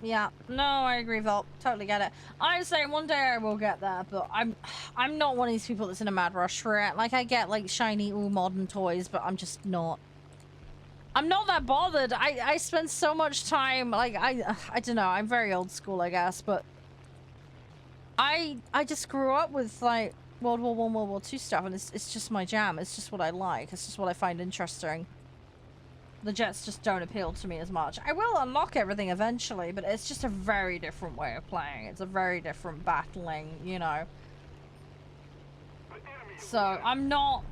Yeah, no, I agree, Volt. Totally get it. I say one day I will get there, but I'm not one of these people that's in a mad rush for it. Like, I get like shiny, modern toys, but I'm just not. I'm not that bothered. I spend so much time, like, I don't know. I'm very old school, I guess, but I just grew up with like World War One, World War Two stuff, and it's just my jam. It's just what I like. It's just what I find interesting. The jets just don't appeal to me as much. I will unlock everything eventually, but it's just a very different way of playing. It's a very different battling, you know. So I'm not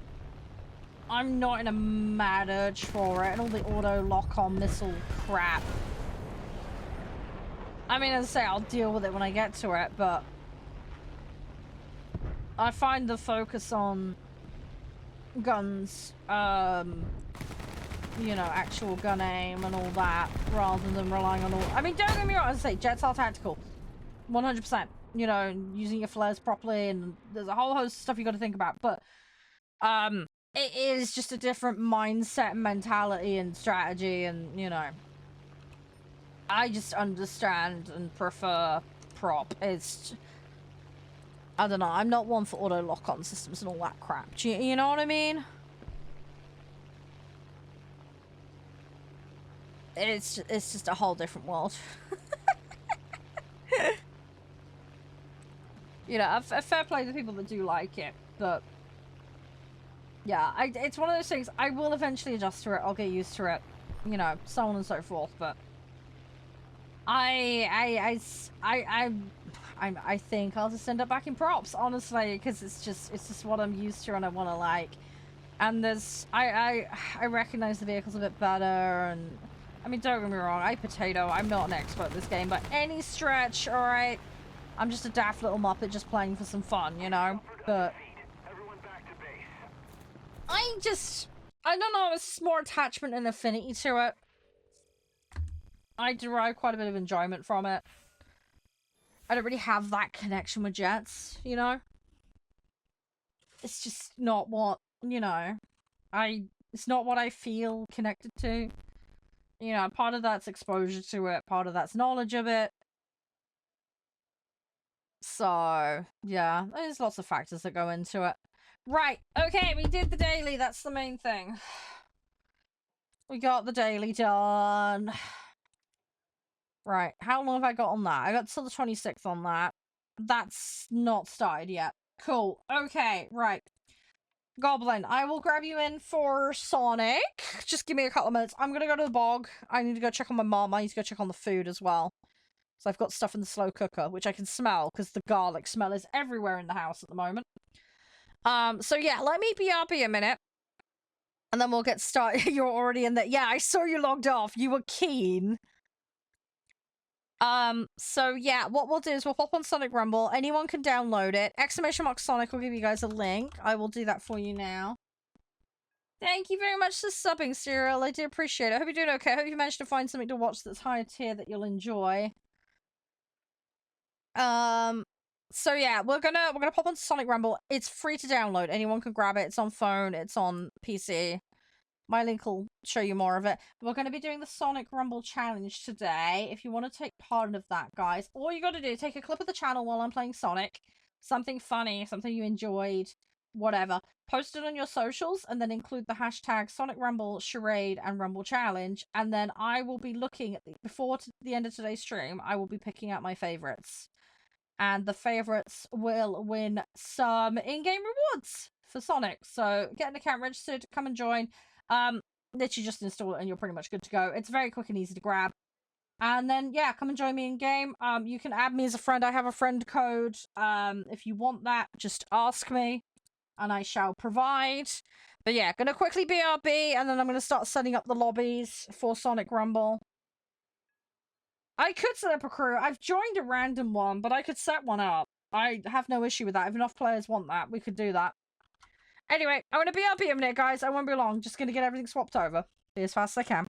in a mad urge for it, and all the auto lock-on missile crap. I mean, as I say, I'll deal with it when I get to it, but I find the focus on guns, you know, actual gun aim and all that, rather than relying on all... I mean, don't get me wrong, as I say, jets are tactical. 100%. You know, using your flares properly, and there's a whole host of stuff you got to think about, but, it is just a different mindset, mentality, and strategy, and, you know... I just understand and prefer prop. It's... I don't know, I'm not one for auto lock-on systems and all that crap. Do you know what I mean? It's just a whole different world. You know, a fair play to people that do like it, but... Yeah, it's one of those things, I will eventually adjust to it, I'll get used to it, you know, so on and so forth, but... I think I'll just end up back in props, honestly, because it's just what I'm used to and I want to like. And there's, I recognize the vehicles a bit better, and, I mean, don't get me wrong, I'm not an expert at this game, but any stretch, alright? I'm just a daft little muppet just playing for some fun, you know? But... I don't know, it's more attachment and affinity to it. I derive quite a bit of enjoyment from it. I don't really have that connection with jets, you know? It's just not what, you know, it's not what I feel connected to. You know, part of that's exposure to it, part of that's knowledge of it. So, yeah, there's lots of factors that go into it. Right, okay, we did the daily, that's the main thing. We got the daily done. Right, how long have I got on that? I got till the 26th on that. That's not started yet. Cool. Okay, right. Goblin, I will grab you in for Sonic. Just give me a couple of minutes. I'm gonna go to the bog. I need to go check on my mom. I need to go check on the food as well. So I've got stuff in the slow cooker, which I can smell, because the garlic smell is everywhere in the house at the moment. So yeah, let me BRB a minute. And then we'll get started. You're already in there. Yeah, I saw you logged off. You were keen. So yeah, what we'll do is we'll pop on Sonic Rumble. Anyone can download it. !Sonic will give you guys a link. I will do that for you now. Thank you very much for subbing, Cyril. I do appreciate it. I hope you're doing okay. I hope you managed to find something to watch that's higher tier that you'll enjoy. So yeah, we're gonna pop on Sonic Rumble. It's free to download. Anyone can grab it. It's on phone. It's on PC. My link will show you more of it. We're going to be doing the Sonic Rumble Challenge today. If you want to take part of that, guys, all you got to do is take a clip of the channel while I'm playing Sonic. Something funny, something you enjoyed, whatever. Post it on your socials and then include the hashtag Sonic Rumble, Charade, and Rumble Challenge. And then I will be looking at before the end of today's stream, I will be picking out my favorites. And the favorites will win some in-game rewards for Sonic. So get an account registered, come and join. Literally just install it and you're pretty much good to go. It's very quick and easy to grab. And then, yeah, come and join me in game. You can add me as a friend. I have a friend code. If you want that, just ask me and I shall provide. But yeah, gonna quickly BRB and then I'm gonna start setting up the lobbies for Sonic Rumble. I could set up a crew. I've joined a random one, but I could set one up. I have no issue with that. If enough players want that, we could do that. Anyway, I'm going to BRB a minute, guys. I won't be long. Just going to get everything swapped over. Be as fast as I can.